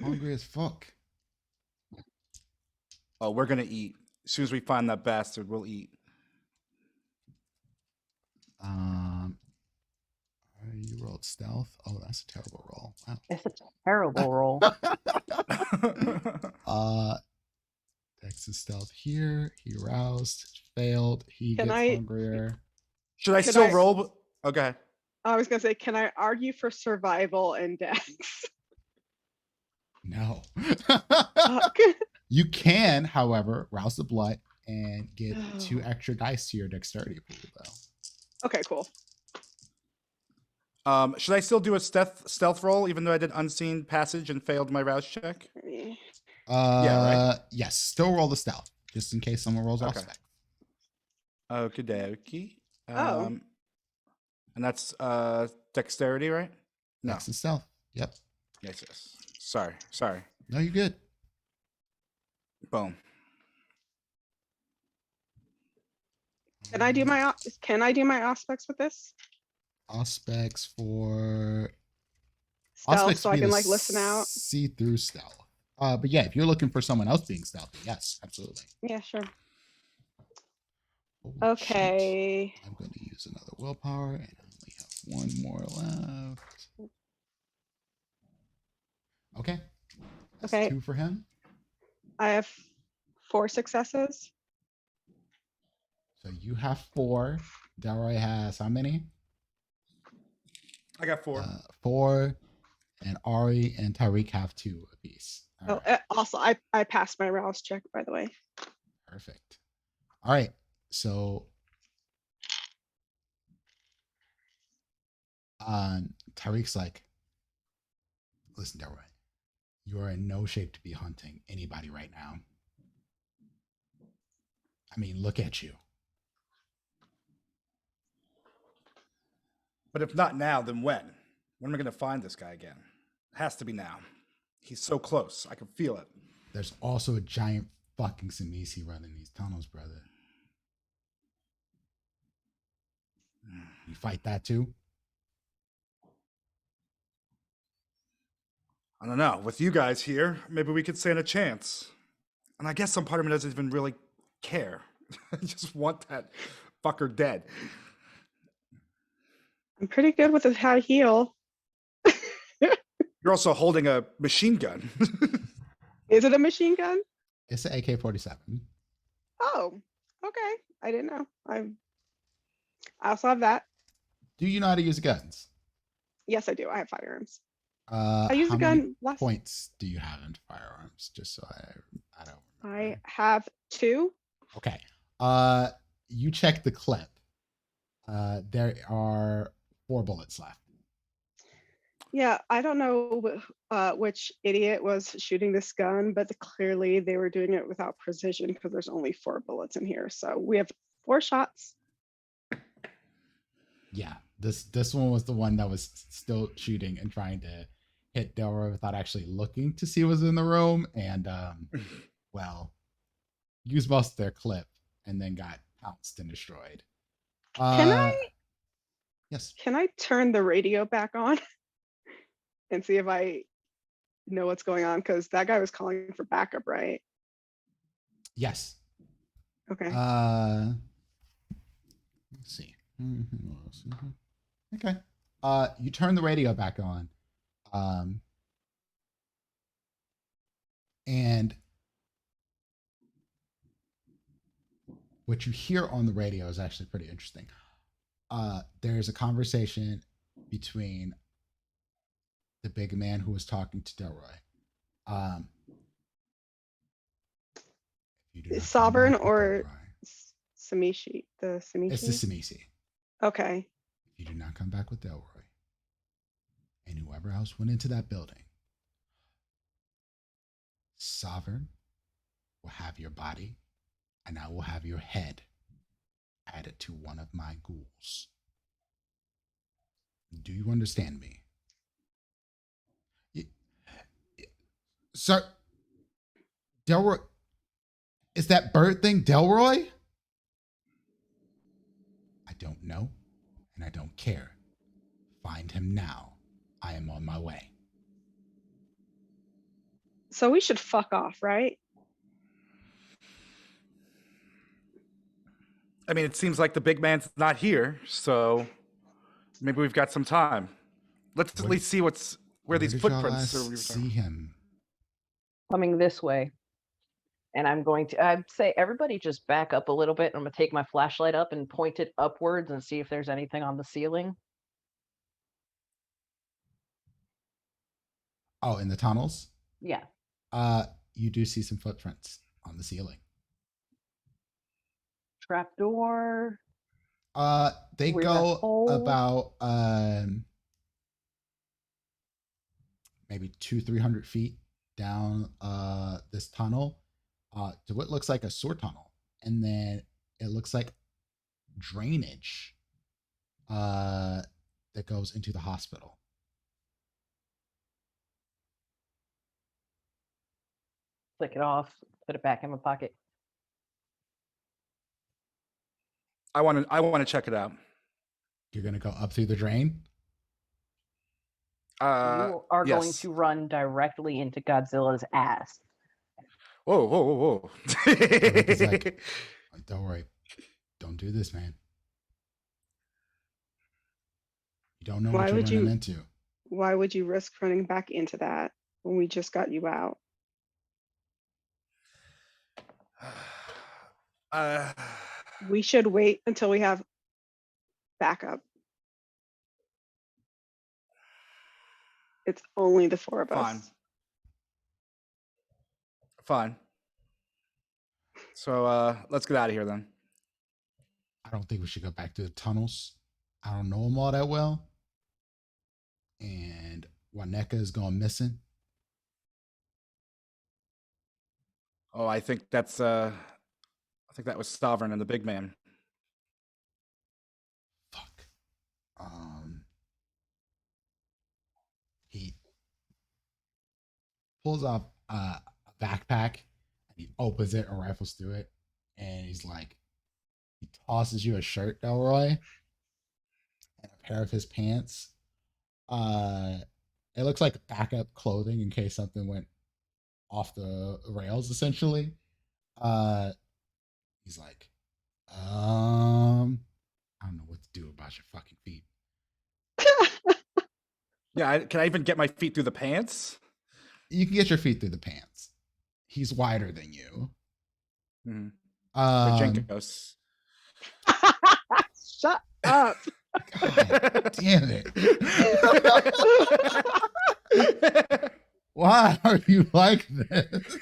Hungry as fuck. Oh, we're gonna eat. As soon as we find that bastard, we'll eat. You rolled stealth. Oh, that's a terrible roll. Wow. It's a terrible roll. Dex is stealth here. He roused, failed. He Can gets I- hungrier. Should I Could still I- roll? Okay. I was gonna say, can I argue for survival and death? No. Fuck. You can, however, rouse the blood and get 2 extra dice to your dexterity pool, though. Okay, cool. Should I still do a stealth roll, even though I did unseen passage and failed my rouse check? right? Yes. Still roll the stealth, just in case someone rolls off Okay. spec. Okie dokie. Oh. And that's dexterity, right? No. Dex and stealth. Yep. Yes, yes. Sorry. No, you're good. Boom. Can I do my aspects with this? Auspex for Stealth, Auspex so I be can the like listen out. See through stealth. But yeah, if you're looking for someone else being stealthy, yes, absolutely. Yeah, sure. Holy Okay. shit. I'm going to use another willpower, and I only have 1 more left. Okay. That's Okay. 2 for him. I have 4 successes. So you have 4. Delroy has how many? I got 4. 4. And Ari and Tyreek have 2 apiece. All right. Also, I passed my rouse check, by the way. Perfect. All right. So Tyreek's like, listen, Delroy, you are in no shape to be hunting anybody right now. I mean, look at you. But if not now, then when? When am I going to find this guy again? It has to be now. He's so close. I can feel it. There's also a giant fucking Samisi running these tunnels, brother. You fight that too? I don't know. With you guys here, maybe we could stand a chance. And I guess some part of me doesn't even really care. I just want that fucker dead. I'm pretty good with a high heel. You're also holding a machine gun. Is it a machine gun? It's an AK-47. Oh, okay. I didn't know. I also have that. Do you know how to use guns? Yes, I do. I have firearms. I used a gun last- points do you have in firearms? Just so I don't remember. I have 2. Okay. You check the clip. There are 4 bullets left. Yeah, I don't know which idiot was shooting this gun, but clearly they were doing it without precision because there's only 4 bullets in here. So we have 4 shots. Yeah, this one was the one that was still shooting and trying to hit Delroy without actually looking to see what was in the room, and well, used most of their clip and then got pounced and destroyed. Can I? Yes. Can I turn the radio back on and see if I know what's going on? Because that guy was calling for backup, right? Yes. Okay. Let's see. Okay. You turn the radio back on. And what you hear on the radio is actually pretty interesting. There's a conversation between the big man who was talking to Delroy. If you do not come Sovereign back with or Delroy, Samishi? The Samishi? it's the Samisi. Okay. If you do not come back with Delroy, and whoever else went into that building, Sovereign will have your body, and I will have your head added to one of my ghouls. Do you understand me? Sir, Delroy, is that bird thing Delroy? I don't know, and I don't care. Find him now. I am on my way. So we should fuck off, right? I mean, it seems like the big man's not here, so maybe we've got some time. Let's at least see where these did y'all footprints last are. see him? Coming this way. And I'd say everybody just back up a little bit. I'm going to take my flashlight up and point it upwards and see if there's anything on the ceiling. Oh, in the tunnels? Yeah. You do see some footprints on the ceiling. Trapdoor. They Where's that go hole? about maybe 200-300 feet down this tunnel to what looks like a sewer tunnel, and then it looks like drainage that goes into the hospital. Flick it off. Put it back in my pocket. I want to check it out. You're gonna go up through the drain. You are going yes. to run directly into Godzilla's ass. Whoa, whoa, whoa, whoa. It's like, don't worry, don't do this, man. You don't know Why what you're would running you- into. Why would you risk running back into that when we just got you out? We should wait until we have backup. It's only the four of Fine. us. Fine. So let's get out of here then. I don't think we should go back to the tunnels. I don't know them all that well. And Waneka is going missing. Oh, I think that was Sovereign and the big man. Fuck. He pulls off a backpack and he opens it and rifles through it. And he's like, he tosses you a shirt, Delroy, and a pair of his pants. It looks like backup clothing in case something went off the rails, essentially. He's like, I don't know what to do about your fucking feet. Yeah, can I even get my feet through the pants? You can get your feet through the pants. He's wider than you. Mm-hmm. Um, Jenkos. Shut up. God damn it. Why are you like this?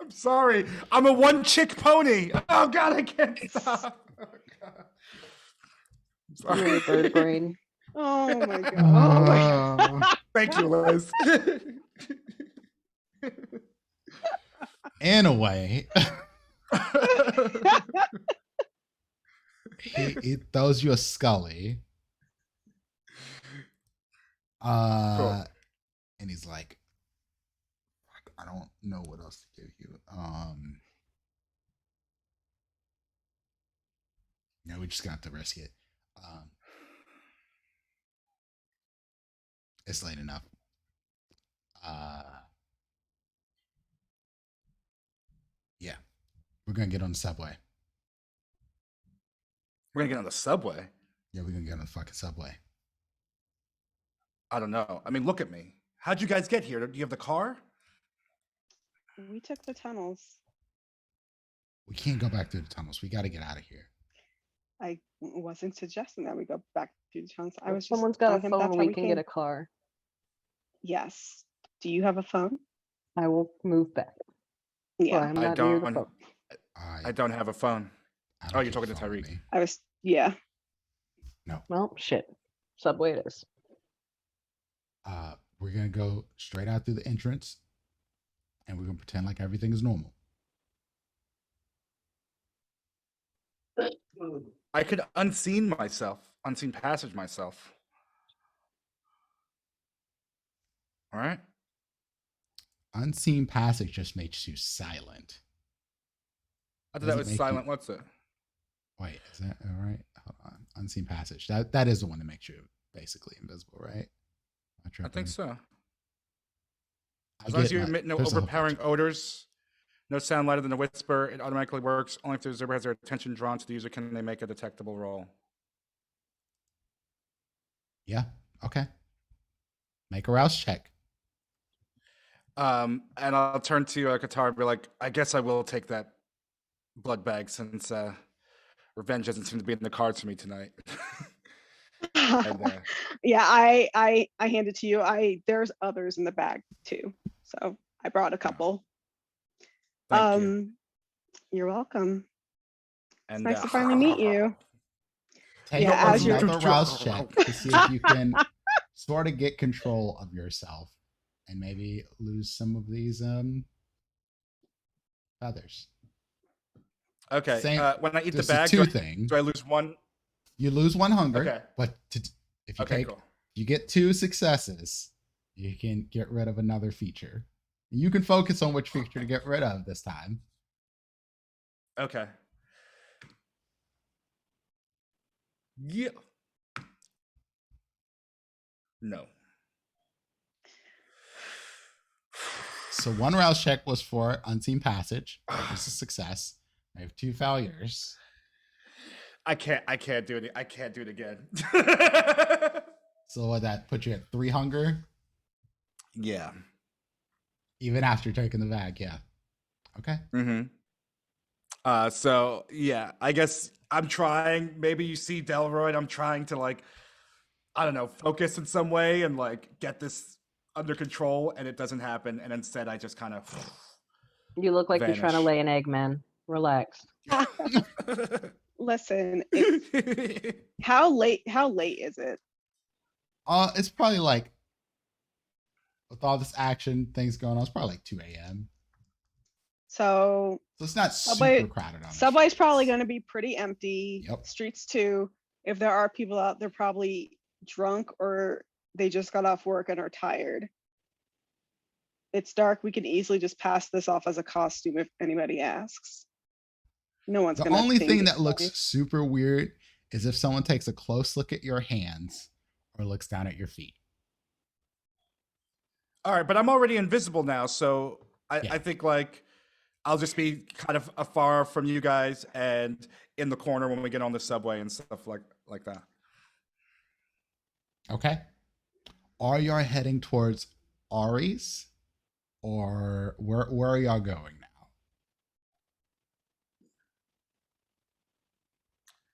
I'm sorry. I'm a one-chick pony. Oh God, I can't stop. Oh, God. I'm Really sorry. bird brain. Oh my god. Oh my god. Thank you, Liz. In a way, he throws you a scully. Cool. And he's like, "Fuck, I don't know what else to give you. No, we just got to risk it. It's late enough. Yeah, we're gonna get on the subway. We're gonna get on the subway. Yeah, we're gonna get on the fucking subway. I don't know. I mean, look at me. How'd you guys get here? Do you have the car? We took the tunnels. We can't go back through the tunnels. We got to get out of here. I wasn't suggesting that we go back to the chunks. I If was just someone's got a telling him that's phone, how we we can get came. a car. Yes. Do you have a phone? I will move back. But Yeah. I'm I not near the don't. phone. I don't have a phone. I Oh, don't you're keep a talking to phone with Tyreek. me. I was. Yeah. Well, shit. Subway it is. We're gonna go straight out through the entrance, and we're gonna pretend like everything is normal. I could unseen passage myself. All right. Unseen passage just makes you silent. I thought Does that it was make silent. you- What's it? Wait, is that all right? Hold on. Unseen passage. That is the one that makes you basically invisible, right? I think so. I As long as get you emit no there's a whole bunch overpowering of- odors, no sound louder than a whisper, it automatically works. Only if the observer has their attention drawn to the user can they make a detectable roll. Yeah. Okay. Make a rouse check. And I'll turn to Qatar and be like, I guess I will take that blood bag since revenge doesn't seem to be in the cards for me tonight. And, Yeah, I hand it to you. There's others in the bag too. So I brought a couple. thank you. You're welcome. And nice to finally meet you. Take Yeah, as you're- another rouse check to see if you can sort of get control of yourself and maybe lose some of these feathers. Okay. Same- When I eat the This is bag, two things. do I lose one? You lose one hunger, Okay. but if you Okay, take cool. you get 2 successes, you can get rid of another feature. You can focus on which feature to get rid of this time. Okay. Yeah. No. So one rouse check was for unseen passage, which is a success. I have 2 failures. I can't do it. I can't do it again. So would that put you at 3 hunger, Yeah. even after taking the bag? Yeah. Okay. Mm-hmm. So yeah, I guess I'm trying. Maybe you see Delroy. I'm trying to like, I don't know, focus in some way and like get this under control, and it doesn't happen. And instead, I just kind of You look like you're trying to vanish. lay an egg, man. Relax. Listen, how late is it? It's probably like, with all this action, things going on, it's probably like 2 a.m. So So it's not Subway- super crowded on the Subway's streets. probably going to be pretty empty. Yep. Streets too. If there are people out, they're probably drunk or they just got off work and are tired. It's dark. We can easily just pass this off as a costume if anybody asks. No one's The gonna only think thing it's that looks funny. super weird is if someone takes a close look at your hands or looks down at your feet. All right, but I'm already invisible now, so Yeah. I think like I'll just be kind of afar from you guys and in the corner when we get on the subway and stuff like that. Okay. Are y'all heading towards Ari's, or where are y'all going now?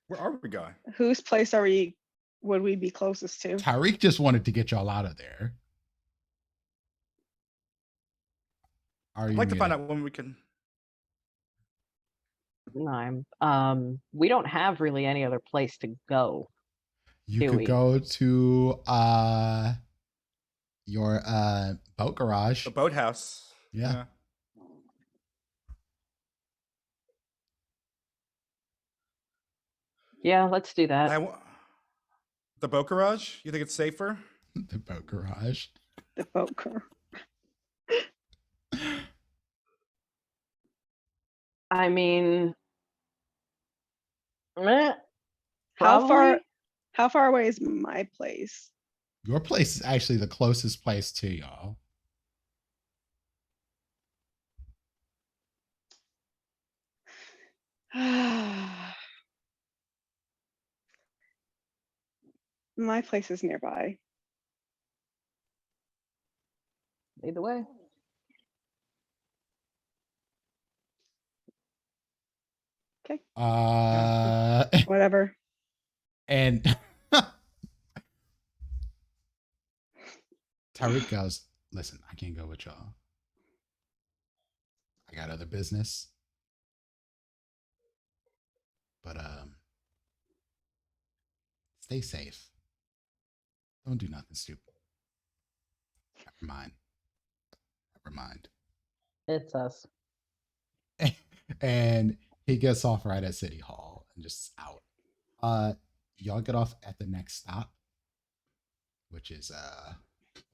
Where are we going? Whose place would we be closest to? Tyreek just wanted to get y'all out of there. I'd like to find out when we can. No, we don't have really any other place to go. You do could we? go to your boat garage. The boathouse. Yeah. Yeah, let's do that. The boat garage? You think it's safer? The boat garage. The boat car. I mean, How probably. far away is my place? Your place is actually the closest place to y'all. My place is nearby. Either way. Okay. And Whatever. Tyreek goes, listen, I can't go with y'all. I got other business. But stay safe. Don't do nothing stupid. Never mind. Never mind. It's us. And he gets off right at City Hall and just out. Y'all get off at the next stop, which is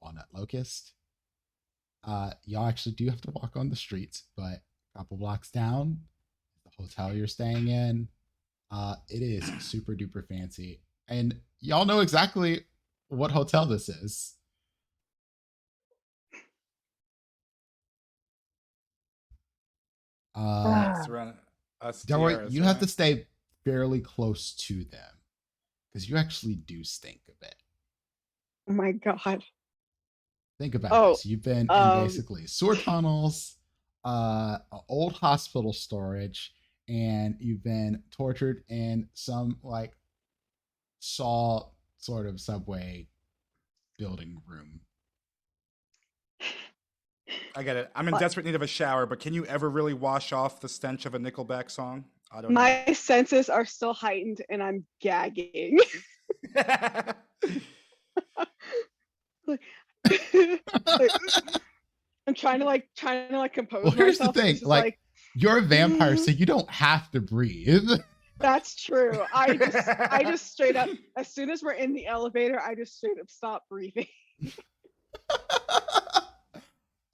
Walnut Locust. Y'all actually do have to walk on the streets, but a couple blocks down, the hotel you're staying in, it is super duper fancy. And y'all know exactly what hotel this is. Delroy, you have to stay fairly close to them because you actually do stink a bit. Oh my god. Think about Oh, this. You've been in basically sewer tunnels, old hospital storage, and you've been tortured in some like Saw sort of subway building room. I get it. I'm in desperate need of a shower, but can you ever really wash off the stench of a Nickelback song? I don't know. My senses are still heightened and I'm gagging. Like, I'm trying to compose Well, here's myself. the thing. Like, you're a vampire, so you don't have to breathe. That's true. I just straight up, as soon as we're in the elevator, I just straight up stop breathing.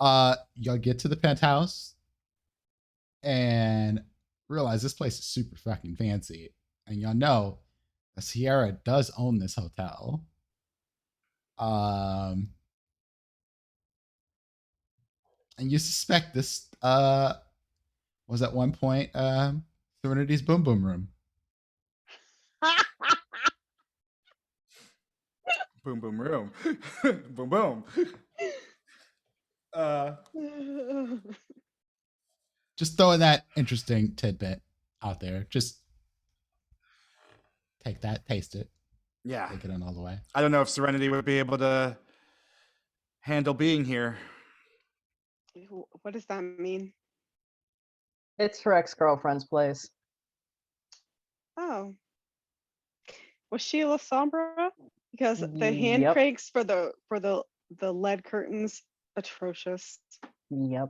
Y'all get to the penthouse and realize this place is super fucking fancy. And y'all know that Sierra does own this hotel. And you suspect this was at one point Serenity's boom boom room. Boom boom room. Boom boom. Just throwing that interesting tidbit out there. Just take that, taste it. Yeah. Take it in all the way. I don't know if Serenity would be able to handle being here. What does that mean? It's her ex-girlfriend's place. Oh. Was she La Sombra? Because the hand Yep. cranks for the lead curtains, atrocious. Yep.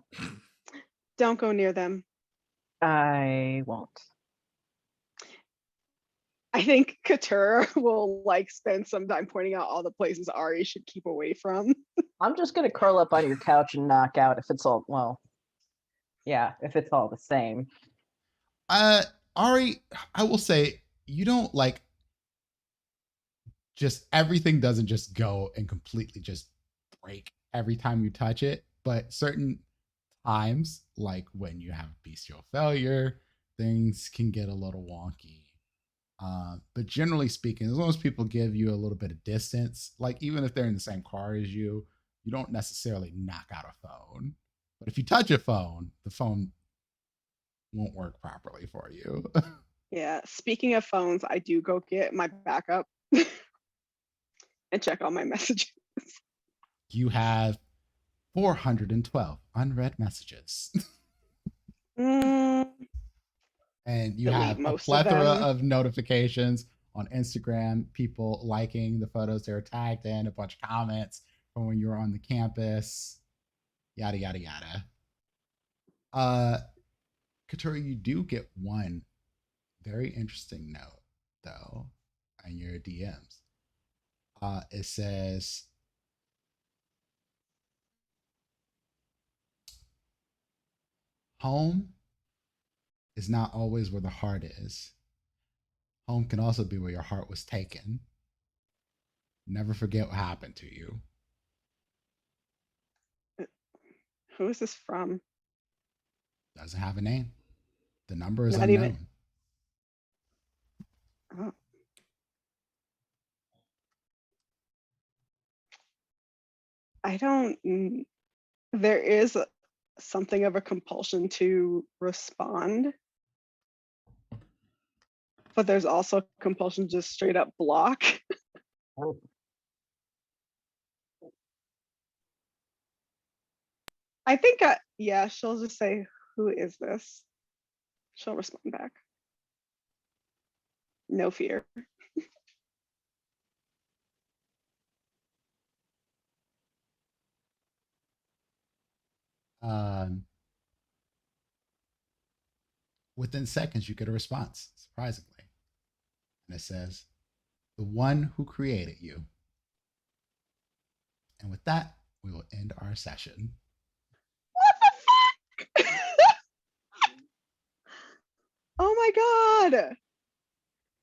Don't go near them. I won't. I think Katura will spend some time pointing out all the places Ari should keep away from. I'm just gonna curl up on your couch and knock out if it's all if it's all the same. Ari, I will say you don't just everything doesn't just go and completely just break every time you touch it, but certain times, like when you have bestial failure, things can get a little wonky. But generally speaking, as long as people give you a little bit of distance, like even if they're in the same car as you, you don't necessarily knock out a phone. But if you touch a phone, the phone won't work properly for you. Yeah. Speaking of phones, I do go get my backup and check all my messages. You have 412 unread messages. And you Delete have a most of plethora them. of notifications on Instagram, people liking the photos they were tagged in, a bunch of comments from when you were on the campus, yada, yada, yada. Katura, you do get one very interesting note, though, on your DMs. It says, home is not always where the heart is. Home can also be where your heart was taken. Never forget what happened to you. Who is this from? Doesn't have a name. The number is Not unknown. even- Oh. I don't. There is something of a compulsion to respond. But there's also compulsion just straight up block. Oh, I think, yeah, she'll just say, who is this? She'll respond back. No fear. Within seconds, you get a response, surprisingly. And it says, the one who created you. And with that, we will end our session. What the fuck? Oh my God.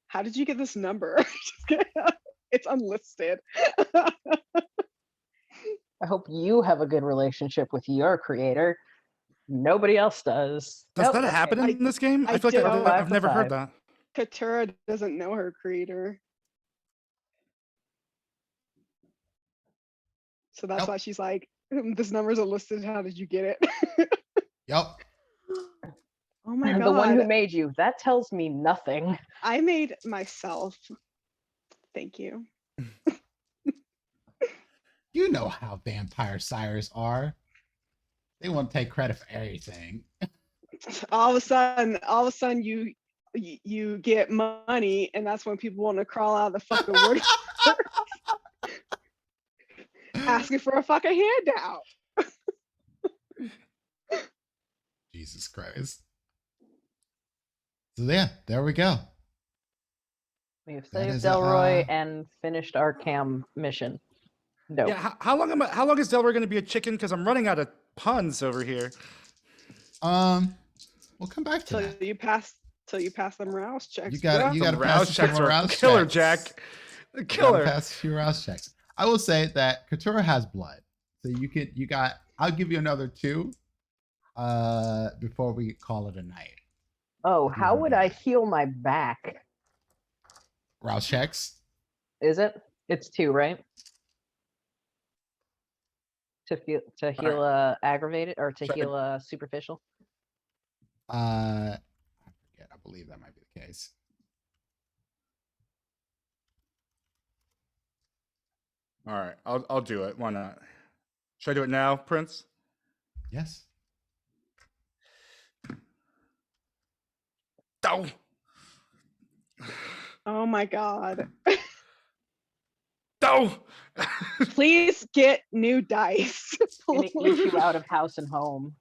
How did you get this number? It's unlisted. I hope you have a good relationship with your creator. Nobody else does. Does Nope, that okay. happen in this game? I I feel like don't. I've never heard 5 that. Katura doesn't know her creator. So that's Nope. why she's like, this number's unlisted. How did you get it? Yep. Oh my God. The one who made you. That tells me nothing. I made myself. Thank you. You know how vampire sires are. They want to take credit for everything. All of a sudden you get money, and that's when people want to crawl out of the fucking wood asking for a fucking handout. Jesus Christ. So yeah, there we go. We have That saved is, Delroy and finished our cam mission. No. Yeah, how long is Delroy going to be a chicken? Because I'm running out of puns over here. We'll come back to that. Till you pass them rouse checks. You got Some to rouse pass checks some are rouse killer, checks. Jack. You gotta Killer. pass a few rouse checks. I will say that Katura has blood, so I'll give you another 2 before we call it a night. Oh, how wanna would do I that? heal my back? Rouse checks. Is it? It's 2, right? To heal aggravated or to Sorry. heal superficial. I forget. I believe that might be the case. All right, I'll do it. Why not? Should I do it now, Prince? Yes. Oh. Oh my God. Oh. Please get new dice. Gonna eat you out of house and home.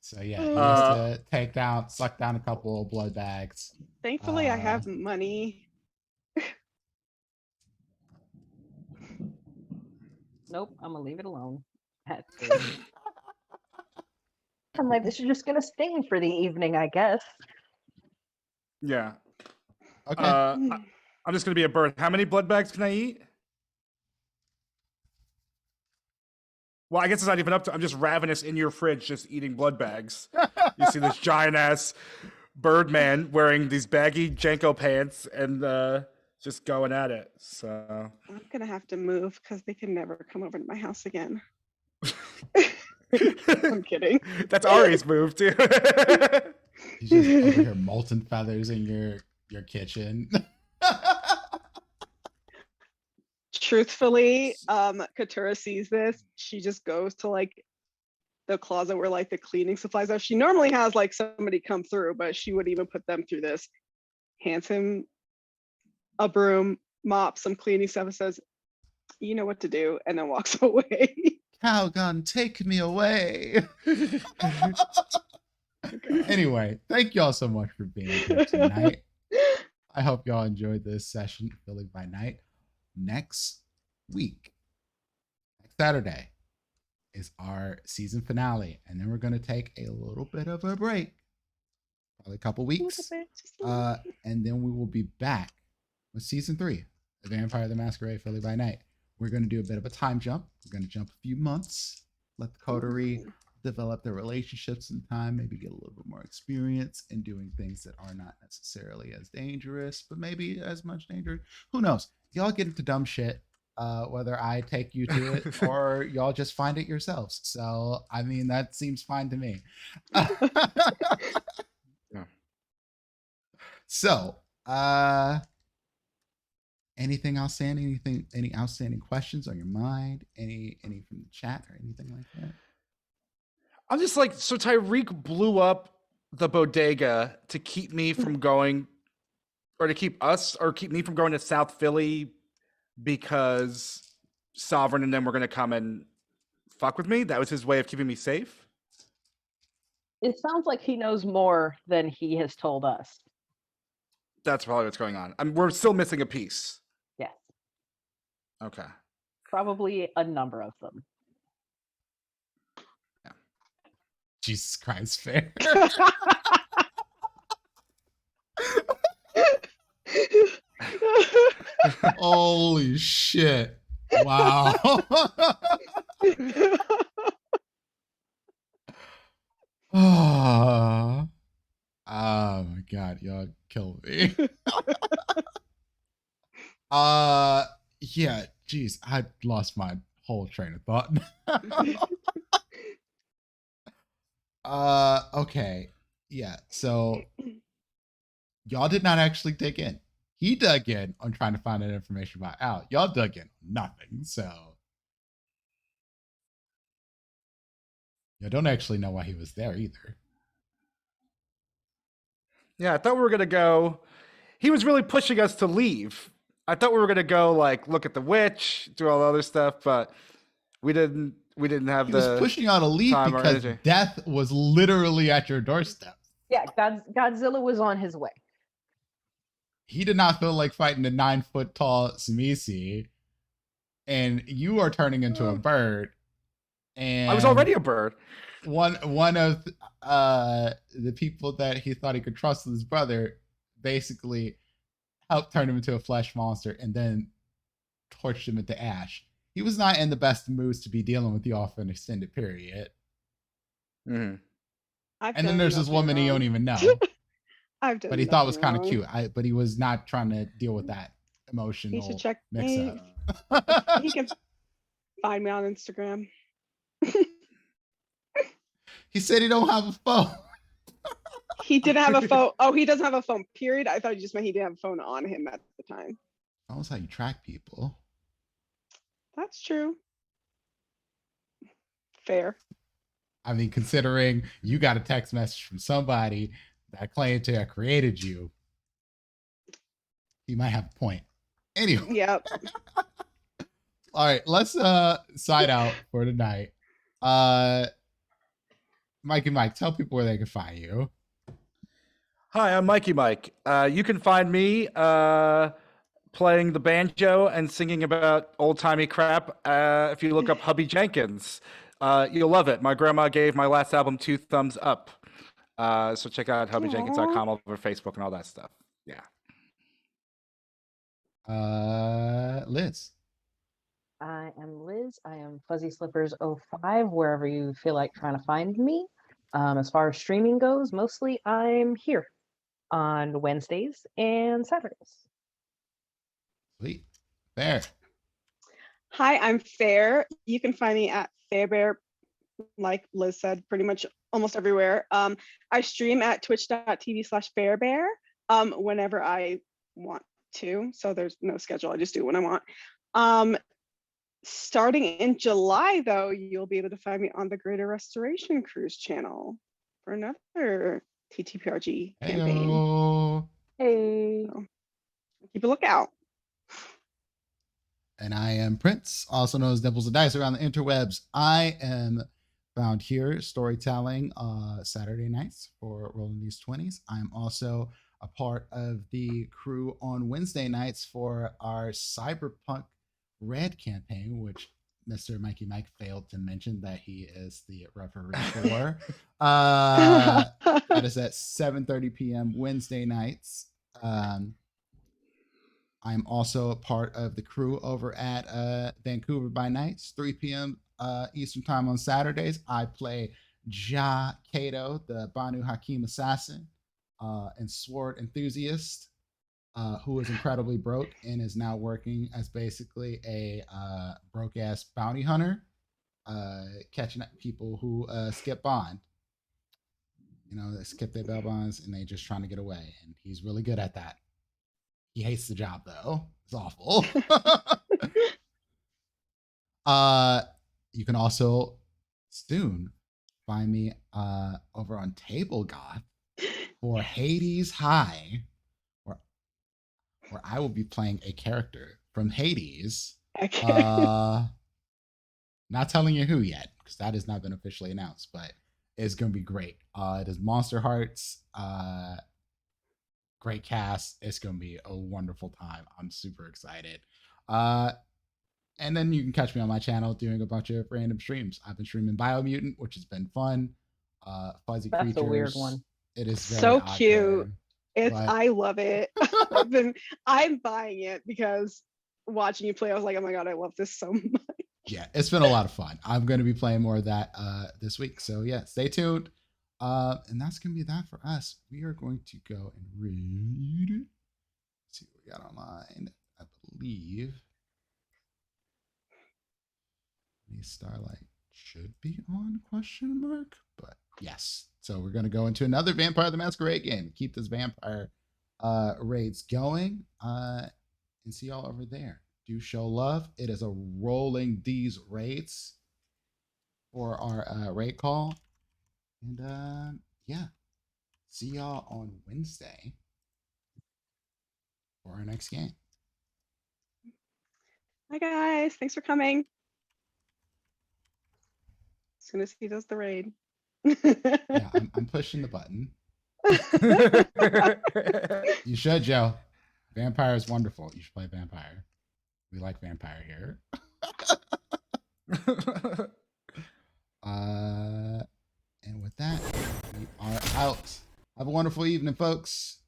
So yeah, he has to suck down a couple of blood bags. Thankfully, I have money. Nope, I'm gonna leave it alone. I'm like, this is just gonna sting for the evening, I guess. Yeah. Okay. I'm just gonna be a bird. How many blood bags can I eat? Well, I guess it's not even up to. I'm just ravenous in your fridge, just eating blood bags. You see this giant ass bird man wearing these baggy Janko pants and just going at it. So I'm gonna have to move because they can never come over to my house again. I'm kidding. That's Ari's move too. He's just over here molten feathers in your kitchen. Truthfully, Katura sees this. She just goes to like the closet where like the cleaning supplies are. She normally has like somebody come through, but she would even put them through this. Hands him a broom, mop, some cleaning stuff, and says, "You know what to do," and then walks away. Calgon, take me away. Anyway, thank y'all so much for being here tonight. I hope y'all enjoyed this session, Philly by Night. Next week, next Saturday, is our season finale, and then we're going to take a little bit of a break, probably a couple weeks, and then we will be back with season 3 of Vampire the Masquerade Philly by Night. We're going to do a bit of a time jump. We're going to jump a few months, let the coterie develop their relationships in time, maybe get a little bit more experience in doing things that are not necessarily as dangerous, but maybe as much danger. Who knows? Y'all get into dumb shit, whether I take you to it or y'all just find it yourselves. So, I mean, that seems fine to me. Yeah. So, Anything outstanding? Any outstanding questions on your mind? Any from the chat or anything like that? I'm just like, so Tyreek blew up the bodega to keep me from going, or to keep us, or keep me from going to South Philly because Sovereign and them were going to come and fuck with me. That was his way of keeping me safe. It sounds like he knows more than he has told us. That's probably what's going on. We're still missing a piece. Yes, Okay. probably a number of them. Jesus Christ, fair. Holy shit. Wow. Oh my god, y'all kill me. Yeah, geez, I lost my whole train of thought. Okay. Yeah, so y'all did not actually dig in. He dug in on trying to find that information about Al. Y'all dug in nothing, so you don't actually know why he was there either. Yeah, I thought we were going to go. He was really pushing us to leave. I thought we were going to go, like, look at the witch, do all the other stuff, but we didn't have He was pushing y'all to leave time or because energy. death was literally at your doorstep. Yeah, Godzilla was on his way. He did not feel like fighting the 9-foot tall Samisi, and you are turning into a bird. And I was already a bird. One of the people that he thought he could trust with his brother basically helped turn him into a flesh monster and then torched him into ash. He was not in the best moods to be dealing with y'all for an extended period. Mm-hmm. And then there's this woman he don't even know. But he thought was kind of cute. But he was not trying to deal with that emotional He should check mix me. up. He can find me on Instagram. He said he don't have a phone. He didn't have a phone. Oh, he doesn't have a phone, period. I thought you just meant he didn't have a phone on him at the time. That's how you track people. That's true. Fair. I mean, considering you got a text message from somebody that claimed to have created you, you might have a point. Anyway. Yep. All right, let's side out for tonight. Mikey Mike, tell people where they can find you. Hi, I'm Mikey Mike. You can find me playing the banjo and singing about old-timey crap if you look up Hubby Jenkins. You'll love it. My grandma gave my last album 2 thumbs up. So check out hubbyjenkins.com over Facebook and all that stuff. Yeah. Liz. I am Liz. I am Fuzzy Slippers 05, wherever you feel like trying to find me. As far as streaming goes, mostly I'm here on Wednesdays and Saturdays. Sweet. Fair. Hi, I'm Fair. You can find me at Fairbear, like Liz said, pretty much almost everywhere. I stream at twitch.tv/Fairbear whenever I want to. So there's no schedule. I just do it when I want. Starting in July, though, you'll be able to find me on the Greater Restoration Cruise channel for another TTPRG campaign. Heyo. Hey. So keep a lookout. And I am Prince, also known as Dimples and Dice around the interwebs. I am found here storytelling Saturday nights for Rolling These 20s. I'm also a part of the crew on Wednesday nights for our Cyberpunk Red campaign, which Mr. Mikey Mike failed to mention that he is the referee for. That is at 7:30 p.m. Wednesday nights. I'm also a part of the crew over at Vancouver by Nights, 3 p.m. Eastern time on Saturdays. I play Ja Kato, the Banu Hakim assassin and sword enthusiast, who is incredibly broke and is now working as basically a broke ass bounty hunter, catching up people who skip bond. You know, they skip their bail bonds and they just trying to get away. And he's really good at that. He hates the job though. It's awful. You can also soon find me over on Table Goth for Hades High, where I will be playing a character from Hades. Okay. Not telling you who yet, because that has not been officially announced, but it's gonna be great. It is Monster Hearts. Great cast. It's gonna be a wonderful time. I'm super excited. And then you can catch me on my channel doing a bunch of random streams. I've been streaming Biomutant, which has been fun. Fuzzy That's Creatures. a weird one. It is very So out cute. there, It's but- I love it. I'm buying it because watching you play, I was like, oh my god, I love this so much. yeah, it's been a lot of fun. I'm going to be playing more of that this week. So yeah, stay tuned. And that's going to be that for us. We are going to go and read. Let's see what we got online. I believe Starlight should be on ? But yes. So we're going to go into another Vampire the Masquerade game. Keep this vampire raids going. And see y'all over there. Do show love. It is a rolling Deez raids for our raid call. And yeah. See y'all on Wednesday for our next game. Hi guys, thanks for coming. As soon as he does the raid. Yeah, I'm pushing the button. You should, Joe. Vampire is wonderful. You should play Vampire. We like Vampire here. And with that, we are out. Have a wonderful evening, folks.